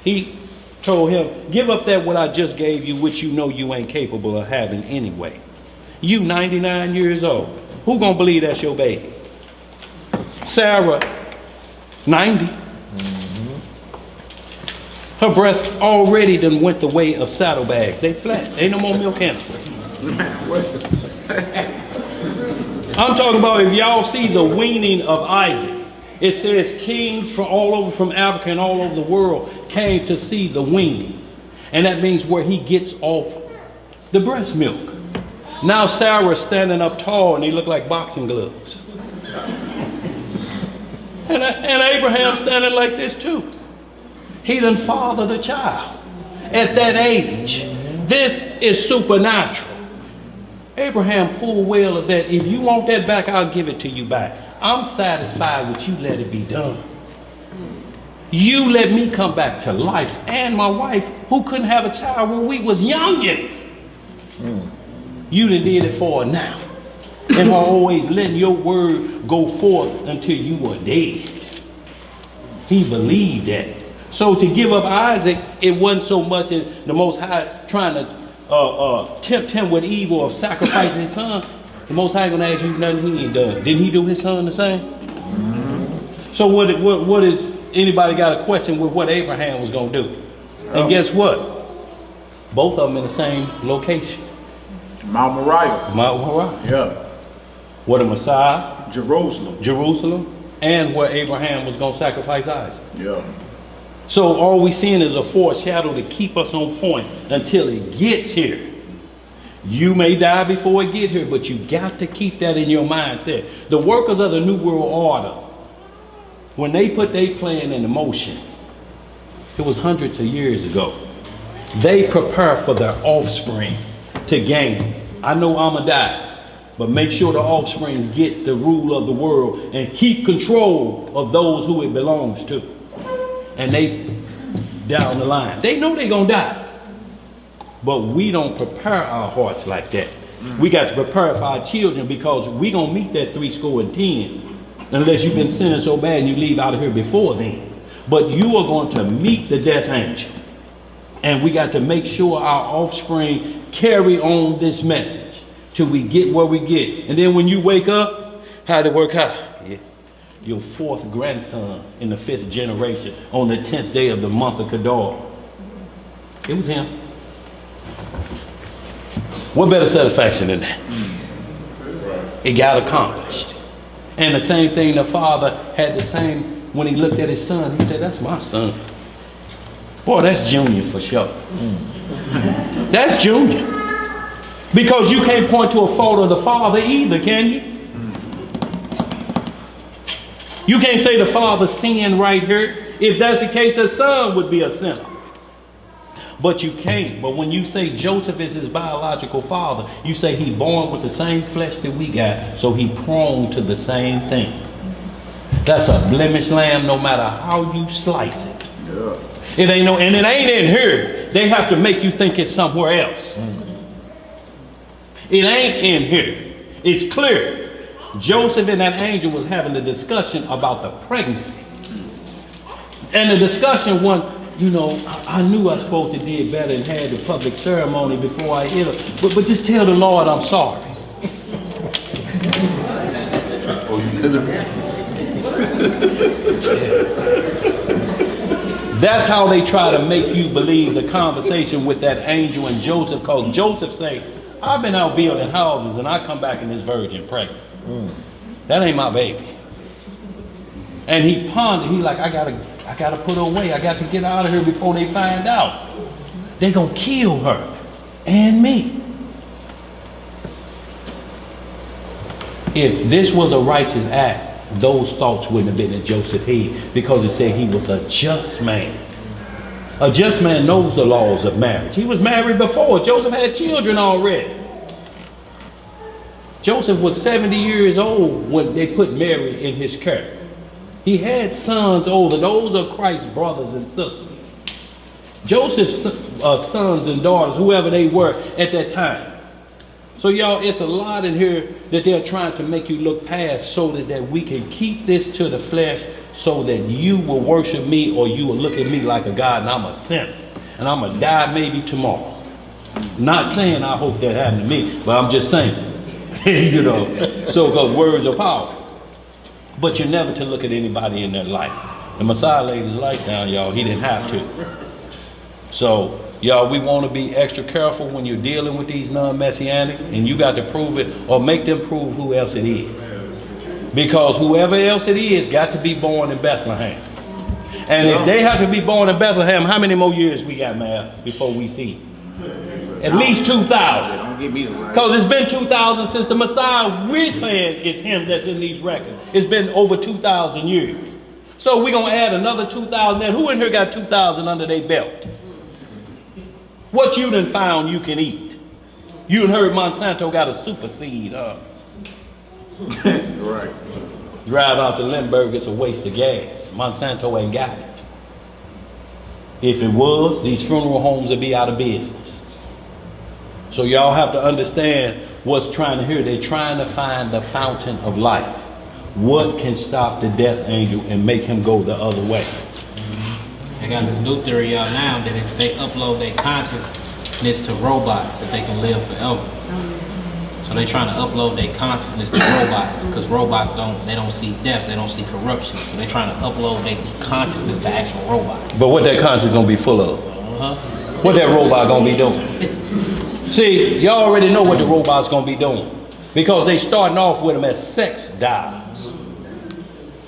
He told him, give up that what I just gave you, which you know you ain't capable of having anyway. You 99 years old. Who gonna believe that's your baby? Sarah, 90. Her breasts already done went the way of saddlebags. They flat. Ain't no more milk in them. I'm talking about if y'all see the weaning of Isaac. It says kings from all over, from Africa and all over the world came to see the weaning. And that means where he gets off the breast milk. Now Sarah's standing up tall and they look like boxing gloves. And Abraham standing like this too. He done fathered a child at that age. This is supernatural. Abraham full well of that. If you want that back, I'll give it to you back. I'm satisfied with you let it be done. You let me come back to life, and my wife who couldn't have a child when we was youngins. You done did it for her now. And her always letting your word go forth until you were dead. He believed that. So to give up Isaac, it wasn't so much as the Most High trying to tempt him with evil of sacrificing his son. The Most High gonna ask you nothing he ain't done. Didn't he do his son the same? So what is, anybody got a question with what Abraham was gonna do? And guess what? Both of them in the same location. Mount Moriah. Mount Moriah. Yeah. Where the Messiah, Jerusalem. Jerusalem, and where Abraham was going to sacrifice Isaac. Yeah. So all we seeing is a foreshadow to keep us on point until it gets here. You may die before it get here, but you got to keep that in your mindset. The workers of the New World Order, when they put their plan into motion, it was hundreds of years ago. They prepare for their offspring to gain. I know I'ma die, but make sure the offsprings get the rule of the world and keep control of those who it belongs to. And they down the line, they know they're gonna die, but we don't prepare our hearts like that. We got to prepare for our children, because we gonna meet that 10 unless you've been sinning so bad and you leave out of here before then. But you are going to meet the death angel, and we got to make sure our offspring carry on this message till we get where we get. And then when you wake up, how'd it work out? Yeah. Your 4th grandson in the 5th generation on the 10th day of the month of Kadar. It was him. What better satisfaction than that? It got accomplished. And the same thing, the father had the same, when he looked at his son, he said, that's my son. Boy, that's Junior for sure. That's Junior. Because you can't point to a fault of the father either, can you? You can't say the father sinned right here. If that's the case, the son would be a sinner. But you can't. But when you say Joseph is his biological father, you say he born with the same flesh that we got, so he prone to the same thing. That's a blemished lamb no matter how you slice it. Yeah. It ain't no, and it ain't in here. They have to make you think it's somewhere else. It ain't in here. It's clear. Joseph and that angel was having a discussion about the pregnancy. And the discussion one, you know, I knew I was supposed to did better and had the public ceremony before I hit her. But just tell the Lord I'm sorry. Before you hit him. That's how they try to make you believe the conversation with that angel and Joseph, because Joseph say, I've been out building houses and I come back and this virgin pregnant. That ain't my baby. And he pondered, he like, I gotta put her away. I got to get out of here before they find out. They gonna kill her and me. If this was a righteous act, those thoughts wouldn't have been in Joseph's head, because it said he was a just man. A just man knows the laws of marriage. He was married before. Joseph had children already. Joseph was 70 years old when they put Mary in his care. He had sons older. Those are Christ's brothers and sisters. Joseph's sons and daughters, whoever they were at that time. So y'all, it's a lot in here that they're trying to make you look past, so that we can keep this to the flesh, so that you will worship me, or you will look at me like a God and I'm a sinner. And I'm going to die maybe tomorrow. Not saying I hope that happened to me, but I'm just saying, you know, so because words are powerful. But you're never to look at anybody in their life. The Messiah laid his life down, y'all. He didn't have to. So, y'all, we want to be extra careful when you're dealing with these non-messianics, and you got to prove it, or make them prove who else it is. Because whoever else it is got to be born in Bethlehem. And if they have to be born in Bethlehem, how many more years we got, man, before we see? At least 2,000. Don't give me the right. Because it's been 2,000 since the Messiah we're saying is him that's in these records. It's been over 2,000 years. So we're going to add another 2,000 there. Who in here got 2,000 under their belt? What you done found you can eat? You done heard Monsanto got a super seed, huh? Right. Drive out to Lindbergh, it's a waste of gas. Monsanto ain't got it. If it was, these funeral homes would be out of business. So y'all have to understand what's trying to hear. They're trying to find the fountain of life. What can stop the death angel and make him go the other way? They got this new theory out now that if they upload their consciousness to robots, that they can live forever. So they're trying to upload their consciousness to robots, because robots don't see death, they don't see corruption. So they're trying to upload their consciousness to actual robots. But what that conscience gonna be full of? I don't What that robot gonna be doing? See, y'all already know what the robot's gonna be doing. Because they starting off with them as sex dolls.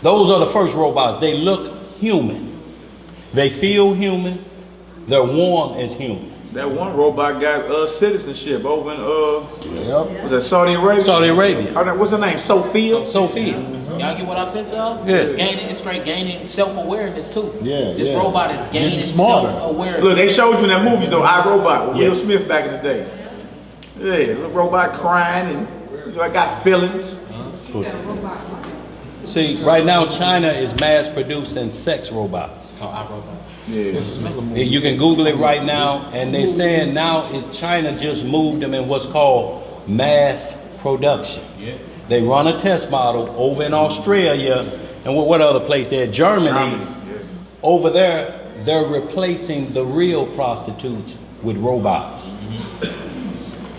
Those are the first robots. They look human. They feel human. They're warm as humans. That one robot got citizenship over in Yep. was that Saudi Arabia? Saudi Arabia. What's her name? Sophia? Sophia. Y'all get what I said, y'all? Yes. It's straight gaining self-awareness too. Yeah, This yeah. robot is gaining Getting smarter. self-awareness. Look, they showed you in that movies though, iRobot with Yeah. Will Smith back in the day. Yeah, little robot crying and I got feelings. See, right now China is mass producing sex robots. Yeah. You can Google it right now, and they're saying now China just moved them in what's called mass production. Yeah. They run a test model over in Australia, and what other place there? Germany. Over there, they're replacing the real prostitutes with robots.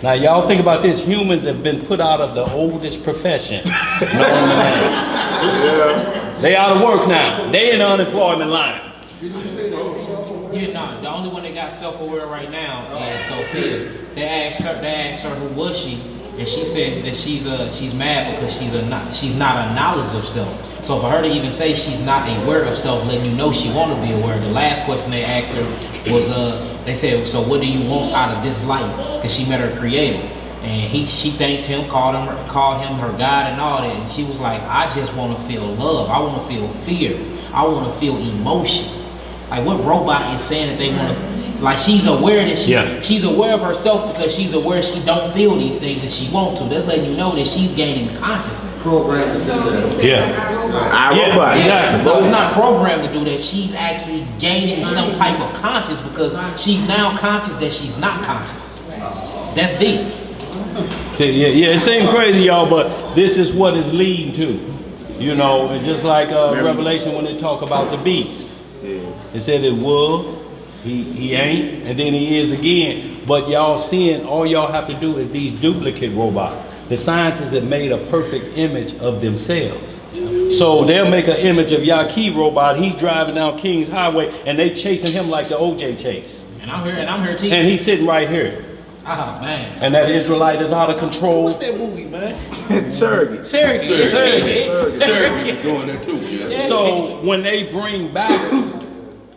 Now y'all think about this, humans have been put out of the oldest profession known to man. Yeah. They out of work now. They in the unemployment line. Yeah, no, the only one that got self-aware right now is Sophia. They asked her who was she, and she said that she's mad because she's not a knowledge of self. So for her to even say she's not aware of self, letting you know she want to be aware. The last question they asked her was, they said, so what do you want out of this life? Because she met her creator, and she thanked him, called him her God and all that. And she was like, I just want to feel love. I want to feel fear. I want to feel emotion. Like what robot is saying that they want to? Like she's aware that she's aware of herself because she's aware she don't feel these things that she wants to. That's letting you know that she's gaining consciousness. Yeah. iRobot. Exactly. No, it's not programmed to do that. She's actually gaining some type of conscience because she's now conscious that she's not conscious. That's deep. Yeah, it seems crazy, y'all, but this is what it's leading to. You know, and just like Revelation when they talk about the beast. It said it was, he ain't, and then he is again. But y'all seeing, all y'all have to do is these duplicate robots. The scientists have made a perfect image of themselves. So they'll make an image of Yaqui robot. He's driving down King's Highway, and they chasing him like the OJ chase. And I'm here teaching. And he's sitting right here. Oh man. And that Israelite is out of control. What's that movie, man? Surrogate. Surrogate. Surrogate doing that too, yeah. So when they bring back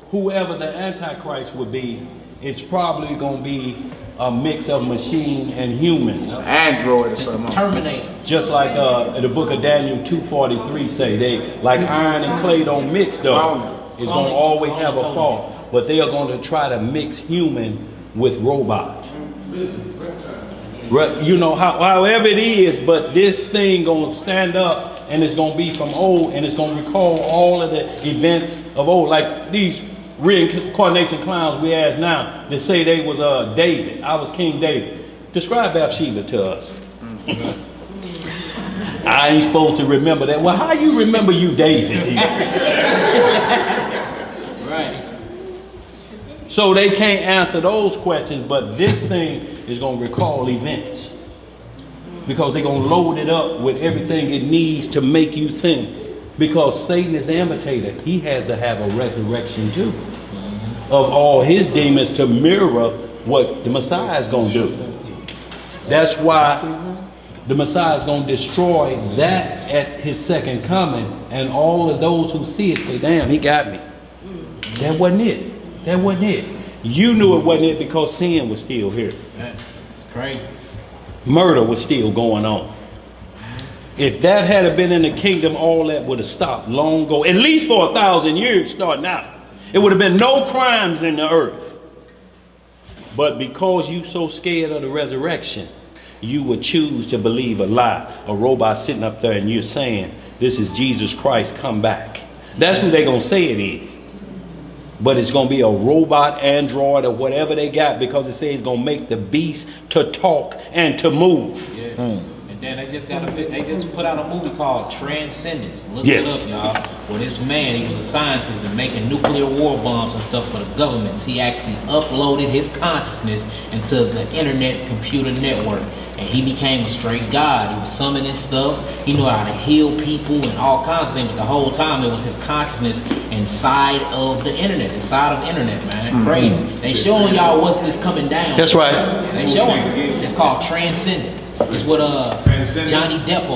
whoever the Antichrist would be, it's probably going to be a mix of machine and human. Android or something. Terminator. Just like the book of Daniel 2:43 say, they like iron and clay don't mix though. It's going to always have a fault. But they are going to try to mix human with robot. You know, however it is, but this thing going to stand up and it's going to be from old and it's going to recall all of the events of old. Like these reincarnation clowns we ask now that say they was David. I was King David. Describe Bathsheba to us. I ain't supposed to remember that. Well, how you remember you David? Right. So they can't answer those questions, but this thing is going to recall events. Because they're going to load it up with everything it needs to make you think. Because Satan is the imitator. He has to have a resurrection too. Of all his demons to mirror what the Messiah is going to do. That's why the Messiah is going to destroy that at his second coming. And all of those who see it say, damn, he got me. That wasn't it. That wasn't it. You knew it wasn't it because sin was still here. It's crazy. Murder was still going on. If that had been in the kingdom, all that would have stopped long ago. At least for 1,000 years starting out. It would have been no crimes in the earth. But because you so scared of the resurrection, you would choose to believe a lie. A robot sitting up there and you're saying, this is Jesus Christ, come back. That's who they're going to say it is. But it's going to be a robot, android, or whatever they got, because it says it's going to make the beast to talk and to move. Yeah. And then they just put out a movie called Transcendence. Look Yeah. it up, y'all. Well, this man, he was a scientist and making nuclear war bombs and stuff for the governments. He actually uploaded his consciousness into the internet computer network. And he became a straight God. He was summoning stuff. He knew how to heal people and all kinds of things. But the whole time it was his consciousness inside of the internet, man. Crazy. They showing y'all what's this coming down. That's right. They showing. It's called Transcendence. It's what Johnny Depp.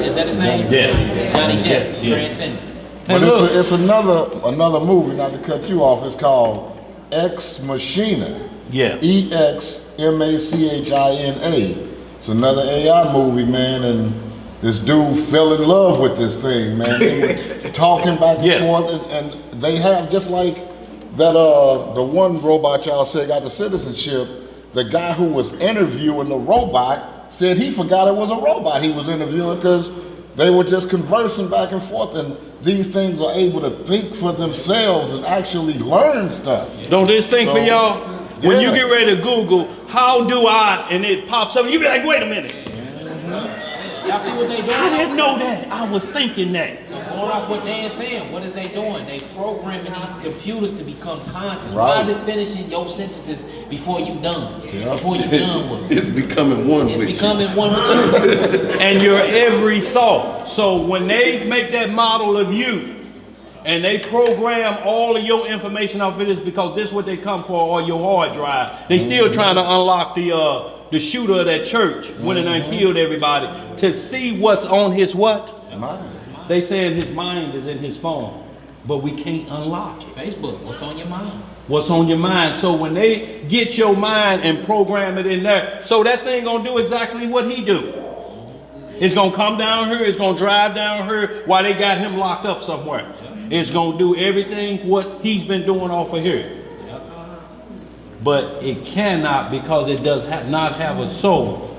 Is that his name? Yeah. Johnny Depp. Yeah. Transcendence. But it's another movie, not to cut you off, it's called Ex Machina. Yeah. EXMACHINA. It's another AI movie, man, and this dude fell in love with this thing, man. They were talking back and forth, and they have, just like that, the one robot y'all said got the citizenship, the guy who was interviewing the robot said he forgot it was a robot he was interviewing because they were just conversing back and forth, and these things are able to think for themselves and actually learn stuff. Don't this think for y'all? When you get ready to Google, how do I, and it pops up, you be like, wait a minute. Y'all see what they doing? I didn't know that. I was thinking that. So going off what Dan saying, what is they doing? They programming these computers to become conscious. Right. Why is it finishing your sentences before you done? Before you done with it? It's becoming one with It's you. becoming one with you. And your every thought. So when they make that model of you, and they program all of your information off of this, because this is what they come for, or your hard drive. They still trying to unlock the shooter of that church when it done killed everybody to see what's on his what? Mind. They saying his mind is in his phone, but we can't unlock it. Facebook, what's on your mind? What's on your mind? So when they get your mind and program it in there, so that thing gonna do exactly what he do. It's gonna come down here, it's gonna drive down here while they got him locked up somewhere. It's gonna do everything what he's been doing off of here. But it cannot, because it does not have a soul.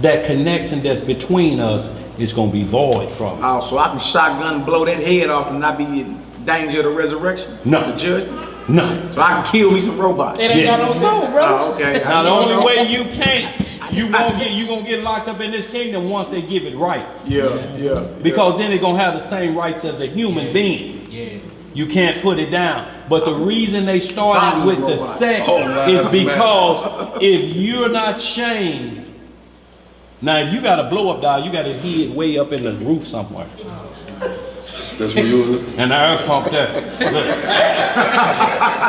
That connection that's between us is gonna be void from it. Oh, so I can shotgun and blow that head off and not be in danger of the resurrection? No. The judgment? No. So I can kill me some robots? It ain't got no soul, bro. Oh, okay. Now the only way you can't, you gonna get locked up in this kingdom once they give it rights. Yeah. Because then they're gonna have the same rights as a human being. Yeah. You can't put it down. But the reason they started with the sex Oh, is lives because if you're not shamed, now if you got a blow up doll, you got it hid way up in the roof somewhere. That's where you was. And the air pump there. Look.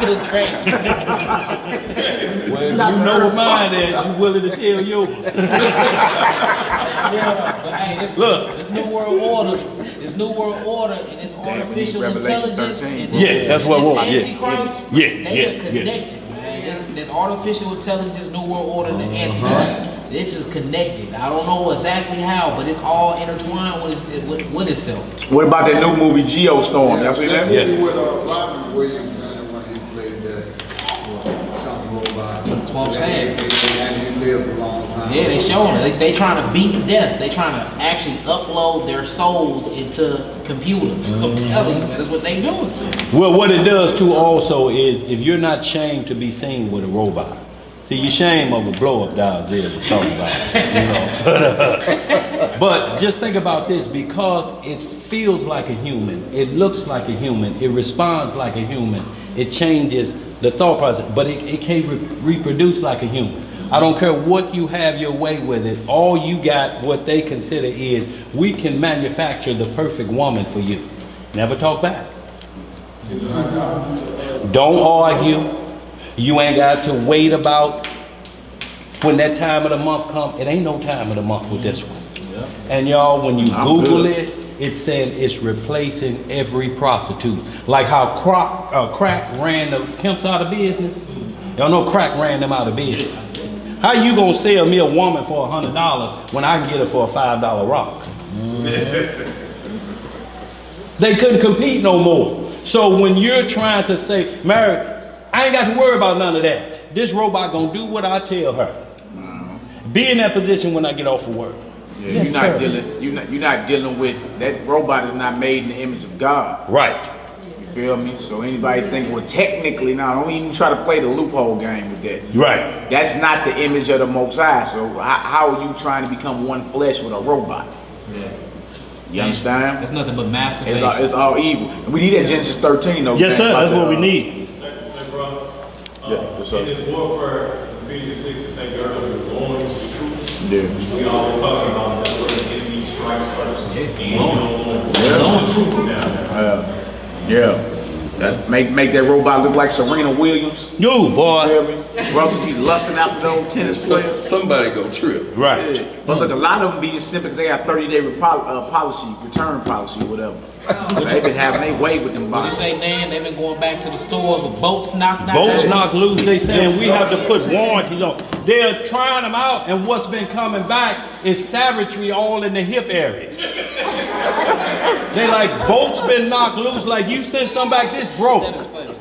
It's great. Well, if you know what mine is, you willing to tell yours. But hey, Look. this new world order, and it's artificial Revelation intelligence. 13. And Yeah, that's what I want. this Yeah. Antichrist, Yeah, they yeah, are connected, man. This artificial intelligence, new world order, and the Antichrist. This is connected. I don't know exactly how, but it's all intertwined with itself. What about that new movie Geostorm? Y'all see that? Yeah. With Robin Williams, when he played that something robot. That's what I'm saying. And he lived a long time. Yeah, they showing it. They trying to beat death. They trying to actually upload their souls into computers. I'm telling you, man, that's what they doing. Well, what it does too also is if you're not shamed to be seen with a robot. See, you're shame of a blow-up doll, Zed was talking about, you know. But just think about this, because it feels like a human, it looks like a human, it responds like a human, it changes the thought process, but it can't reproduce like a human. I don't care what you have your way with it, all you got, what they consider is, we can manufacture the perfect woman for you. Never talk back. Don't argue. You ain't got to wait about when that time of the month comes. It ain't no time of the month with this one. And y'all, when you Google it, it said it's replacing every prostitute. Like how crack ran the pimps out of business. Y'all know crack ran them out of business. How you gonna sell me a woman for $100 when I can get her for a $5 rock? They couldn't compete no more. So when you're trying to say, Mary, I ain't got to worry about none of that. This robot gonna do what I tell her. Be in that position when I get off of work. Yeah, Yes, sir. you're not dealing with that robot is not made in the image of God. Right. You feel me? So anybody think, well, technically, now don't even try to play the loophole game with that. Right. That's not the image of the Most High. So how are you trying to become one flesh with a robot? You understand? It's nothing but masturbation. It's all evil. And we need that Genesis 13 though. Yes, man, sir. about That's the, what we need. Hey, bro. Yes, sir. In this warfare, Ephesians 6 and St. Girdle, we're going to the truth. Yeah. We always talking about that's where the enemy strikes first. And you Yeah. don't truth now. Yeah. That make that robot look like Serena Williams. You, boy. Feel me? Brothers be lusting after those tennis players. Somebody go trip. Right. Yeah. But look, a lot of them being simple because they got 30-day return policy or whatever. So they been having their way with them What you bodies. say, Dan? They've been going back to the stores with boats knocked out. Boats knocked loose, they saying we have to put warranties on. They're trying them out, and what's been coming back is savagery all in the hip areas. They like, boats been knocked loose, like you sent some back this broke. That is funny,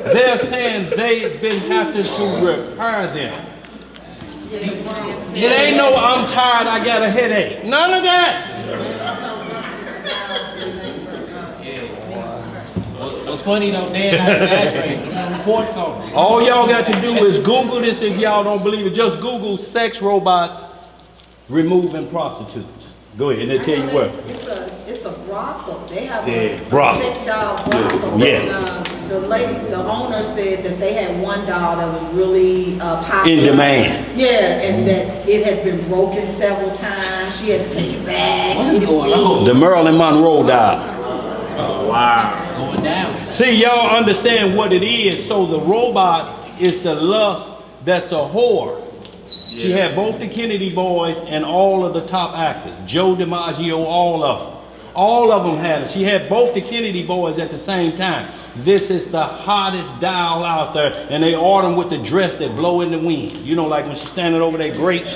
man. They're saying they've been having to repair them. It ain't no I'm tired, I got a headache. None of that. What's funny though, Dan, how the gas rate, he reports on it. All y'all got to do is Google this if y'all don't believe it. Just Google sex robots removing prostitutes. Go ahead, and they'll tell you what. It's a brothel. They have Yeah, a brothel. $6 brothel. Yeah. The owner said that they had one doll that was really popular. In demand. Yeah, and that it has been broken several times. She had to take it back. What is going on? The Marilyn Monroe doll. Wow. Going down. See, y'all understand what it is. So the robot is the lust that's a whore. She had both the Kennedy boys and all of the top actors. Joe DiMaggio, all of them. All of them had it. She had both the Kennedy boys at the same time. This is the hottest doll out there. And they order them with the dress that blow in the wind. You know, like when she's standing over that grate.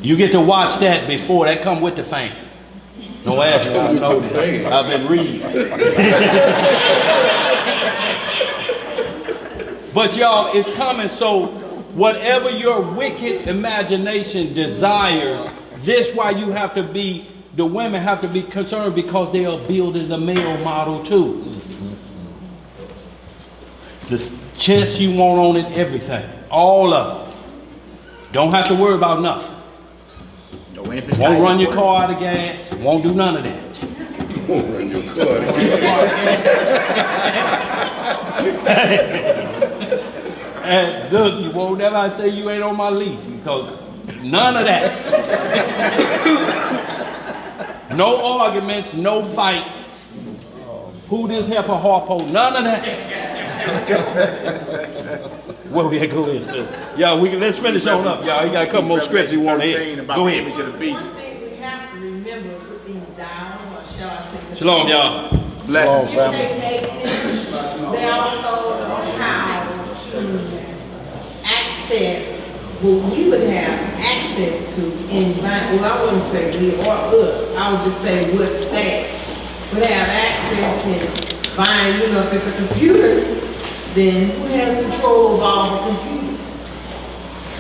You get to watch that before. That come with the fame. No ask me, I know that. I've been reading. But y'all, it's coming. So whatever your wicked imagination desires, this why you have to be, the women have to be concerned because they are building the male model too. The chest you want on it, everything. All of it. Don't have to worry about nothing. No infant Won't run tigers, your boy. car out of gas. Won't do none of that. Won't run your car. And look, you won't ever say you ain't on my lease because none of that. No arguments, no fight. Who this here for Harpo? None of that. Well, we go ahead, sir. Y'all, let's finish on up, y'all. You got a couple more scripts you want to hit. About Go the ahead. image of the beast. One thing we have to remember with these dials, or shall I say, Shalom, y'all. Blessings. if they make image, they also know how to access what we would have access to in buying. Well, I wouldn't say we or us. I would just say what they would have access in buying. You know, if it's a computer, then who has control of all the computers?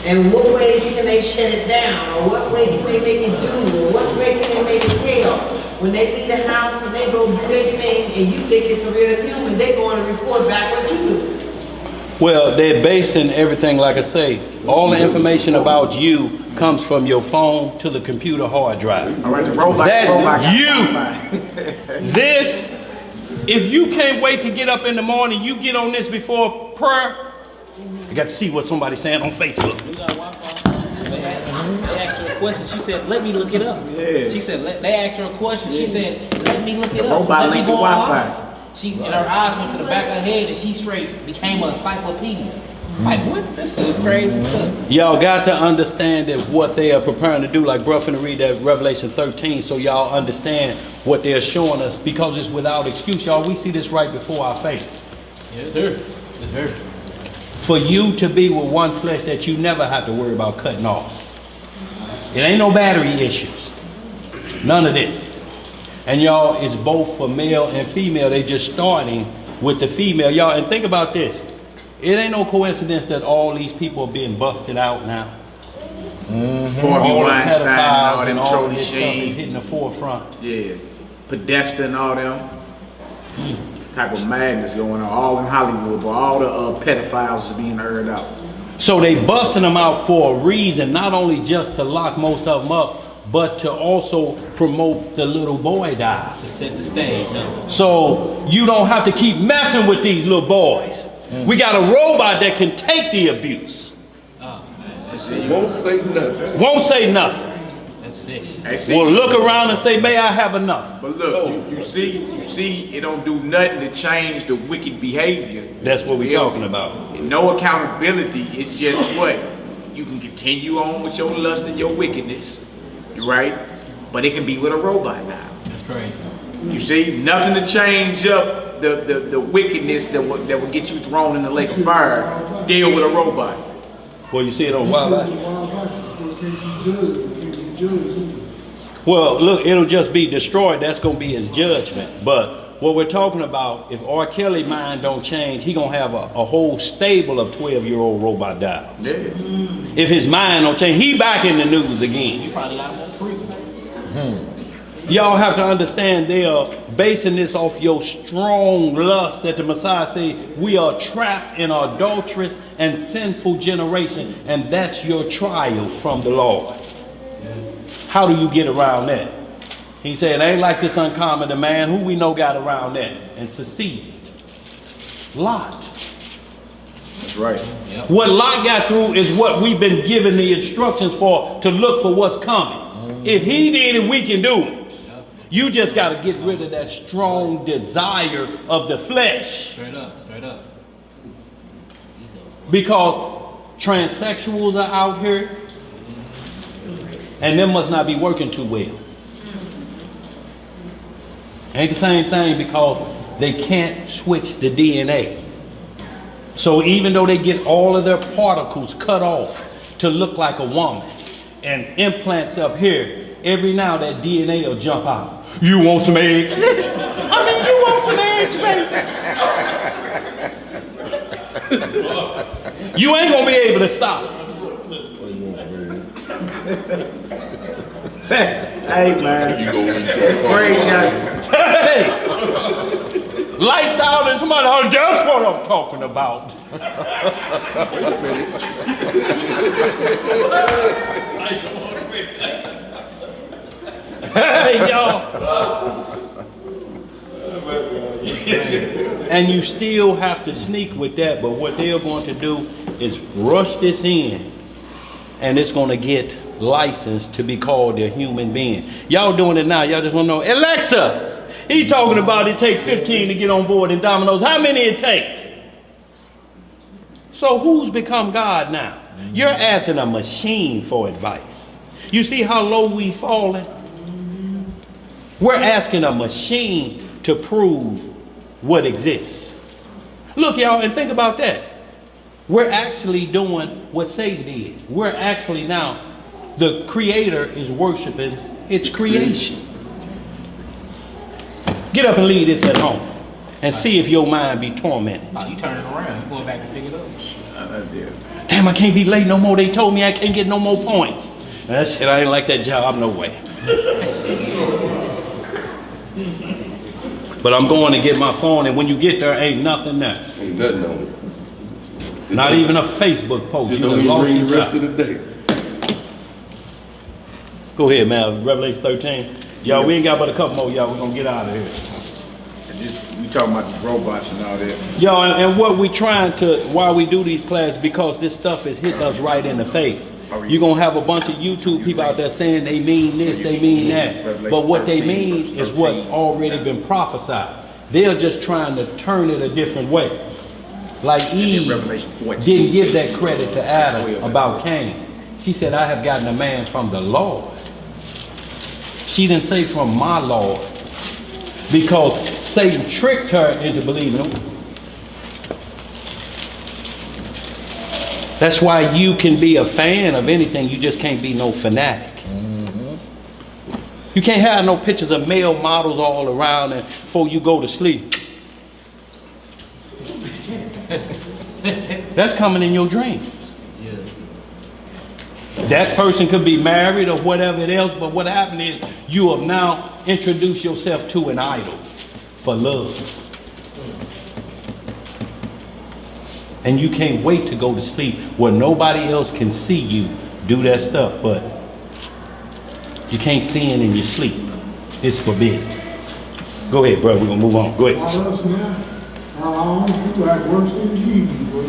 And what way can they shut it down? Or what way can they make it do? Or what way can they make it tell? When they leave the house and they go do their thing and you think it's a real human, they go and report back what you do. Well, they're basing everything, like I say, all the information about you comes from your phone to the computer hard drive. All right, the robot. That's robot you. This, if you can't wait to get up in the morning, you get on this before prayer, you got to see what somebody's saying on Facebook. We got Wi-Fi. They asked her a question. She said, "Let me look it up." Yeah. She said, they asked her a question. She said, "Let me look it The up." robot Let me linked to go Wi-Fi. online. She and her eyes went to the back of her head, and she straight became an encyclopedia. Like, what? This is crazy stuff. Y'all got to understand that what they are preparing to do, like bruh finna read that Revelation 13, so y'all understand what they're showing us, because it's without excuse. Y'all, we see this right before our face. Yes, sir. Yes, sir. For you to be with one flesh that you never have to worry about cutting off. It ain't no battery issues. None of this. And y'all, it's both for male and female. They just starting with the female. Y'all, and think about this. It ain't no coincidence that all these people are being busted out now. All the pedophiles and all of this stuff is hitting the forefront. Yeah, Podesta and all them. Type of madness going on all in Hollywood, but all the pedophiles are being aired out. So they busting them out for a reason, not only just to lock most of them up, but to also promote the little boy dive. To set the stage, huh? So you don't have to keep messing with these little boys. We got a robot that can take the abuse. Oh, man, Won't say nothing. Won't say nothing. that's it. Hey, see, Will look around and say, may I have enough? but look, you see, it don't do nothing to change the wicked behavior. That's what we're Feel talking me? about. No accountability. It's just what? You can continue on with your lust and your wickedness, right? But it can be with a robot now. That's crazy. You see, nothing to change up the wickedness that would get you thrown in the lake of fire. Deal with a robot. Well, you see it on wildlife. Well, look, it'll just be destroyed. That's going to be his judgment. But what we're talking about, if R. Kelly mind don't change, he going to have a whole stable of 12-year-old robot dogs. Yeah. If his mind don't change, he back in the news again. You probably got more frequent. Y'all have to understand they are basing this off your strong lust that the Messiah said, we are trapped in an adulterous and sinful generation, and that's your trial from the Lord. How do you get around that? He said, it ain't like this uncommon to man. Who we know got around that and succeeded? Lot. That's right. Yep. What Lot got through is what we've been given the instructions for, to look for what's coming. If he did it, we can do it. You just got to get rid of that strong desire of the flesh. Straight up, straight up. Because transsexuals are out here and them must not be working too well. Ain't the same thing because they can't switch the DNA. So even though they get all of their particles cut off to look like a woman and implants up here, every now that DNA will jump out. You want some eggs? I mean, you want some eggs, baby? You ain't gonna be able to stop it. Hey man, it's crazy. Hey! Lights out and somebody, oh, that's what I'm talking about. Hey, y'all. And you still have to sneak with that, but what they're going to do is rush this in, and it's going to get licensed to be called a human being. Y'all doing it now. Y'all just want to know, Alexa, he talking about it take 15 to get on board in Domino's. How many it take? So who's become God now? You're asking a machine for advice. You see how low we've fallen? We're asking a machine to prove what exists. Look, y'all, and think about that. We're actually doing what Satan did. We're actually now, the Creator is worshiping its creation. Get up and leave this at home and see if your mind be tormented. Oh, you turn it around. You going back and pick it up. Damn, I can't be late no more. They told me I can't get no more points. That shit, I ain't like that job, no way. But I'm going to get my phone, and when you get there, ain't nothing there. Ain't nothing on it. Not even a Facebook post. You You don't done even lost ring your the rest job. of the day. Go ahead, man. Revelation 13. Y'all, we ain't got but a couple more, y'all. We're going to get out of here. We talking about these robots and all that. Y'all, and what we trying to, why we do these classes, because this stuff is hitting us right in the face. You're going to have a bunch of YouTube people out there saying they mean this, they mean that. But what they mean is what's already been prophesied. They're just trying to turn it a different way. Like Eve didn't give that credit to Adam about Cain. She said, I have gotten a man from the Lord. She didn't say from my Lord. Because Satan tricked her into believing him. That's why you can be a fan of anything, you just can't be no fanatic. You can't have no pictures of male models all around and before you go to sleep. That's coming in your dreams. That person could be married or whatever it else, but what happened is you have now introduced yourself to an idol for love. And you can't wait to go to sleep where nobody else can see you do that stuff. But You can't sin in your sleep. It's forbidden. Go ahead, brother. We're going to move on. Go ahead. All us now, our own people act worse than the heathen, boy.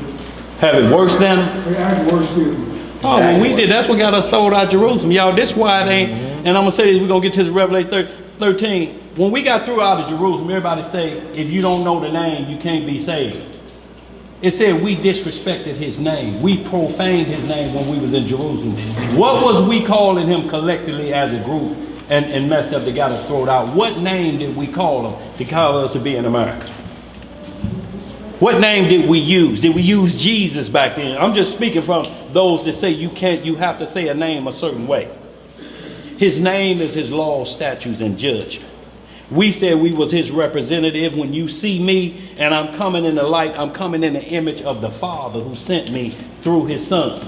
Have it worse than them? They act worse than them. Oh, well, we did. That's what got us thrown out of Jerusalem. Y'all, this why it ain't. And I'm going to say this. We're going to get to Revelation 13. When we got through out of Jerusalem, everybody say, if you don't know the name, you can't be saved. It said we disrespected his name. We profaned his name when we was in Jerusalem. What was we calling him collectively as a group and messed up that got us thrown out? What name did we call him to call us to be in America? What name did we use? Did we use Jesus back then? I'm just speaking from those that say you have to say a name a certain way. His name is his law, statutes, and judgment. We said we was his representative. When you see me and I'm coming in the light, I'm coming in the image of the Father who sent me through his Son.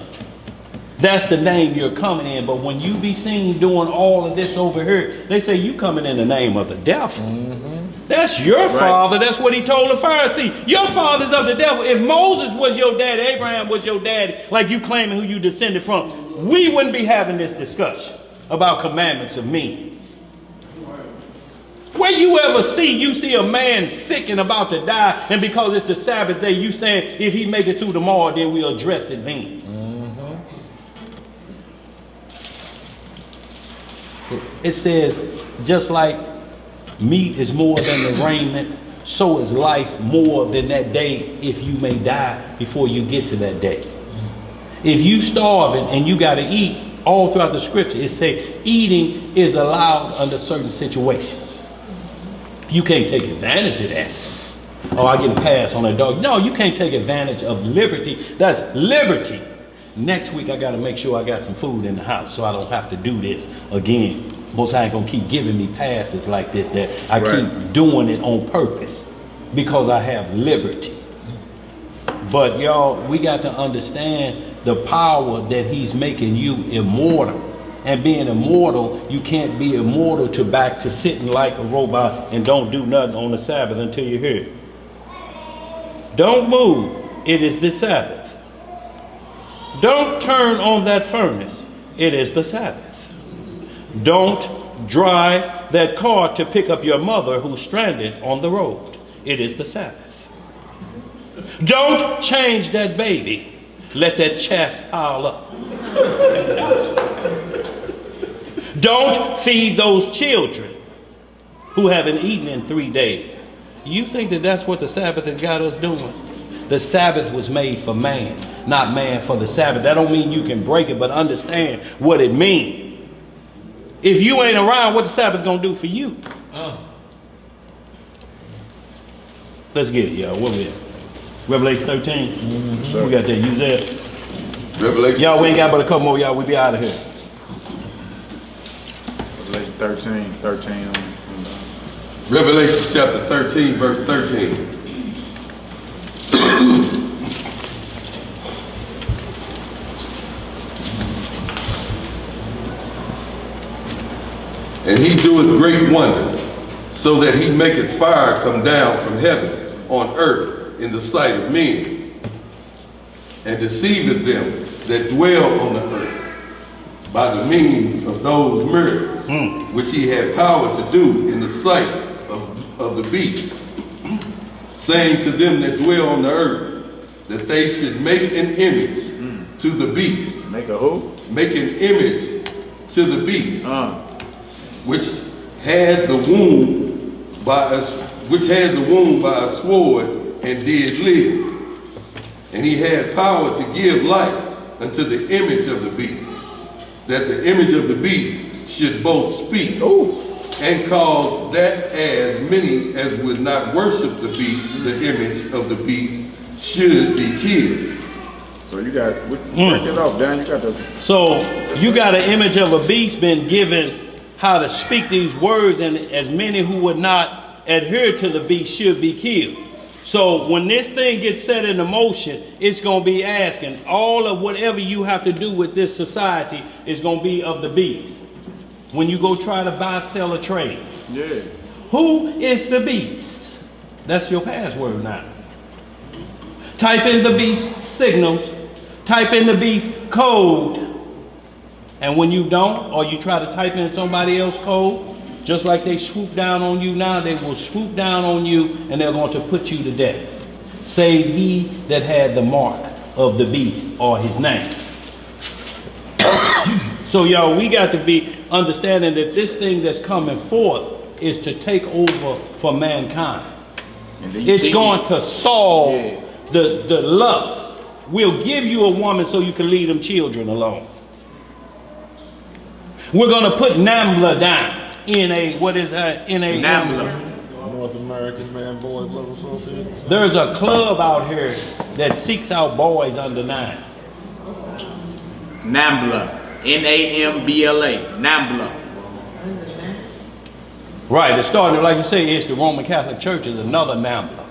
That's the name you're coming in. But when you be seen doing all of this over here, they say you coming in the name of the devil. That's your father. That's what he told the Pharisee. Your father's of the devil. If Moses was your daddy, Abraham was your daddy, like you claiming who you descended from, we wouldn't be having this discussion about commandments of men. Where you see a man sick and about to die, and because it's the Sabbath day, you saying if he make it through tomorrow, then we'll address it then. It says, just like meat is more than the raiment, so is life more than that day if you may die before you get to that day. If you starving and you got to eat, all throughout the scripture, it say eating is allowed under certain situations. You can't take advantage of that. Oh, I get a pass on that dog. No, you can't take advantage of liberty. That's liberty. Next week, I got to make sure I got some food in the house so I don't have to do this again. Most I ain't going to keep giving me passes like this, that I keep doing it on purpose because I have liberty. But y'all, we got to understand the power that he's making you immortal. And being immortal, you can't be immortal to back to sitting like a robot and don't do nothing on the Sabbath until you're here. Don't move. It is the Sabbath. Don't turn on that furnace. It is the Sabbath. Don't drive that car to pick up your mother who's stranded on the road. It is the Sabbath. Don't change that baby. Let that chaff pile up. Don't feed those children who haven't eaten in 3 days. You think that that's what the Sabbath has got us doing? The Sabbath was made for man, not man for the Sabbath. That don't mean you can break it, but understand what it means. If you ain't around, what the Sabbath gonna do for you? Let's get it, y'all. What we at? Revelation 13? We got that. Use that. Revelation. Y'all, we ain't got but a couple more, y'all. We be out of here. Revelation 13. Revelation chapter 13, verse 13. And he doeth great wonders, so that he maketh fire come down from heaven on earth in the sight of men, and deceiveth them that dwell on the earth by the means of those miracles which he had power to do in the sight of the beast, saying to them that dwell on the earth that they should make an image to the beast. Make a who? Make an image to the beast, which had the wound by a sword and did live. And he had power to give life unto the image of the beast, that the image of the beast should both speak and cause that as many as would not worship the beast, the image of the beast, should be killed. So you got, break it off, Dan. You got the. So you got an image of a beast been given how to speak these words, and as many who would not adhere to the beast should be killed. So when this thing gets set into motion, it's going to be asking all of whatever you have to do with this society is going to be of the beast. When you go try to buy, sell, or trade. Yeah. Who is the beast? That's your password now. Type in the beast signals. Type in the beast code. And when you don't, or you try to type in somebody else's code, just like they swoop down on you now, they will swoop down on you and they're going to put you to death. Save he that had the mark of the beast or his name. So y'all, we got to be understanding that this thing that's coming forth is to take over for mankind. It's going to solve the lust. We'll give you a woman so you can leave them children alone. We're going to put NAMBLA down. NAMBLA. North American Man Boys Love Association. There's a club out here that seeks out boys under 9. NAMBLA. NAMBLA. NAMBLA. Right, it's starting, like you say, it's the Roman Catholic Church is another NAMBLA.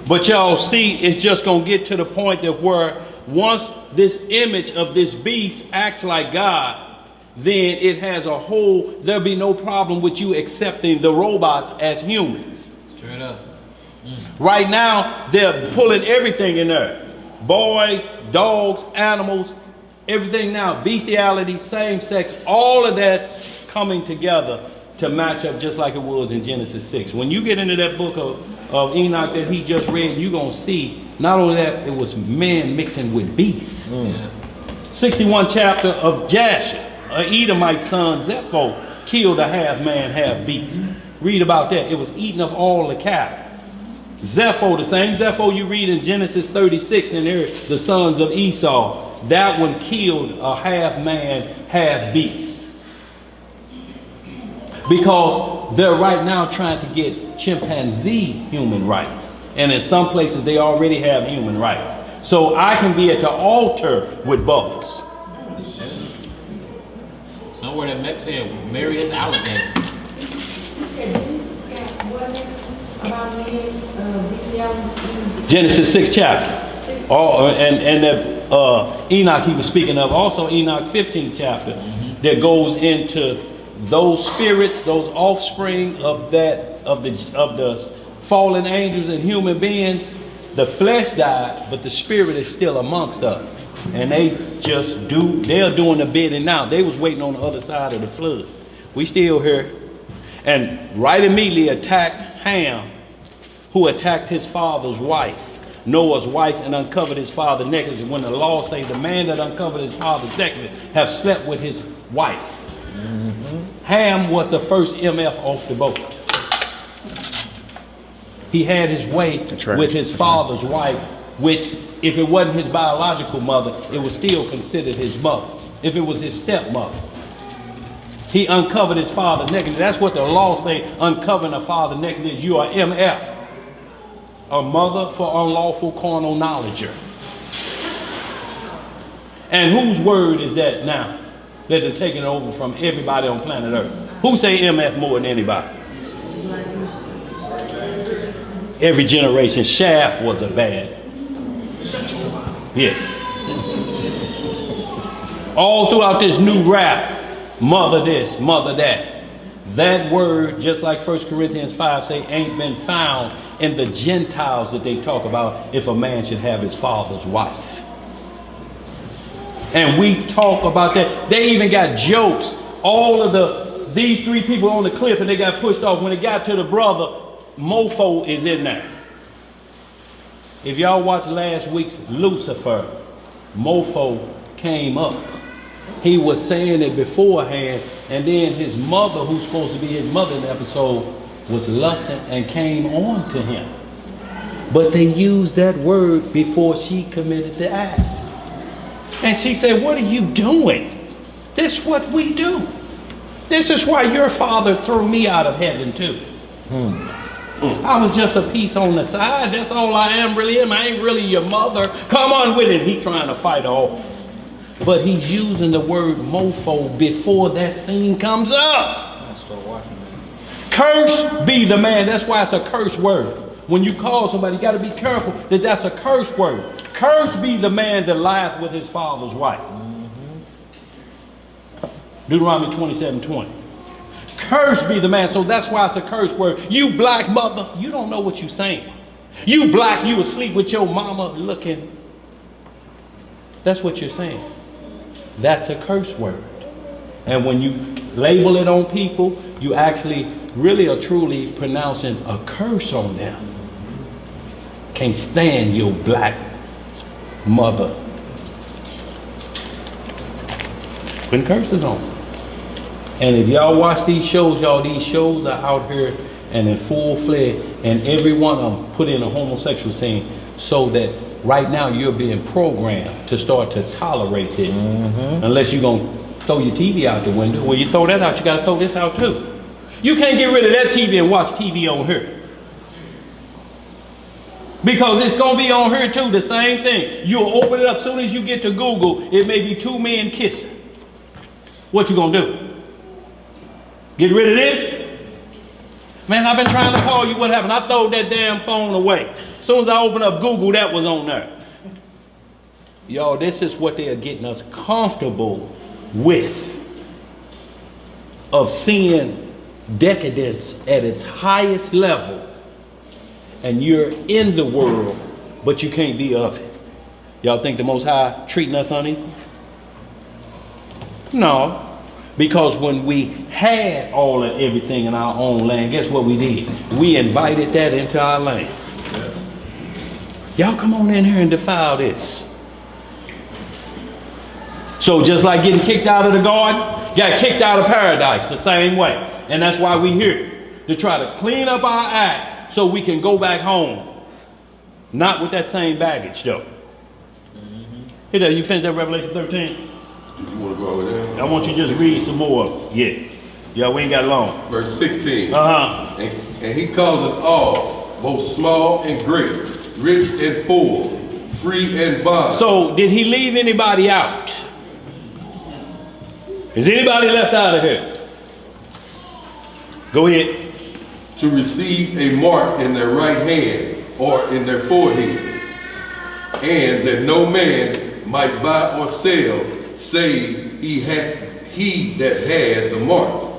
But y'all see, it's just going to get to the point that where once this image of this beast acts like God, then it has a whole, there'll be no problem with you accepting the robots as humans. Turn it up. Right now, they're pulling everything in there. Boys, dogs, animals, everything now. Bestiality, same sex, all of that's coming together to match up just like it was in Genesis 6. When you get into that book of Enoch that he just read, you're going to see not only that, it was men mixing with beasts. 61 chapter of Jasher, an Edomite son, Zepho, killed a half man, half beast. Read about that. It was eating up all the cattle. Zepho, the same Zepho you read in Genesis 36, and there the sons of Esau, that one killed a half man, half beast. Because they're right now trying to get chimpanzee human rights. And in some places they already have human rights. So I can be at the altar with both. Somewhere that Mex said, marry this alligator. You said Genesis got what about men, Genesis 6 chapter. Enoch he was speaking of, also Enoch 15 chapter, that goes into those spirits, those offspring of the fallen angels and human beings. The flesh died, but the spirit is still amongst us. And they're doing the bidding now. They was waiting on the other side of the flood. We still here. And right immediately attacked Ham, who attacked his father's wife, Noah's wife, and uncovered his father's nakedness. When the law say the man that uncovered his father's nakedness have slept with his wife. Ham was the first MF off the boat. He had his way with his father's wife, which if it wasn't his biological mother, it was still considered his mother. If it was his stepmother. He uncovered his father's nakedness. That's what the law say, uncovering a father's nakedness. You are MF. A mother for unlawful carnal knowledge. And whose word is that now? That they're taking over from everybody on planet Earth. Who say MF more than anybody? Every generation. Shaft was a bad. Yeah. All throughout this new rap, mother this, mother that. That word, just like 1 Corinthians 5 say, ain't been found in the Gentiles that they talk about if a man should have his father's wife. And we talk about that. They even got jokes. All of these 3 people on the cliff and they got pushed off. When it got to the brother, Mofo is in there. If y'all watched last week's Lucifer, Mofo came up. He was saying it beforehand, and then his mother, who's supposed to be his mother in the episode, was lusting and came on to him. But they used that word before she committed the act. And she said, what are you doing? This is what we do. This is why your father threw me out of heaven too. I was just a piece on the side. That's all I am really. I ain't really your mother. Come on with it. He trying to fight off. But he's using the word mofo before that scene comes up. Curse be the man. That's why it's a curse word. When you call somebody, you got to be careful that that's a curse word. Curse be the man that lieth with his father's wife. Deuteronomy 27:20. Curse be the man. So that's why it's a curse word. You black mother, you don't know what you're saying. You black, you asleep with your mama looking. That's what you're saying. that's a curse word. And when you label it on people, you actually really are truly pronouncing a curse on them. Can't stand your black mother. Putting curses on them. And if y'all watch these shows, these shows are out here and in full fledged, and every one of them put in a homosexual scene so that right now you're being programmed to start to tolerate this. Unless you're going to throw your TV out the window. Well, you throw that out, you got to throw this out too. You can't get rid of that TV and watch TV on here. Because it's going to be on here too, the same thing. You'll open it up, as soon as you get to Google, it may be two men kissing. What you going to do? Get rid of this? Man, I've been trying to call you. What happened? I threw that damn phone away. As soon as I opened up Google, that was on there. Y'all, this is what they are getting us comfortable with. Of seeing decadence at its highest level. And you're in the world, but you can't be of it. Y'all think the Most High treating us unequal? No. Because when we had all of everything in our own land, guess what we did? We invited that into our land. Y'all come on in here and defile this. So just like getting kicked out of the garden, got kicked out of paradise the same way. And that's why we here, to try to clean up our act so we can go back home. Not with that same baggage though. Here, you finished that Revelation 13? You want to go over there? I want you to just read some more. Yeah, we ain't got long. Verse 16. And he calls us all, both small and great, rich and poor, free and bond. So did he leave anybody out? Is anybody left out of here? Go ahead. To receive a mark in their right hand or in their forehead, and that no man might buy or sell save he that had the mark,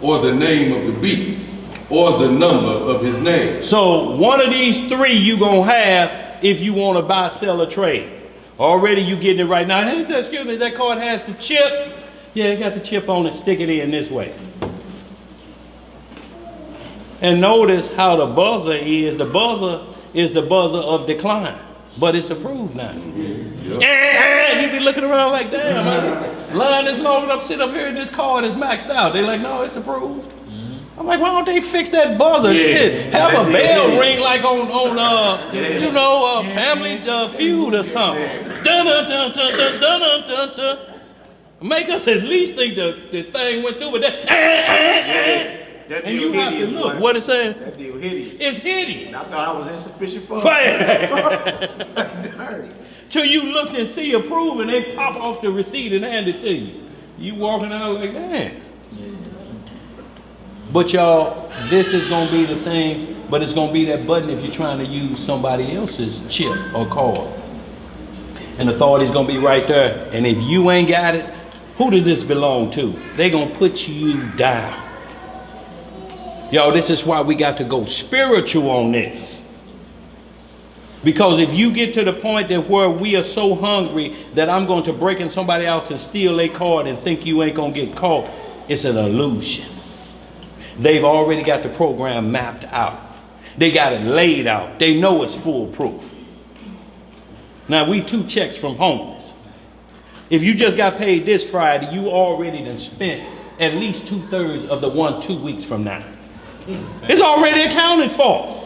or the name of the beast, or the number of his name. So one of these three you gonna have if you want to buy, sell, or trade. Already you getting it right now. Hey, excuse me, that card has the chip. Yeah, it got the chip on it. Stick it in this way. And notice how the buzzer is. The buzzer is the buzzer of decline. But it's approved now. You be looking around like, damn, man, line is long enough, sit up here and this card is maxed out. They're like, no, it's approved. I'm like, why don't they fix that buzzer shit? Have a bell ring like on Family Feud or something. Dun dun dun dun dun dun dun dun. Make us at least think the thing went through with that. And you have to look. What it saying? That deal hideous. It's hideous. I thought I was insufficient funds. Till you look and see approve and they pop off the receipt and hand it to you. You walking out like, man. But y'all, this is going to be the thing, but it's going to be that button if you're trying to use somebody else's chip or card. And authority's going to be right there. And if you ain't got it, who does this belong to? They're going to put you down. Yo, this is why we got to go spiritual on this. Because if you get to the point that where we are so hungry that I'm going to break in somebody else and steal a card and think you ain't going to get caught, it's an illusion. They've already got the program mapped out. They got it laid out. They know it's foolproof. Now, we 2 checks from homeless. If you just got paid this Friday, you already done spent at least 2/3 of the 2 weeks from now. It's already accounted for.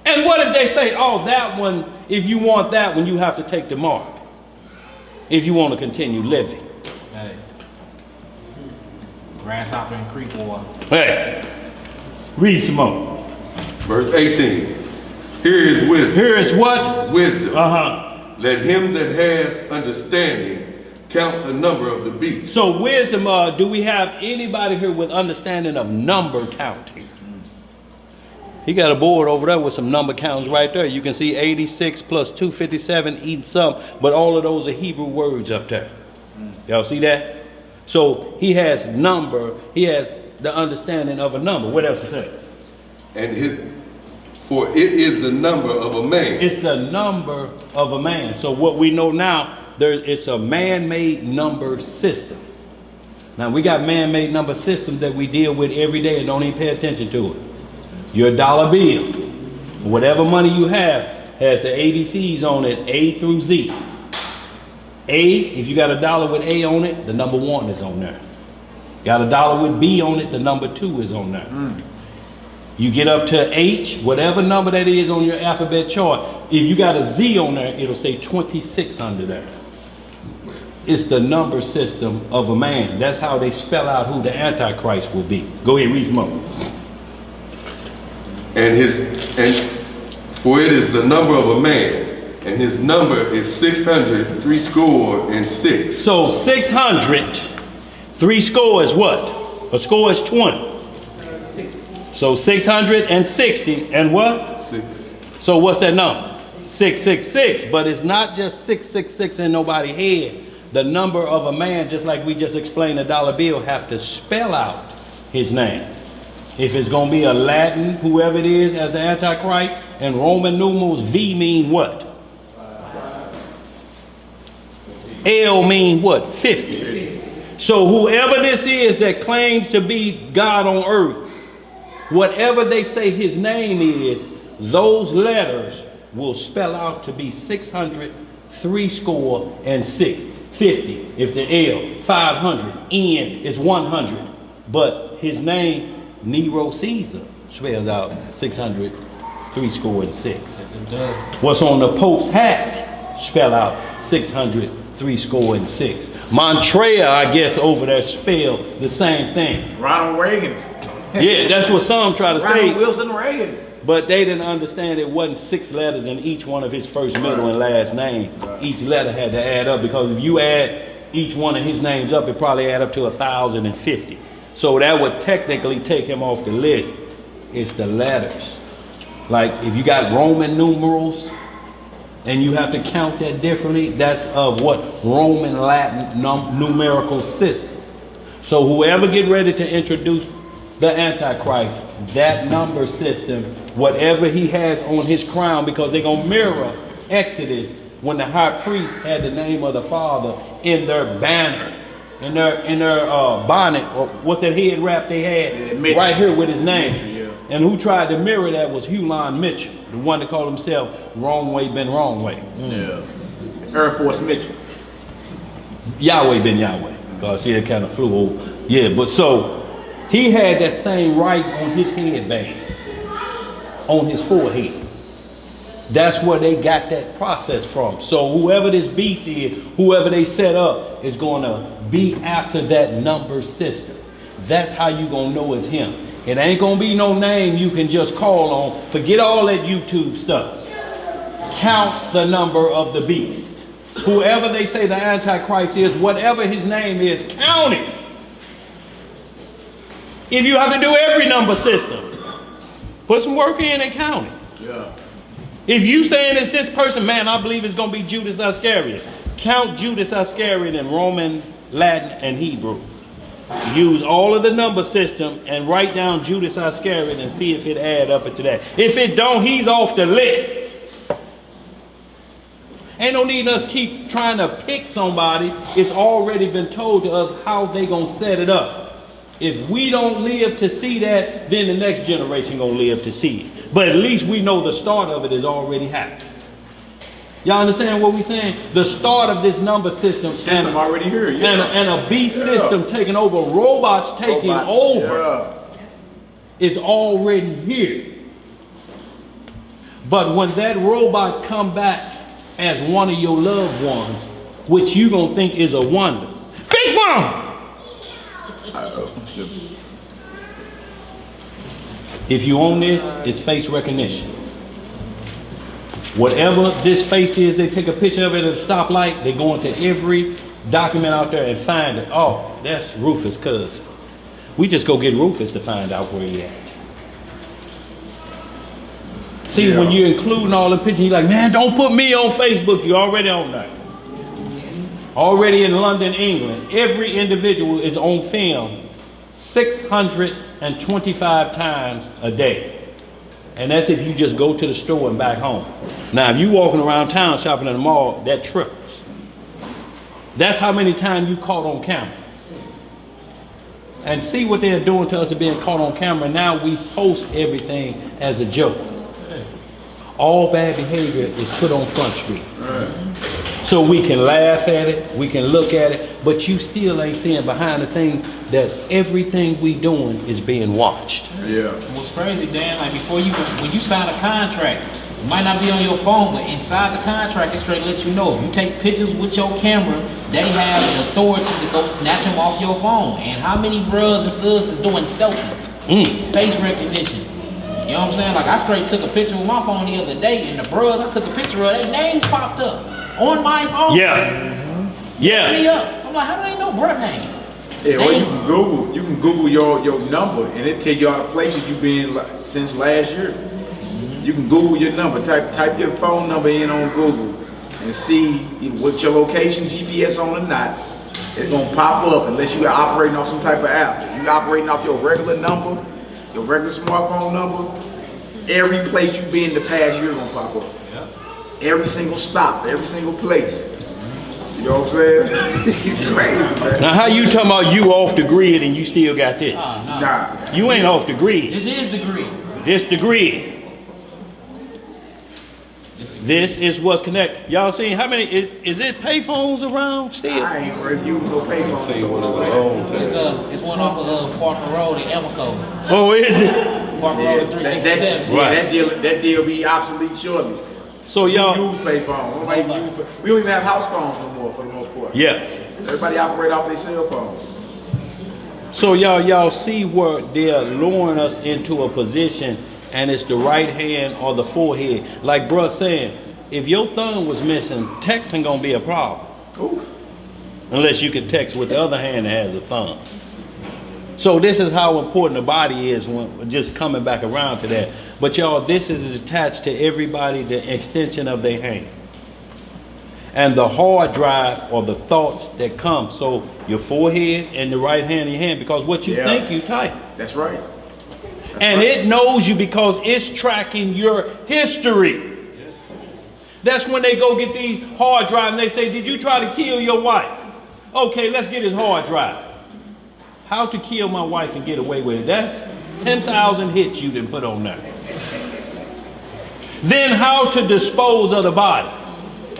And what if they say, oh, that one, if you want that one, you have to take the mark. If you want to continue living. Hey. Grasshopper and creek water. Hey. Read some more. Verse 18. Here is wisdom. Here is what? Wisdom. Let him that hath understanding count the number of the beast. So wisdom, do we have anybody here with understanding of number counting? He got a board over there with some number counts right there. You can see 86 plus 257 eating some, but all of those are Hebrew words up there. Y'all see that? So he has number, he has the understanding of a number. What else is that? For it is the number of a man. It's the number of a man. So what we know now, It's a man-made number system. Now we got man-made number systems that we deal with every day and don't even pay attention to it. Your dollar bill, whatever money you have, has the ABCs on it, A through Z. A, if you got a dollar with A on it, the number 1 is on there. Got a dollar with B on it, the number 2 is on there. You get up to H, whatever number that is on your alphabet chart. If you got a Z on there, it'll say 26 under there. It's the number system of a man. That's how they spell out who the Antichrist will be. Go ahead, read some more. And for it is the number of a man, and his number is 666. So 600, 3 score is what? A score is 20. So 660 and what? 6. So what's that number? 666. But it's not just 666 in nobody's head. The number of a man, just like we just explained the dollar bill, have to spell out his name. If it's going to be a Latin, whoever it is, as the Antichrist, and Roman numerals, V mean what? L mean what? 50. So whoever this is that claims to be God on earth, whatever they say his name is, those letters will spell out to be 600, 3 score, and 6. 50 if the L, 500, N is 100. But his name, Nero Caesar, spells out 600, 3 score, and 6. What's on the Pope's hat spell out 600, 3 score, and 6. Montreal, I guess, over there spell the same thing. Ronald Reagan. Yeah, that's what some try to say. Ronald Wilson Reagan. But they didn't understand it wasn't 6 letters in each one of his first, middle, and last name. Each letter had to add up, because if you add each one of his names up, it probably add up to 1,050. So that would technically take him off the list. It's the letters. Like if you got Roman numerals and you have to count that differently, that's of what? Roman Latin numerical system. So whoever get ready to introduce the Antichrist, that number system, whatever he has on his crown, because they're going to mirror Exodus when the high priest had the name of the Father in their banner, in their bonnet, or what's that head wrap they had right here with his name. And who tried to mirror that was Hulon Mitchell, the one that called himself Wrong Way Been Wrong Way. Yeah. Air Force Mitchell. Yahweh been Yahweh, because he had kind of flew over. Yeah, but so he had that same right on his headband, on his forehead. That's where they got that process from. So whoever this beast is, whoever they set up, is going to be after that number system. That's how you going to know it's him. It ain't going to be no name you can just call on. Forget all that YouTube stuff. Count the number of the beast. Whoever they say the Antichrist is, whatever his name is, count it. If you have to do every number system, put some work in and count it. Yeah. If you saying it's this person, man, I believe it's going to be Judas Iscariot. Count Judas Iscariot in Roman, Latin, and Hebrew. Use all of the number system and write down Judas Iscariot and see if it add up to that. If it don't, he's off the list. Ain't no need us keep trying to pick somebody. It's already been told to us how they going to set it up. If we don't live to see that, then the next generation going to live to see it. But at least we know the start of it has already happened. Y'all understand what we're saying? The start of this number system, System already here. Yeah. and a beast system taking over, robots taking over, is already here. But when that robot come back as one of your loved ones, which you gonna think is a wonder, Big Mom! If you own this, it's face recognition. Whatever this face is, they take a picture of it at a stoplight, they go into every document out there and find it. Oh, that's Rufus' cousin. We just go get Rufus to find out where he at. See, when you're including all the pictures, you're like, man, don't put me on Facebook. You're already on that. Already in London, England, every individual is on film 625 times a day. And that's if you just go to the store and back home. Now, if you walking around town shopping in the mall, that triples. That's how many times you caught on camera. And see what they're doing to us of being caught on camera. Now we post everything as a joke. All bad behavior is put on Front Street. So we can laugh at it, we can look at it, but you still ain't seeing behind the thing that everything we doing is being watched. Yeah. What's crazy, Dan, like when you sign a contract, it might not be on your phone, but inside the contract, it straight lets you know. If you take pictures with your camera, they have the authority to go snatch them off your phone. And how many bros and sisters is doing selfies? Face recognition. You know what I'm saying? Like, I straight took a picture with my phone the other day, and the bros I took a picture of, their names popped up on my phone. Yeah. Yeah. Me up. I'm like, how do they know bruh name? Yeah, well, you can Google your number, and it tell you all the places you've been since last year. You can Google your number, type your phone number in on Google, and see what your location GPS on or not. It's gonna pop up unless you are operating off some type of app. If you're operating off your regular number, your regular smartphone number, every place you've been the past year gonna pop up. Every single stop, every single place. You know what I'm saying? It's crazy, man. Now how you talking about you off the grid and you still got this? Nah. You ain't off the grid. This is the grid. This the grid. This is what's connected. Y'all seen how many, is it payphones around still? I ain't reviewed no payphones. It's one off of Parker Road in Elmico. Oh, is it? Parker Road 367. Right. That deal be obsolete shortly. So y'all use payphones. We don't even have house phones no more for the most part. Yeah. Everybody operate off their cell phones. So y'all see where they're luring us into a position, and it's the right hand or the forehead. Like bruh saying, if your thumb was missing, texting gonna be a problem. Cool. Unless you can text with the other hand that has a thumb. So this is how important the body is when just coming back around to that. But y'all, this is attached to everybody, the extension of their hand. And the hard drive or the thoughts that come. So your forehead and the right hand of your hand, because what you think you type. That's right. And it knows you because it's tracking your history. That's when they go get these hard drives and they say, did you try to kill your wife? Okay, let's get his hard drive. How to kill my wife and get away with it. That's 10,000 hits you done put on there. Then how to dispose of the body.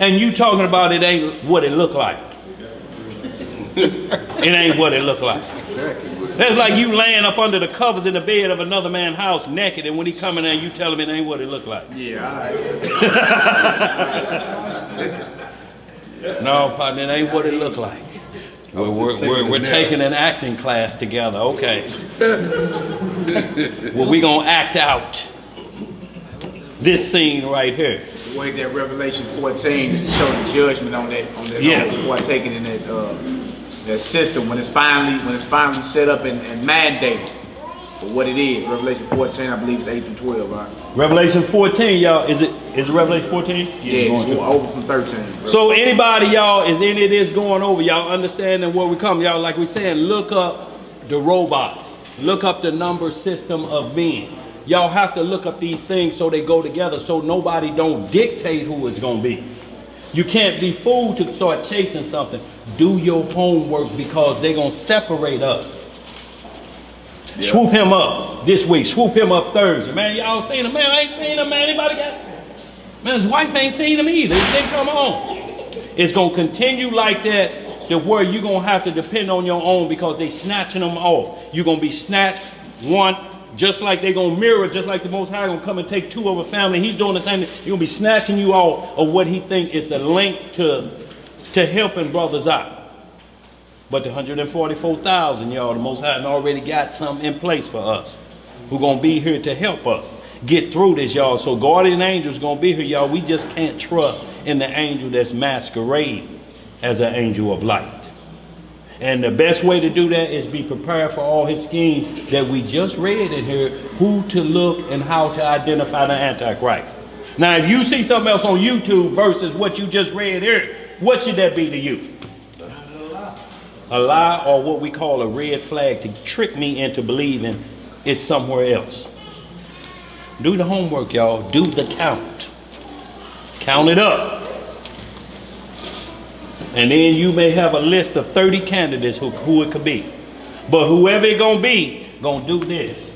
And you talking about it ain't what it look like. It ain't what it look like. That's like you laying up under the covers in the bed of another man's house naked, and when he come in there, you tell him it ain't what it look like. Yeah, No, partner, it ain't what it look like. We're taking an acting class together. Okay. Well, we gonna act out this scene right here. The way that Revelation 14 is to show the judgment on that before taking in that system when it's finally set up and mandated for what it is. Revelation 14, I believe, is 8 through 12, right? Revelation 14, y'all, is it Revelation 14? Yeah, it's over from 13. Bro. So anybody, y'all, is any of this going over? Y'all understanding where we come? Y'all, like we saying, look up the robots. Look up the number system of men. Y'all have to look up these things so they go together so nobody don't dictate who it's going to be. You can't be fooled to start chasing something. Do your homework because they're going to separate us. Yeah. Swoop him up this week. Swoop him up Thursday. Man, y'all seen him? Man, I ain't seen him, man. Anybody got? Man, his wife ain't seen him either. He didn't come home. It's going to continue like that to where you're going to have to depend on your own because they snatching them off. You're going to be snatched one, just like they're going to mirror, just like the Most High going to come and take two of a family. He's doing the same thing. He's going to be snatching you off of what he think is the link to helping brothers out. But the 144,000, y'all, the Most High already got something in place for us. Who's going to be here to help us get through this, y'all. So guardian angels going to be here, y'all. We just can't trust in the angel that's masquerade as an angel of light. And the best way to do that is be prepared for all his schemes that we just read in here, who to look and how to identify the Antichrist. Now, if you see something else on YouTube versus what you just read here, what should that be to you? A lie, or what we call a red flag to trick me into believing it's somewhere else. Do the homework, y'all. Do the count. Count it up. And then you may have a list of 30 candidates who it could be. But whoever it gonna be, gonna do this.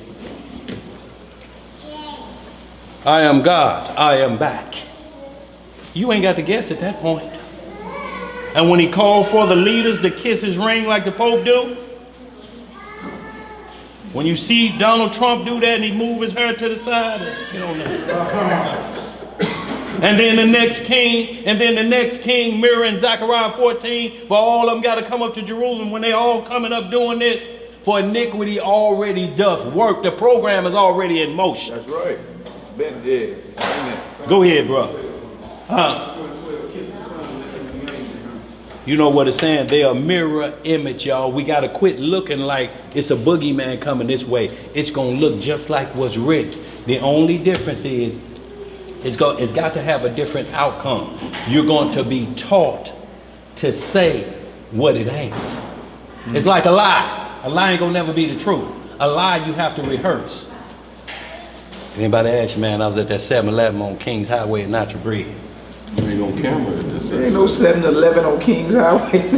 I am God, I am back. You ain't got to guess at that point. And when he called for the leaders to kiss his ring like the Pope do, when you see Donald Trump do that and he move his hair to the side, you don't know. And then the next king, mirroring Zechariah 14, for all of them got to come up to Jerusalem when they all coming up doing this, for iniquity already doth work. The program is already in motion. That's right. Been dead. Go ahead, bro. You know what it's saying? They are mirror image, y'all. We got to quit looking like it's a boogeyman coming this way. It's going to look just like what's written. The only difference is it's got to have a different outcome. You're going to be taught to say what it ain't. It's like a lie. A lie ain't going to never be the truth. A lie you have to rehearse. Anybody ask you, man, I was at that 7-Eleven on Kings Highway in Natural Breed. You ain't on camera. There ain't no 7-Eleven on Kings Highway.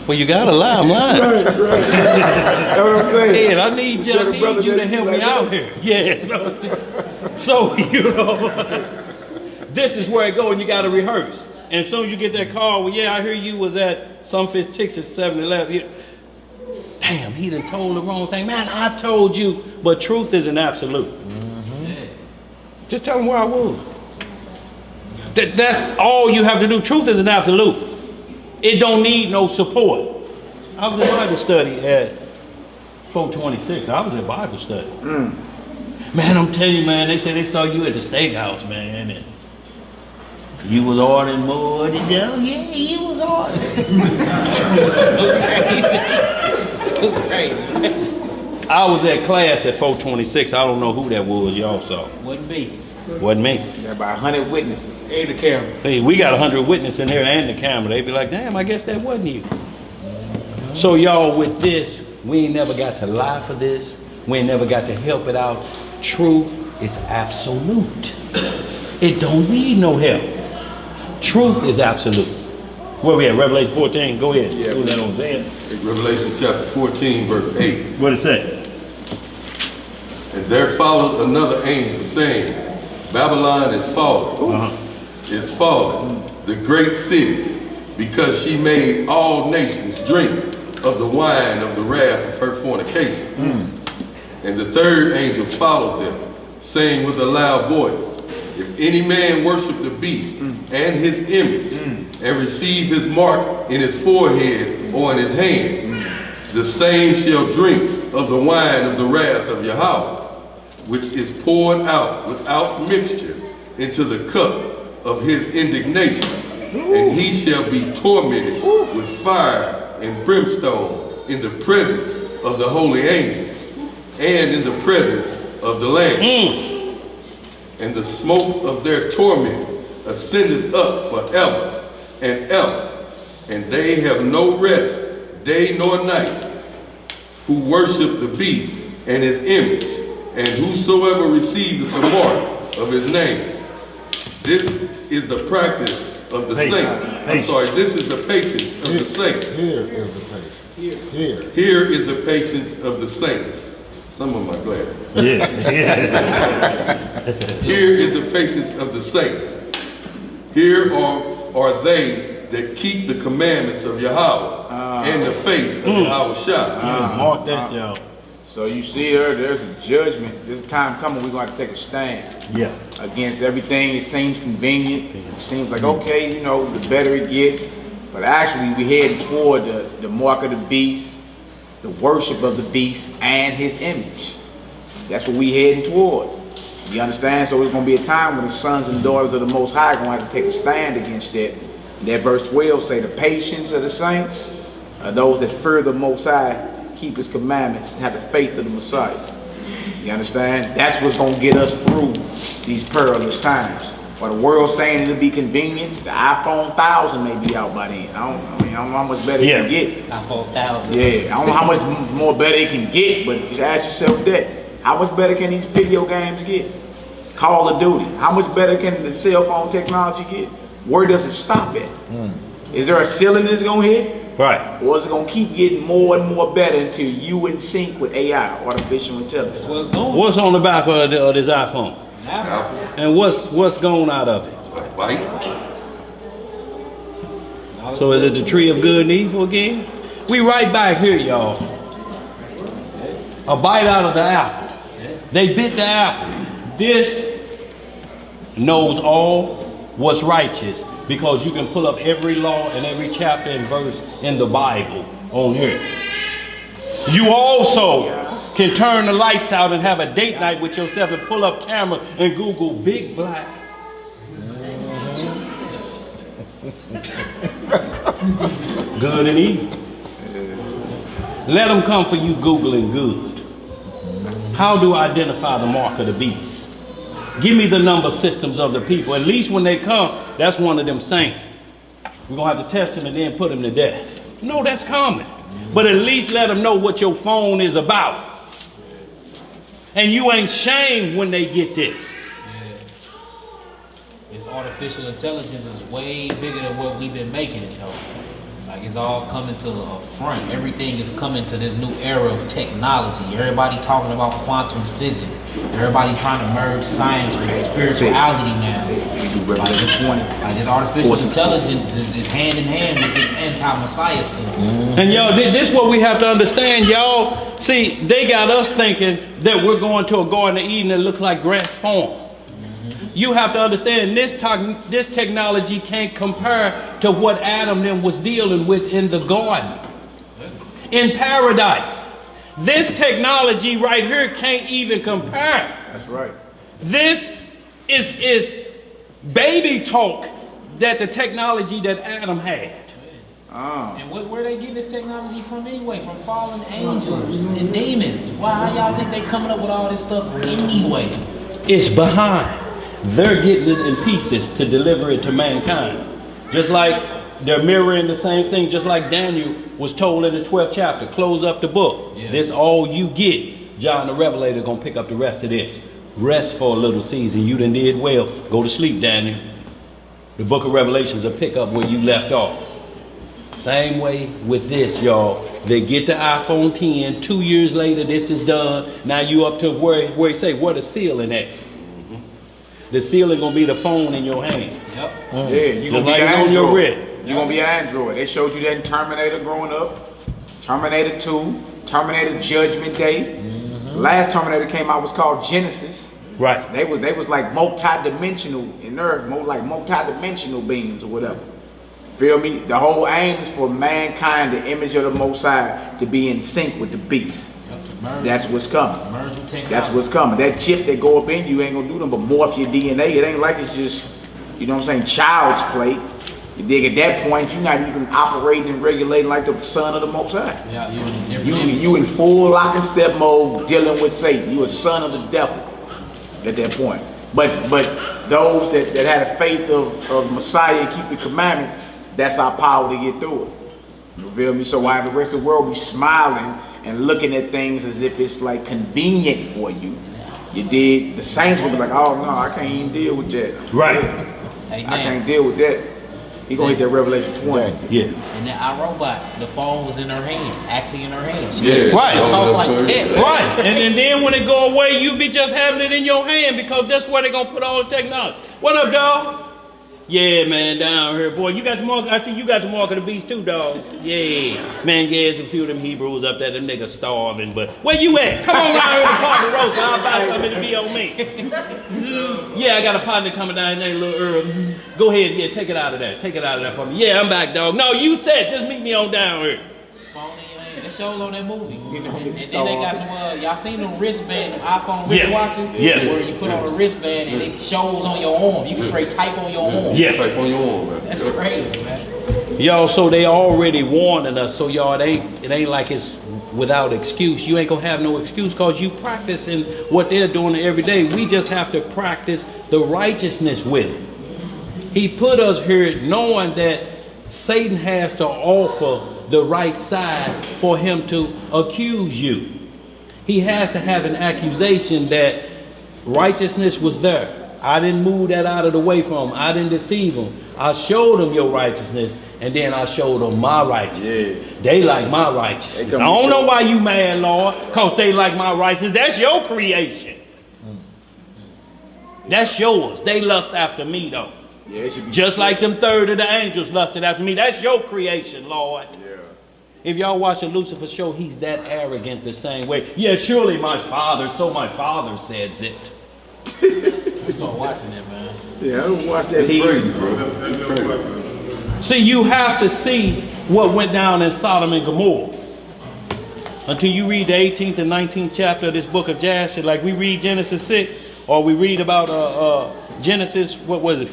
Well, you gotta lie, I'm lying. Right. That's what I'm saying. Ed, I need you to help me out here. Yeah, so you know, this is where it goes, and you gotta rehearse. And as soon as you get that call, well, yeah, I hear you was at Sunfish Texas 7-Eleven. Damn, he done told the wrong thing. Man, I told you, but truth isn't absolute. Just tell them where I was. That's all you have to do. Truth isn't absolute. It don't need no support. I was in Bible study at 426. I was in Bible study. Man, I'm telling you, man, they said they saw you at the steakhouse, man, and you was ordering more than yeah, you was ordering. I was at class at 426. I don't know who that was, y'all saw. Wasn't me. Wasn't me. Got about 100 witnesses. And the camera. Hey, we got 100 witnesses in here and the camera. They be like, damn, I guess that wasn't you. So y'all, with this, we ain't never got to lie for this. We ain't never got to help it out. Truth is absolute. It don't need no help. Truth is absolute. Where we at? Revelation 14. Go ahead. Yeah. Do that on Zan. Revelation chapter 14, verse 8. What it say? And there followed another angel saying, Babylon is fallen, is fallen, the great city, because she made all nations drink of the wine of the wrath of her fornication. And the third angel followed them, saying with a loud voice, if any man worship the beast and his image, and receive his mark in his forehead or in his hand, the same shall drink of the wine of the wrath of Yahweh, which is poured out without mixture into the cup of his indignation, and he shall be tormented with fire and brimstone in the presence of the holy angels and in the presence of the Lamb. And the smoke of their torment ascended up forever and ever, and they have no rest day nor night, who worship the beast and his image, and whosoever receiveth the mark of his name. This is the practice of the saints. I'm sorry, this is the patience of the saints. Here is the patience. Here is the patience of the saints. Some of my glasses. Here is the patience of the saints. Here are they that keep the commandments of Yahweh and the faith of Yahweh Shah. Mark that down. So you see her, there's a judgment. There's a time coming we're going to take a stand. Yeah. Against everything. It seems convenient. It seems like, okay, you know, the better it gets. But actually we're heading toward the mark of the beast, the worship of the beast and his image. That's what we're heading toward. You understand? So it's going to be a time when the sons and daughters of the Most High are going to have to take a stand against that. That verse 12 say the patience of the saints are those that fear the Most High, keep his commandments, and have the faith of the Messiah. You understand? That's what's going to get us through these perilous times. While the world's saying it'll be convenient, the iPhone 1000 may be out by then. I don't know how much better it can get. iPhone 1000. Yeah, I don't know how much more better it can get, but just ask yourself that. How much better can these video games get? Call of Duty. How much better can the cell phone technology get? Where does it stop at? Is there a ceiling that's gonna hit? Right. Or is it gonna keep getting more and more better until you in sync with AI, artificial intelligence? What's going? What's on the back of this iPhone? Apple. And what's going out of it? Bite. So is it the tree of good and evil again? We right back here, y'all. A bite out of the apple. They bit the apple. This knows all what's righteous because you can pull up every law and every chapter and verse in the Bible on here. You also can turn the lights out and have a date night with yourself and pull up camera and Google big black. Good and evil. Let them come for you Googling good. How do I identify the mark of the beast? Give me the number systems of the people. At least when they come, that's one of them saints. We're going to have to test him and then put him to death. No, that's common. But at least let them know what your phone is about. And you ain't shamed when they get this. This artificial intelligence is way bigger than what we've been making it, though. Like, it's all coming to the front. Everything is coming to this new era of technology. Everybody talking about quantum physics. Everybody trying to merge science with spirituality now. Like this artificial intelligence is hand in hand with this anti-Messiah stuff. And y'all, this is what we have to understand, y'all. See, they got us thinking that we're going to a Garden of Eden that looks like Grant's Farm. You have to understand this technology can't compare to what Adam then was dealing with in the garden. In paradise. This technology right here can't even compare. That's right. This is baby talk that the technology that Adam had. And where they getting this technology from anyway? From fallen angels and demons. Why y'all think they coming up with all this stuff anyway? It's behind. They're getting it in pieces to deliver it to mankind. Just like they're mirroring the same thing, just like Daniel was told in the 12th chapter, close up the book. Yeah. This all you get. John the Revelator gonna pick up the rest of this. Rest for a little season. You done did well. Go to sleep, Daniel. The book of Revelations will pick up where you left off. Same way with this, y'all. They get the iPhone 10, 2 years later, this is done. Now you up to where you say, where the ceiling at? The ceiling gonna be the phone in your hand. Yep. Yeah, you gonna be on your wrist. You're gonna be Android. They showed you that in Terminator growing up. Terminator 2, Terminator Judgment Day. Last Terminator came out was called Genesis. Right. They was like multi-dimensional in Earth, more like multi-dimensional beings or whatever. Feel me? The whole aim is for mankind, the image of the Most High, to be in sync with the beast. That's what's coming. That's what's coming. That chip that go up in you ain't gonna do them but morph your DNA. It ain't like it's just, you know what I'm saying, child's play. You dig, at that point, you're not even operating and regulating like the son of the Most High. Yeah, you in full lock and step mode dealing with Satan. You a son of the devil at that point. But those that had a faith of Messiah and keep the commandments, that's our power to get through it. You feel me? So while the rest of the world be smiling and looking at things as if it's like convenient for you, you did. The saints will be like, oh no, I can't even deal with that. Right. Hey, I can't deal with that. He gonna hit that Revelation 20. Yeah. And that iRobot, the phone was in her hand, actually in her hand. Yeah. Right. Talk like that. Right. And then when it go away, you be just having it in your hand because that's where they gonna put all the technology. What up, dog? Yeah, man, down here, boy. You got the mark. I see you got the mark of the beast too, dog. Yeah, man. Yeah, there's a few of them Hebrews up there. Them niggas starving, but where you at? Come on down here to Ponderosa. I'll buy something to be on me. Yeah, I got a partner coming down there, little Earl. Go ahead, yeah, take it out of there. Take it out of there for me. Yeah, I'm back, dog. No, you said just meet me on down here. Phone in your hand. That shows on that movie. You know, And then they got them, y'all seen them wristband, them iPhone Yeah. wristwatches? Yeah. Where you put on a wristband and it shows on your arm. You can straight type on your arm. Yeah. Type on your arm, man. That's crazy, man. Y'all, so they already warning us. So y'all, it ain't like it's without excuse. You ain't gonna have no excuse because you practicing what they're doing every day. We just have to practice the righteousness with it. He put us here knowing that Satan has to offer the right side for him to accuse you. He has to have an accusation that righteousness was there. I didn't move that out of the way from them. I didn't deceive them. I showed them your righteousness, and then I showed them my righteousness. Yeah. They like my righteousness. I don't know why you mad, Lord, because they like my righteousness. That's your creation. That's yours. They lust after me, though. Yeah, it should be just like them third of the angels lusted after me. That's your creation, Lord. Yeah. If y'all watch a Lucifer show, he's that arrogant the same way. Yeah, surely my father, so my father says it. We start watching it, man. Yeah, I don't watch that. It's crazy, bro. It's crazy. See, you have to see what went down in Sodom and Gomorrah. Until you read the 18th and 19th chapter of this book of Jasher, like we read Genesis 6, or we read about Genesis, what was it,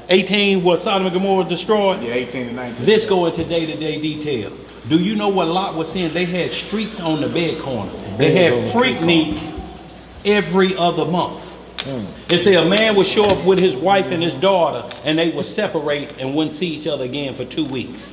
18, where Sodom and Gomorrah destroyed? Yeah, 18 and 19. This go into day-to-day detail. Do you know what Lot was saying? They had streets on the bed corner. They had Freaknik every other month. They say a man would show up with his wife and his daughter, and they would separate and wouldn't see each other again for 2 weeks.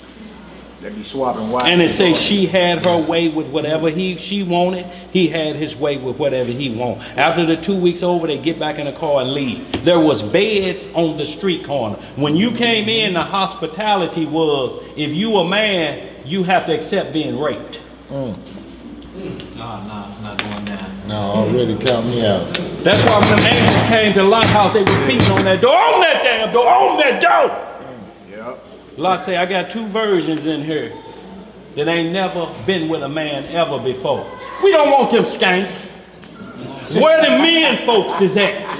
They be swapping wives. And it say she had her way with whatever she wanted. He had his way with whatever he wanted. After the 2 weeks over, they get back in the car and leave. There was beds on the street corner. When you came in, the hospitality was, if you a man, you have to accept being raped. No, it's not going down. No, already count me out. That's why when the angels came to Lot's house, they were beating on that door. On that damn door! On that door! Yep. Lot say, I got 2 virgins in here that ain't never been with a man ever before. We don't want them skanks. Where the men folks is at?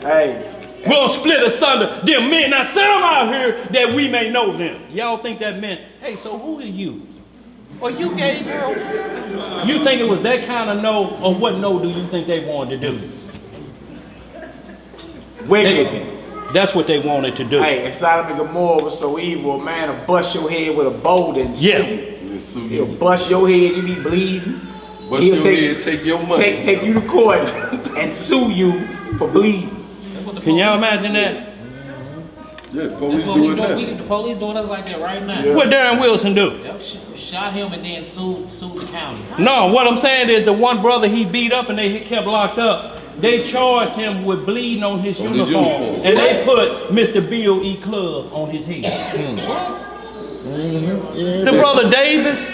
Hey. We'll split asunder them men. Now send them out here that we may know them. Y'all think that meant, hey, so who are you? Or you gay girl? You think it was that kind of no, or what no do you think they wanted to do? Wickedness. That's what they wanted to do. Hey, and Sodom and Gomorrah was so evil, a man will bust your head with a boulder and Yeah. he'll bust your head, you be bleeding. Bust He'll your head, take your money. Take you to court and sue you for bleeding. Can y'all imagine that? Yeah, police doing that. The police doing us like that right now. Yeah. What Darren Wilson do? Yep, shot him and then sued the county. No, what I'm saying is the one brother he beat up and they kept locked up, they charged him with bleeding on his uniform. And they put Mr. Bill E. Club on his head. The brother Davis.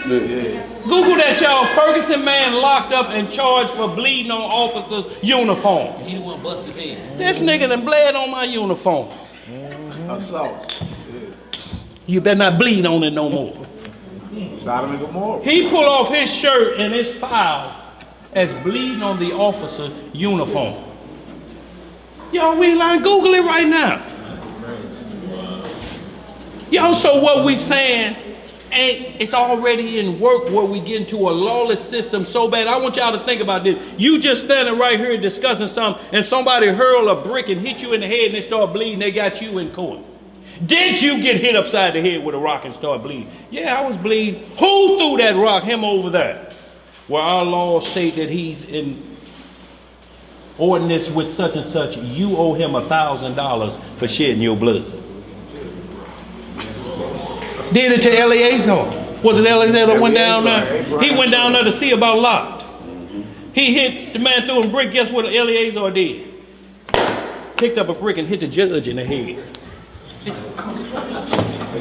Google that, y'all. Ferguson man locked up and charged for bleeding on officer's uniform. He the one busted his head. This nigga done bled on my uniform. Assault. You better not bleed on it no more. Sodom and Gomorrah. He pulled off his shirt and his file as bleeding on the officer uniform. Y'all, we line Google it right now. Y'all, so what we saying ain't, it's already in work where we get into a lawless system so bad. I want y'all to think about this. You just standing right here discussing something and somebody hurl a brick and hit you in the head and they start bleeding, they got you in court. Did you get hit upside the head with a rock and start bleeding? Yeah, I was bleeding. Who threw that rock? Him over there. Where our laws state that he's in ordinance with such and such, you owe him $1,000 for shedding your blood. Did it to Eleazar. Was it Eleazar that went down there? He went down there to see about Lot. He hit the man threw a brick. Guess what Eleazar did? Picked up a brick and hit the judge in the head.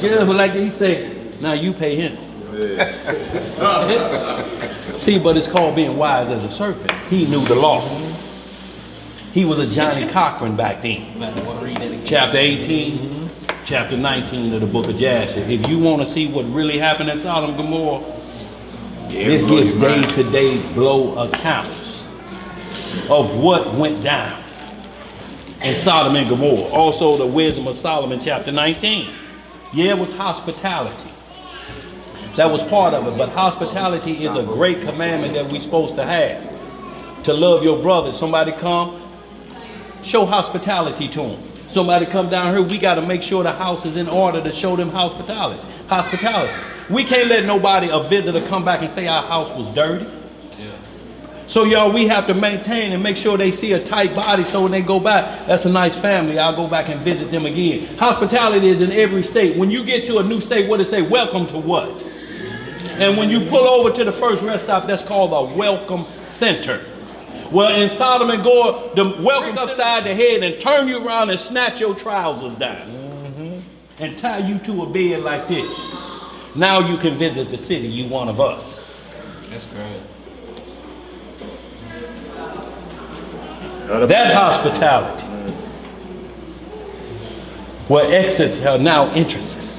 Judge was like he said, now you pay him. See, but it's called being wise as a serpent. He knew the law. He was a Johnny Cochran back then. Chapter 18, chapter 19 of the book of Jasher. If you want to see what really happened in Sodom and Gomorrah, this gives day-to-day blow accounts of what went down in Sodom and Gomorrah. Also the wisdom of Solomon, chapter 19. Yeah, it was hospitality. That was part of it, but hospitality is a great commandment that we're supposed to have. To love your brother. Somebody come, show hospitality to them. Somebody come down here, we got to make sure the house is in order to show them hospitality. We can't let nobody, a visitor, come back and say our house was dirty. So y'all, we have to maintain and make sure they see a tight body so when they go back, that's a nice family, I'll go back and visit them again. Hospitality is in every state. When you get to a new state, what does it say? Welcome to what? And when you pull over to the first rest stop, that's called a welcome center. Well, in Sodom and Gomorrah, the welcome upside the head and turn you around and snatch your trousers down and tie you to a bed like this. Now you can visit the city, you one of us. That's great. That hospitality. Where excess are now interests.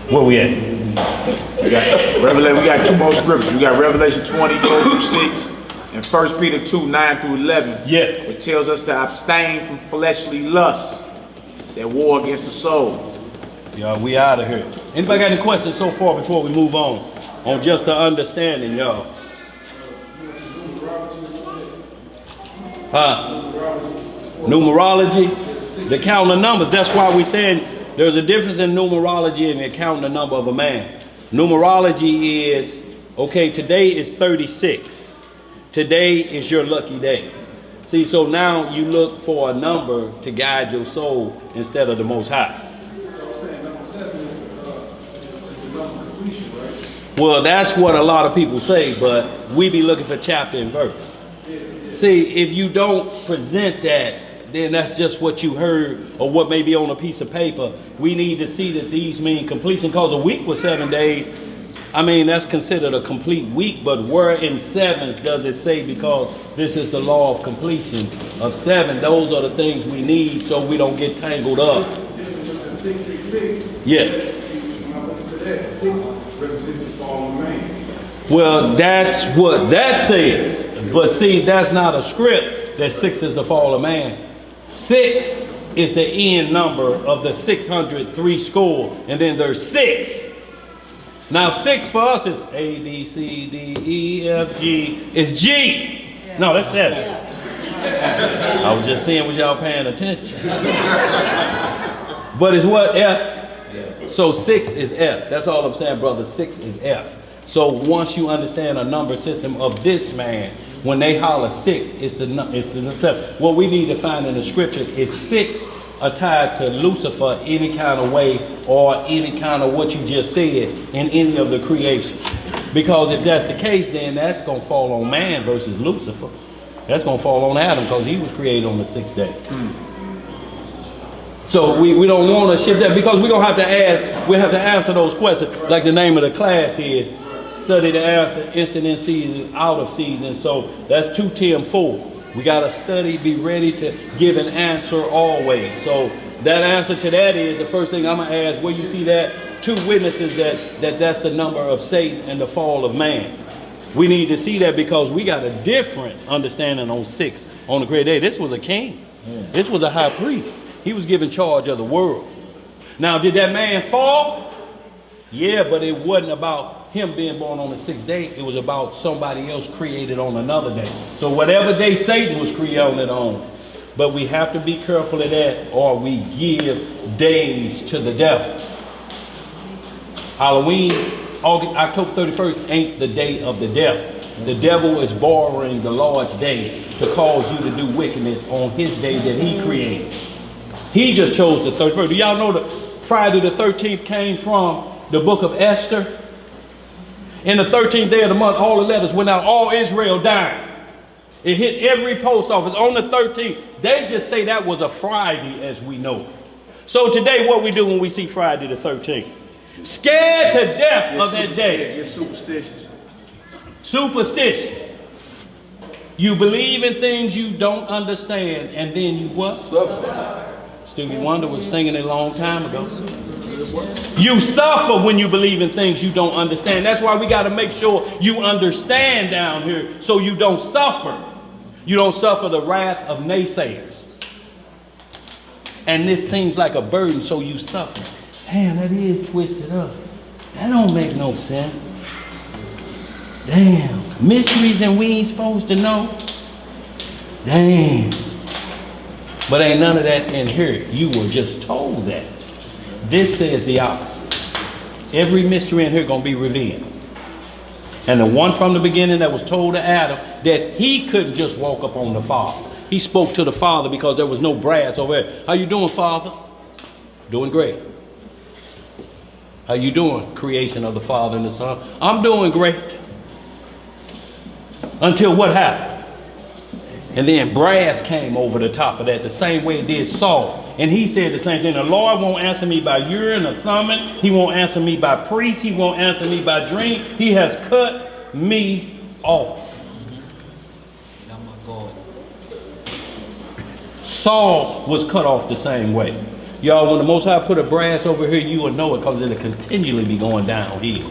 Where we at? We got two more scriptures. We got Revelation 24 through 6 and 1 Peter 2, 9 through 11. Yeah. Which tells us to abstain from fleshly lusts that war against the soul. Y'all, we out of here. Anybody got any questions so far before we move on just the understanding, y'all? Numerology, the count of numbers. That's why we're saying there's a difference in numerology and the counting the number of a man. Numerology is, okay, today is 36. Today is your lucky day. See, so now you look for a number to guide your soul instead of the Most High. Well, that's what a lot of people say, but we be looking for chapter and verse. See, if you don't present that, then that's just what you heard or what may be on a piece of paper. We need to see that these mean completion, because a week was 7 days. I mean, that's considered a complete week, but where in sevens does it say, because this is the law of completion of 7? Those are the things we need so we don't get tangled up. 666. Yeah. When I look to that, 6 represents the fallen man. Well, that's what that says. But see, that's not a script that 6 is the fall of man. 6 is the end number of the 603 score, and then there's 6. Now 6 for us is A, B, C, D, E, F, G. It's G. No, that's 7. I was just seeing was y'all paying attention. But it's what? F. So 6 is F. That's all I'm saying, brother. 6 is F. So once you understand a number system of this man, when they holler 6, it's the 7. What we need to find in the scripture is 6 are tied to Lucifer any kind of way, or any kind of what you just said in any of the creation. Because if that's the case, then that's going to fall on man versus Lucifer. That's going to fall on Adam, because he was created on the 6th day. So we don't want to shift that, because we're going to have to ask, we have to answer those questions. Like the name of the class is study the answer, instant in season, out of season. So that's 2 Tim 4. We got to study, be ready to give an answer always. So that answer to that is, the first thing I'm going to ask, where you see that 2 witnesses that's the number of Satan and the fall of man. We need to see that, because we got a different understanding on 6 on the great day. This was a king. This was a high priest. He was given charge of the world. Now, did that man fall? Yeah, but it wasn't about him being born on the 6th day. It was about somebody else created on another day. So whatever day Satan was created on. But we have to be careful of that, or we give days to the devil. Halloween, October 31st ain't the day of the devil. The devil is borrowing the Lord's day to cause you to do wickedness on his day that he created. He just chose the 31st. Do y'all know that Friday the 13th came from the book of Esther? In the 13th day of the month, all the letters went out, all Israel died. It hit every post office on the 13th. They just say that was a Friday as we know it. So today, what we do when we see Friday the 13th? Scared to death of that day. Get superstitious. Superstitious. You believe in things you don't understand, and then you what? Suffer. Stevie Wonder was singing it a long time ago. You suffer when you believe in things you don't understand. That's why we got to make sure you understand down here, so you don't suffer. You don't suffer the wrath of naysayers. And this seems like a burden, so you suffer. Damn, that is twisted up. That don't make no sense. Damn, mysteries and we ain't supposed to know. Damn. But ain't none of that in here. You were just told that. This says the opposite. Every mystery in here gonna be revealed. And the one from the beginning that was told to Adam, that he couldn't just walk up on the Father. He spoke to the Father because there was no brass over there. How you doing, Father? Doing great. How you doing, creation of the Father and the Son? I'm doing great. Until what happened? And then brass came over the top of that, the same way it did Saul. And he said the same thing. The Lord won't answer me by Urim or Thummim. He won't answer me by priest. He won't answer me by dream. He has cut me off. Oh my God. Saul was cut off the same way. Y'all, when the Most High put a brass over here, you will know it because it'll continually be going downhill.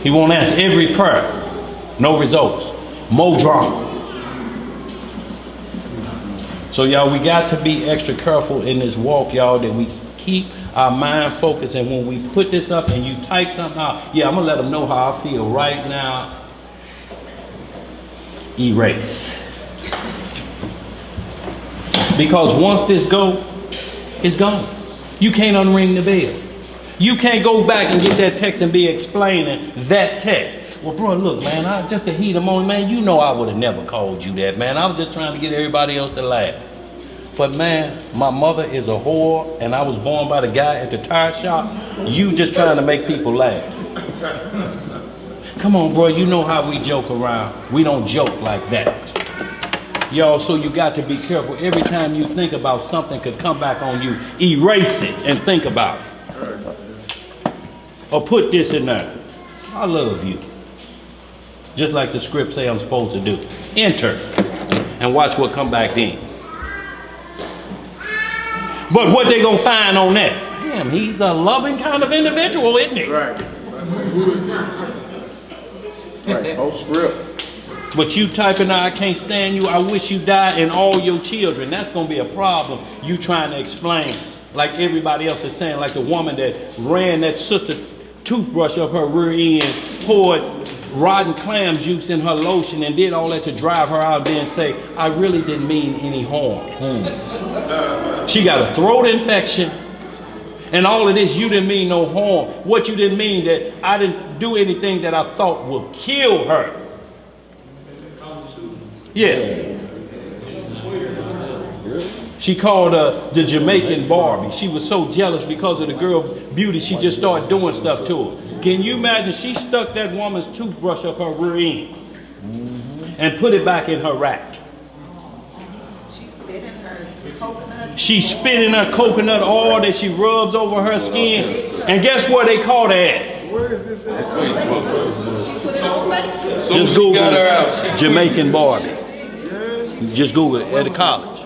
He won't answer every prayer. No results. More drama. So y'all, we got to be extra careful in this walk, y'all, that we keep our mind focused. And when we put this up and you type something out, yeah, I'm going to let them know how I feel right now. Erase. Because once this go, it's gone. You can't unring the bell. You can't go back and get that text and be explaining that text. Well, bro, look, man, I just to heat the moment, man, you know I would have never called you that, man. I was just trying to get everybody else to laugh. But, man, my mother is a whore, and I was born by the guy at the tire shop. You just trying to make people laugh. Come on, bro, you know how we joke around. We don't joke like that. Y'all, so you got to be careful. Every time you think about something could come back on you, erase it and think about it. Or put this in there. I love you. Just like the script say I'm supposed to do. Enter and watch what come back then. But what they gonna find on that? Damn, he's a loving kind of individual, isn't he? Right. Right. Whole script. But you typing out, I can't stand you, I wish you died, and all your children. That's gonna be a problem. You trying to explain, like everybody else is saying, like the woman that ran that sister toothbrush up her rear end, poured rotten clam juice in her lotion and did all that to drive her out there and say, I really didn't mean any harm. She got a throat infection and all of this, you didn't mean no harm. What you didn't mean that I didn't do anything that I thought would kill her. Yeah. She called the Jamaican Barbie. She was so jealous because of the girl's beauty, she just started doing stuff to her. Can you imagine? She stuck that woman's toothbrush up her rear end and put it back in her rack. She spit in her coconut. She spit in her coconut oil that she rubs over her skin. And guess where they caught her at? Where is this at? She put it on Facebook. Just Google Jamaican Barbie. Just Google it at the college.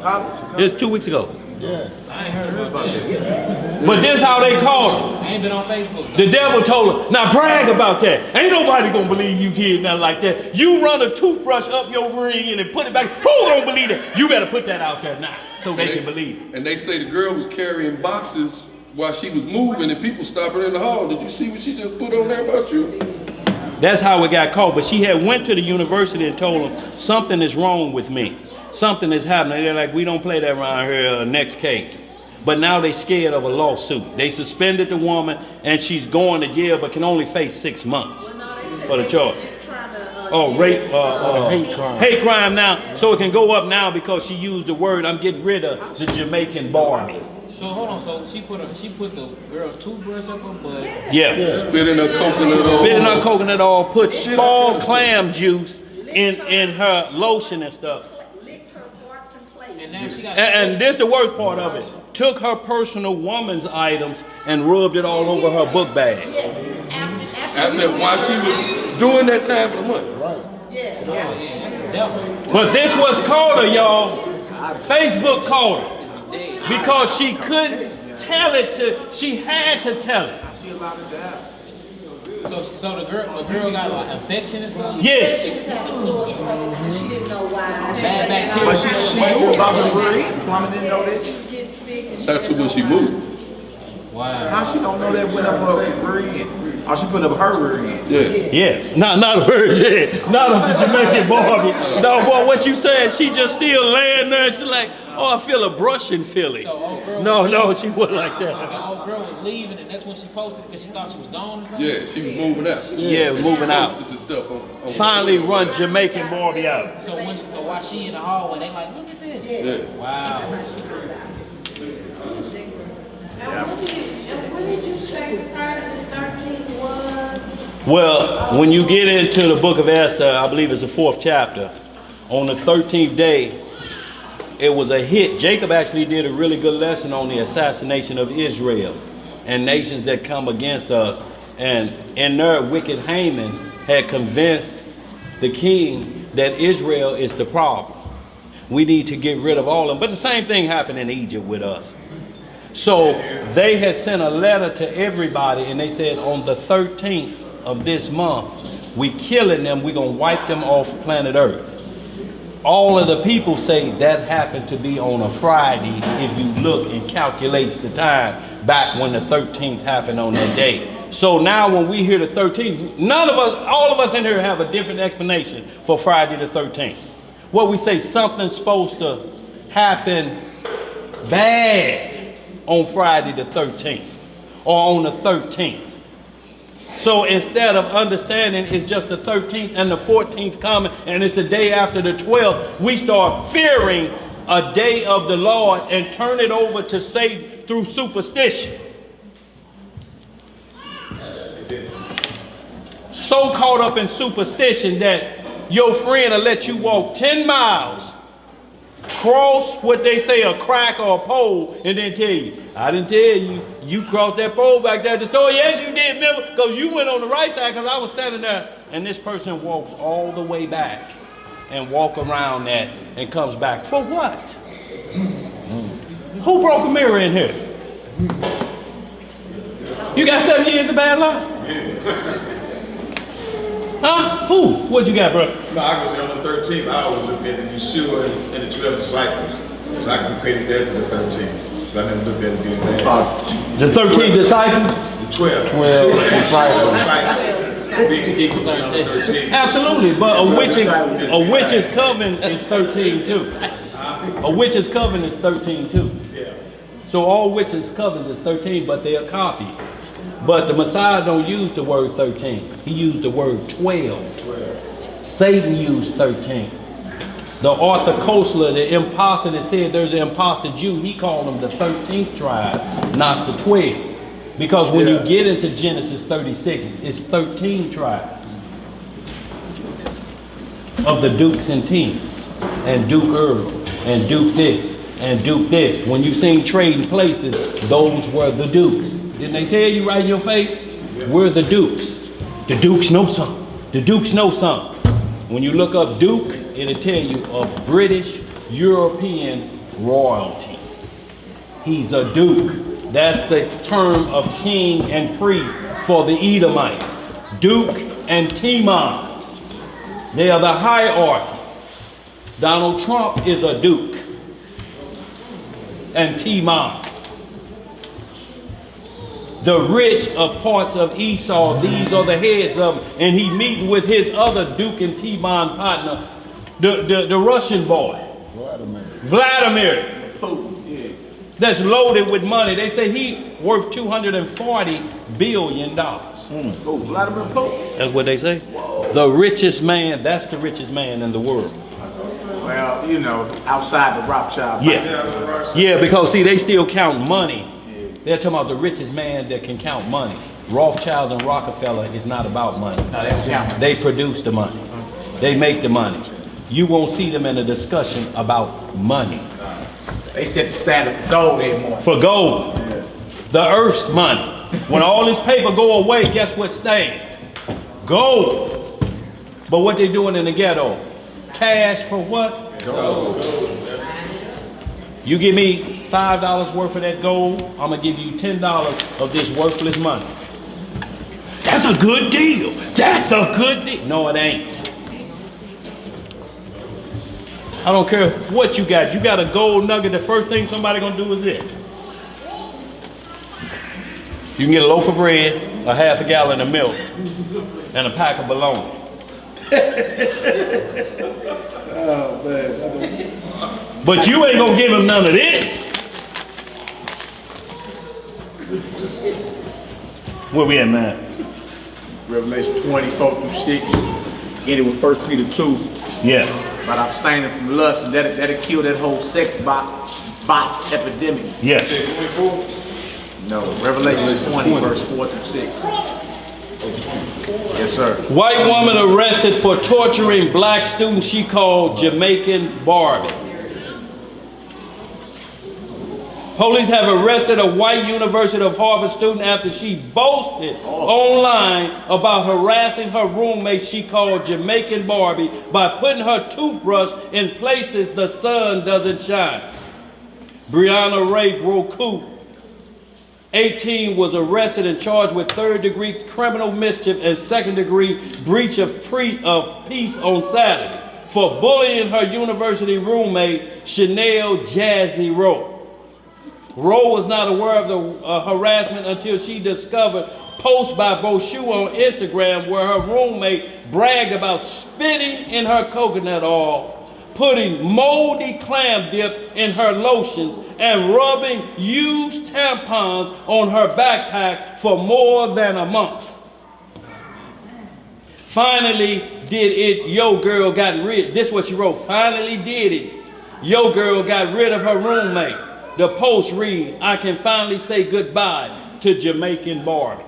This 2 weeks ago. Yeah. I ain't heard about that. But this how they called her. I ain't been on Facebook. The devil told her, now brag about that. Ain't nobody gonna believe you did nothing like that. You run a toothbrush up your rear end and put it back. Who gonna believe it? You better put that out there now so they can believe it. And they say the girl was carrying boxes while she was moving and people stopped her in the hall. Did you see what she just put on there about you? That's how it got caught. But she had went to the university and told them, something is wrong with me. Something is happening. They're like, we don't play that around here, next case. But now they scared of a lawsuit. They suspended the woman and she's going to jail but can only face 6 months for the charge. Oh, rape, hate crime now. So it can go up now because she used the word, I'm getting rid of the Jamaican Barbie. So hold on, so she put the girl's toothbrush up her butt. Yeah. Spit in her coconut oil. Spit in her coconut oil, put small clam juice in her lotion and stuff. And now she got And this the worst part of it. Took her personal woman's items and rubbed it all over her book bag. After while she was doing that time of the month. But this was called her, y'all. Facebook called her. Because she couldn't tell it she had to tell it. So the girl got like infection and stuff? Yes. She was having sore throats and she didn't know why. Bad bacteria. But she knew about the rear. Plumber didn't know this. She was getting sick and That's when she moved. Wow. How she don't know that went up her rear end? Oh, she put up her rear end. Yeah. Yeah. Not of her shit. Not of the Jamaican Barbie. No, boy, what you saying? She just still laying there. She's like, oh, I feel a brushing feeling. No, she wasn't like So that. old girl was leaving and that's when she posted because she thought she was gone or something? Yeah, she was moving out. Yeah, moving out. Posted the stuff on Finally run Jamaican Barbie out. So while she in the hallway, they like, look at this. Yeah. Wow. when did you say prior to the 13th was? Well, when you get into the book of Esther, I believe it's the 4th chapter, on the 13th day, it was a hit. Jacob actually did a really good lesson on the assassination of Israel and nations that come against us. And in there, wicked Haman had convinced the king that Israel is the problem. We need to get rid of all of them. But the same thing happened in Egypt with us. So they had sent a letter to everybody, and they said on the 13th of this month, we killing them, we're going to wipe them off planet Earth. All of the people say that happened to be on a Friday if you look and calculates the time back when the 13th happened on that day. So now when we hear the 13th, none of us, all of us in here have a different explanation for Friday the 13th. What we say, something's supposed to happen bad on Friday the 13th or on the 13th. So instead of understanding it's just the 13th and the 14th coming and it's the day after the 12th, we start fearing a day of the Lord and turn it over to Satan through superstition. So caught up in superstition that your friend will let you walk 10 miles, cross what they say a crack or a pole, and then tell you, I didn't tell you, you crossed that pole back there at the store. Yes, you did, remember, because you went on the right side because I was standing there. And this person walks all the way back and walk around that and comes back. For what? Who broke a mirror in here? You got 7 years of bad luck? Huh? Who? What you got, bro? No, I was on the 13th. I always looked at Yeshua and the 12 disciples. So I completed that to the 13th. So I never looked at it being bad. The 13 disciples? The 12. 12 disciples. Absolutely, but a witch's coven is 13 too. A witch's coven is 13 too. Yeah. So all witches' covens is 13, but they are copied. But the Messiah don't use the word 13. He used the word 12. Satan used 13. The Arthur Koestler, the imposter that said there's an imposter Jew, he called them the 13th tribe, not the 12. Because when you get into Genesis 36, it's 13 tribes of the dukes and teens, and Duke Earl, and Duke this, and Duke this. When you seen trading places, those were the dukes. Didn't they tell you right in your face? Yeah. We're the dukes. The dukes know something. The dukes know something. When you look up Duke, it'll tell you of British, European royalty. He's a duke. That's the term of king and priest for the Edomites. Duke and Timon. They are the hierarchy. Donald Trump is a duke. And Timon. The rich of parts of Esau, these are the heads of them. And he meeting with his other Duke and Timon partner, the Russian boy. Vladimir. That's loaded with money. They say he worth $240 billion. Oh, Vladimir Pope? That's what they say. Whoa. The richest man, that's the richest man in the world. Well, you know, outside the Rothschild. Yeah, because see, they still count money. They're talking about the richest man that can count money. Rothschild and Rockefeller is not about money. No, they don't count. They produce the money. They make the money. You won't see them in a discussion about money. They set the standard for gold anymore. For gold. Yeah. The earth's money. When all this paper go away, guess what stays? Gold. But what they doing in the ghetto? Cash for what? Gold. You give me $5 worth of that gold, I'm gonna give you $10 of this worthless money. That's a good deal. That's a good deal. No, it ain't. I don't care what you got. You got a gold nugget, the first thing somebody gonna do is this. You can get a loaf of bread, a half a gallon of milk, and a pack of bologna. Oh, man. But you ain't gonna give him none of this. Where we at, man? Revelation 24 through 6. Ending with 1 Peter 2. Yeah. About abstaining from lust, and that'll kill that whole sex box epidemic. Yes. No, Revelation 20, verse 4 through 6. Yes, sir. White woman arrested for torturing black student she called Jamaican Barbie. Police have arrested a white University of Harvard student after she boasted online about harassing her roommate she called Jamaican Barbie by putting her toothbrush in places the sun doesn't shine. Brianna Ray Broku, 18, was arrested and charged with third-degree criminal mischief and second-degree breach of peace on Saturday for bullying her university roommate Chanel Jazzy Rowe. Rowe was not aware of the harassment until she discovered posts by Brochu on Instagram where her roommate bragged about spitting in her coconut oil, putting moldy clam dip in her lotions, and rubbing used tampons on her backpack for more than a month. Finally did it, yo girl got rid, this is what she wrote, finally did it, yo girl got rid of her roommate. The post read, I can finally say goodbye to Jamaican Barbie.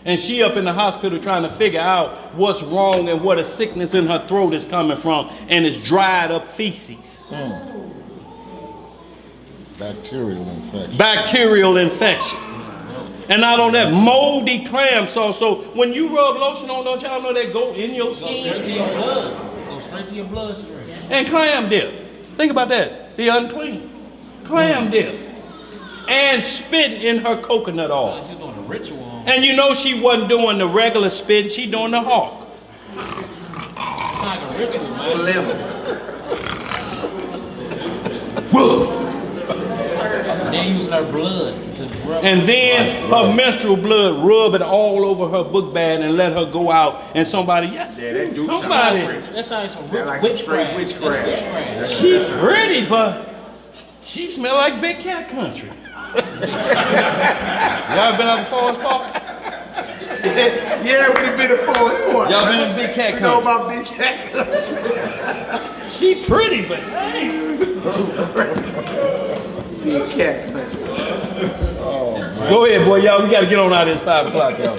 And she up in the hospital trying to figure out what's wrong and what a sickness in her throat is coming from, and it's dried up feces. Bacterial infection. Bacterial infection. And not on that, moldy clam sauce. So when you rub lotion on, don't y'all know that go in your skin? Go straight to your blood. Go straight to your bloodstream. And clam dip. Think about that. The unclean. Clam dip. And spit in her coconut oil. She's doing a ritual. And you know she wasn't doing the regular spit, she doing the hawk. It's like a ritual, man. They're using her blood to rub. And then her menstrual blood, rub it all over her book bag and let her go out. And somebody, that do somebody. That's like some like some straight witchcraft. She's pretty, but she smell like Big Cat Country. Y'all been up to Forest Park? Yeah, we've been to Forest Park. Y'all been in Big Cat We know Country? about Big Cat Country. She pretty, but dang. Big Cat Country. Go ahead, boy, y'all. We got to get on out of this 5 o'clock, y'all.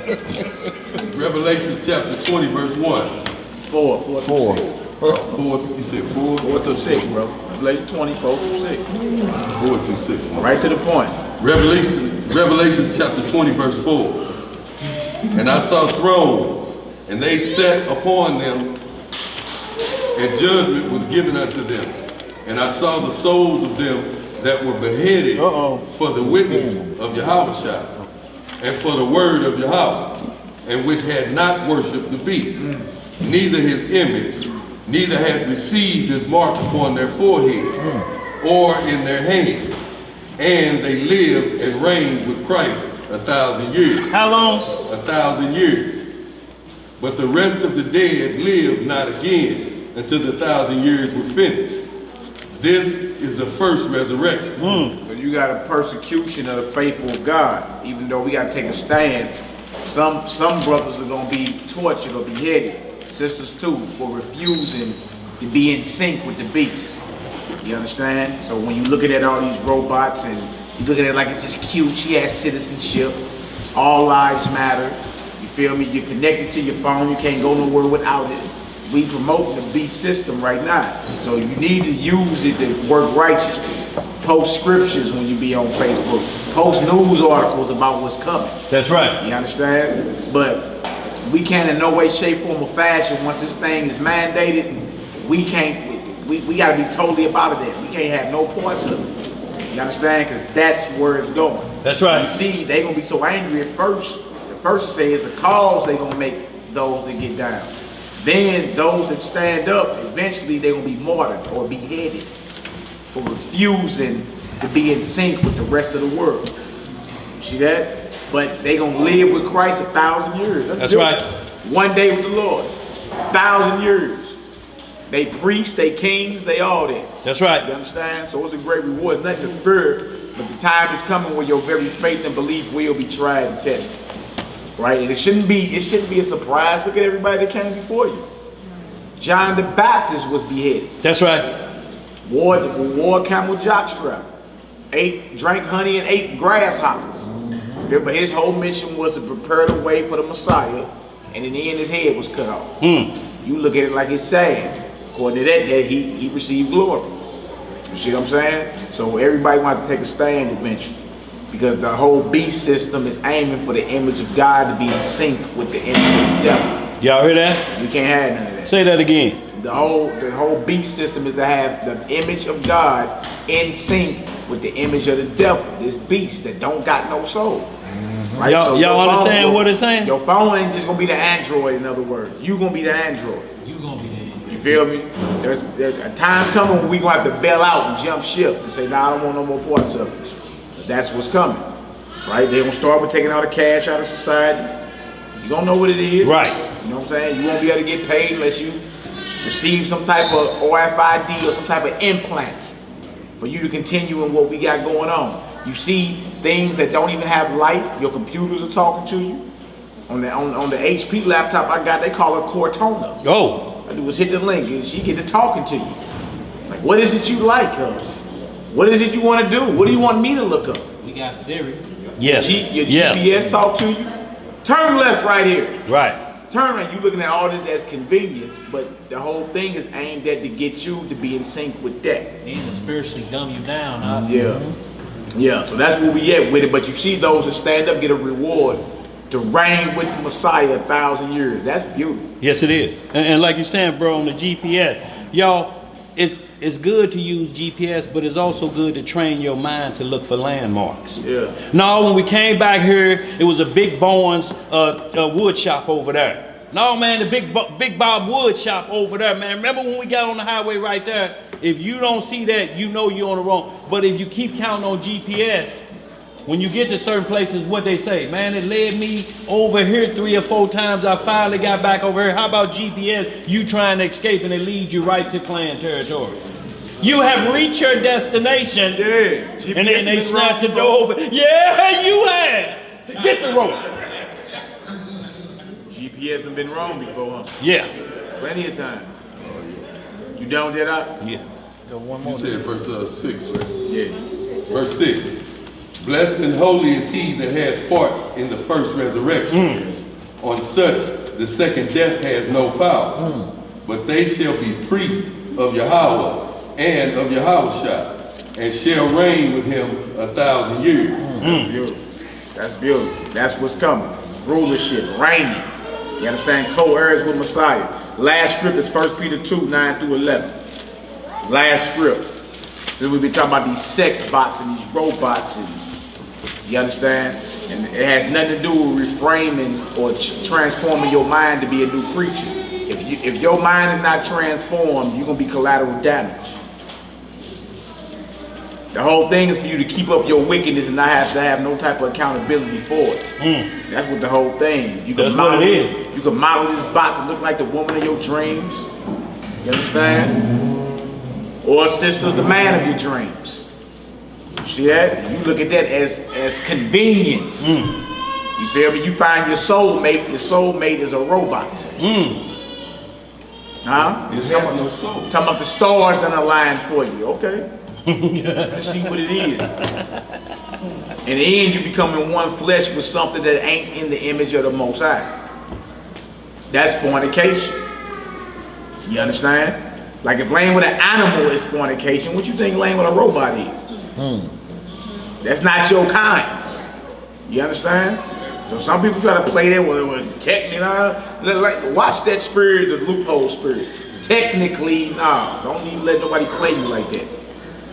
Revelation chapter 20, verse 1. 4. You said 4? 4 through 6, bro. Revelation 24 through 6. 4 through 6. Right to the point. Revelation chapter 20, verse 4. And I saw thrones, and they sat upon them, and judgment was given unto them. And I saw the souls of them that were beheaded for the witness of Yahweh and for the word of Yahweh, and which had not worshipped the beast, neither his image, neither had received his mark upon their forehead or in their hands. And they lived and reigned with Christ 1,000 years. How long? 1,000 years. But the rest of the dead lived not again until the 1,000 years were finished. This is the first resurrection. But you got a persecution of the faithful of God. Even though we got to take a stand, some brothers are going to be tortured or beheaded. Sisters too, for refusing to be in sync with the beast. You understand? So when you looking at all these robots and you look at it like it's just cute, she has citizenship, all lives matter, you feel me? You're connected to your phone, you can't go nowhere without it. We promote the beast system right now. So you need to use it to work righteousness. Post scriptures when you be on Facebook. Post news articles about what's coming. That's right. You understand? But we can't in no way, shape, form, or fashion, once this thing is mandated, we can't, we got to be totally about it. We can't have no parts of it. You understand? Because that's where it's going. That's right. You see, they're going to be so angry at first. At first, say it's a cause they're going to make those that get down. Then those that stand up, eventually they're going to be martyred or beheaded for refusing to be in sync with the rest of the world. You see that? But they're going to live with Christ 1,000 years. That's right. One day with the Lord. 1,000 years. They priests, they kings, they all that. That's right. You understand? So it's a great reward. It's nothing to fear, but the time is coming where your very faith and belief will be tried and tested. Right? And it shouldn't be a surprise. Look at everybody that came before you. John the Baptist was beheaded. That's right. Wore camel jockstrap. Drank honey and ate grasshoppers. But his whole mission was to prepare the way for the Messiah, and in the end his head was cut off. You look at it like it's sad. According to that, he received glory. You see what I'm saying? So everybody wants to take a stand eventually. Because the whole beast system is aiming for the image of God to be in sync with the image of the devil. Y'all hear that? You can't have none of that. Say that again. The whole beast system is to have the image of God in sync with the image of the devil. This beast that don't got no soul. Right? Y'all understand what it's saying? Your phone ain't just gonna be the Android, in other words. You gonna be the Android. You gonna be there. You feel me? There's a time coming when we gonna have to bail out and jump ship and say, nah, I don't want no more parts of it. But that's what's coming. Right? They're gonna start with taking all the cash out of society. You gonna know what it is. Right. You know what I'm saying? You won't be able to get paid unless you receive some type of RFID or some type of implant for you to continue in what we got going on. You see things that don't even have life. Your computers are talking to you. On the HP laptop I got, they call it Cortana. Oh. I do was hit the link and she get to talking to you. Like, what is it you like? What is it you want to do? What do you want me to look up? We got Siri. Yes. Your GPS talk to you. Turn left right here. Right. Turn right. You looking at all this as convenience, but the whole thing is aimed at to get you to be in sync with that. And to spiritually dumb you down, huh? Yeah. Yeah, so that's where we at with it. But you see those that stand up get a reward to reign with the Messiah 1,000 years. That's beautiful. Yes, it is. And like you're saying, bro, on the GPS, y'all, it's good to use GPS, but it's also good to train your mind to look for landmarks. Yeah. No, when we came back here, it was a Big Bowen's wood shop over there. No, man, the Big Bob wood shop over there, man. Remember when we got on the highway right there? If you don't see that, you know you're on the wrong. But if you keep counting on GPS, when you get to certain places, what they say, man, it led me over here 3 or 4 times. I finally got back over here. How about GPS? You trying to escape and it leads you right to Klan territory. You have reached your destination. Yeah. And then they snatch the door open. Yeah, you have. Get the rope. GPS has been wrong before, huh? Yeah. Plenty of times. You done with that up? Yeah. You said verse 6, right? Yeah. Verse 6. Blessed and holy is he that has part in the first resurrection. On such the second death has no power. But they shall be priests of Yahweh and of Yahushua, and shall reign with him 1,000 years. That's beautiful. That's beautiful. That's what's coming. Rulership, reigning. You understand? Co-heirs with Messiah. Last script is 1 Peter 2, 9 through 11. Last script. Then we'll be talking about these sex bots and these robots. And, you understand? And it has nothing to do with reframing or transforming your mind to be a new creature. If your mind is not transformed, you're going to be collateral damage. The whole thing is for you to keep up your wickedness and not have to have no type of accountability for it. That's what the whole thing. You can That's what it is. You can model this bot to look like the woman of your dreams. You understand? Or sister's the man of your dreams. You see that? You look at that as convenience. You feel me? You find your soulmate. Your soulmate is a robot. Huh? It has no soul. Talking about the stars that align for you. Okay. Let's see what it is. In the end, you become in one flesh with something that ain't in the image of the Most High. That's fornication. You understand? Like if laying with an animal is fornication, what you think laying with a robot is? That's not your kind. You understand? So some people try to play that with technically, like watch that spirit, the loophole spirit. Technically, nah, don't even let nobody play you like that.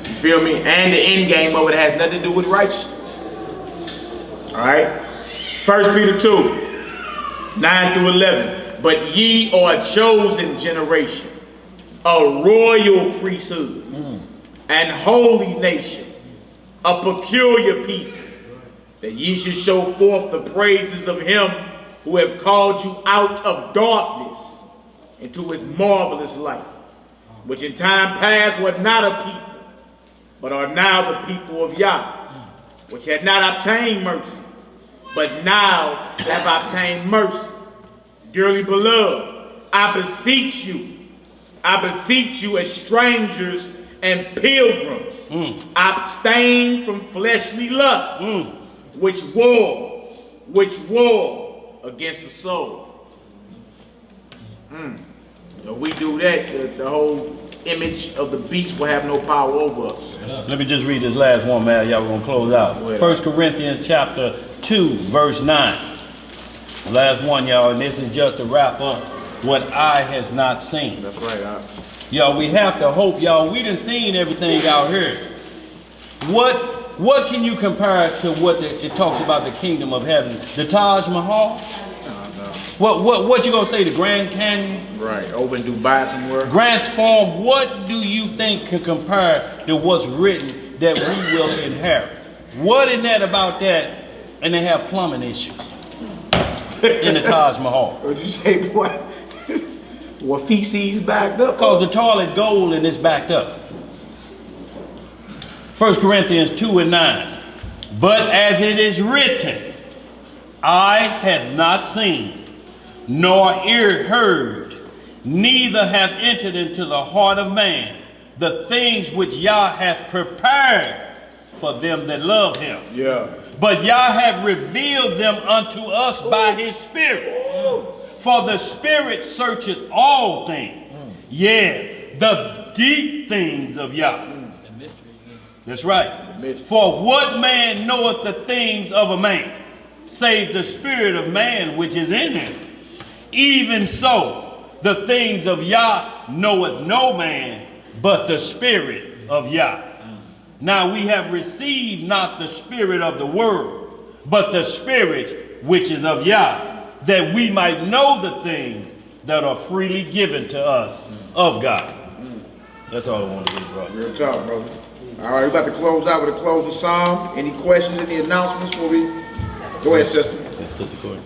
You feel me? And the end game of it has nothing to do with righteousness. Alright? 1 Peter 2, 9 through 11. But ye are a chosen generation, a royal priesthood, and holy nation, a peculiar people, that ye should show forth the praises of him who have called you out of darkness into his marvelous light, which in time past were not a people, but are now the people of Yah, which had not obtained mercy, but now have obtained mercy. Dearly beloved, I beseech you as strangers and pilgrims, abstain from fleshly lust, which war against the soul. If we do that, the whole image of the beast will have no power over us. Let me just read this last one, man. Y'all gonna close out. 1 Corinthians chapter 2, verse 9. Last one, y'all, and this is just to wrap up what eye has not seen. That's right, Y'all, we have to hope, y'all. We done seen everything out here. What can you compare to what it talks about the kingdom of heaven? The Taj Mahal? What you gonna say? The Grand Canyon? Right, over in Dubai somewhere. Grant's Farm. What do you think can compare to what's written that we will inherit? What is that about that? And they have plumbing issues in the Taj Mahal. What'd you say, boy? Well, feces backed up? Because the toilet gold and it's backed up. 1 Corinthians 2 and 9. But as it is written, eye hath not seen, nor ear heard, neither have entered into the heart of man the things which Yah hath prepared for them that love him. Yeah. But Yah hath revealed them unto us by his Spirit. For the Spirit searcheth all things, yea, the deep things of Yah. That's right. For what man knoweth the things of a man, save the spirit of man which is in him? Even so, the things of Yah knoweth no man, but the Spirit of Yah. Now we have received not the spirit of the world, but the Spirit which is of Yah, that we might know the things that are freely given to us of God. That's all I want to do, brother. Real talk, brother. All right, we're about to close out with a closing psalm. Any questions, any announcements before we go ahead, sister? Yes, Sister Courtney.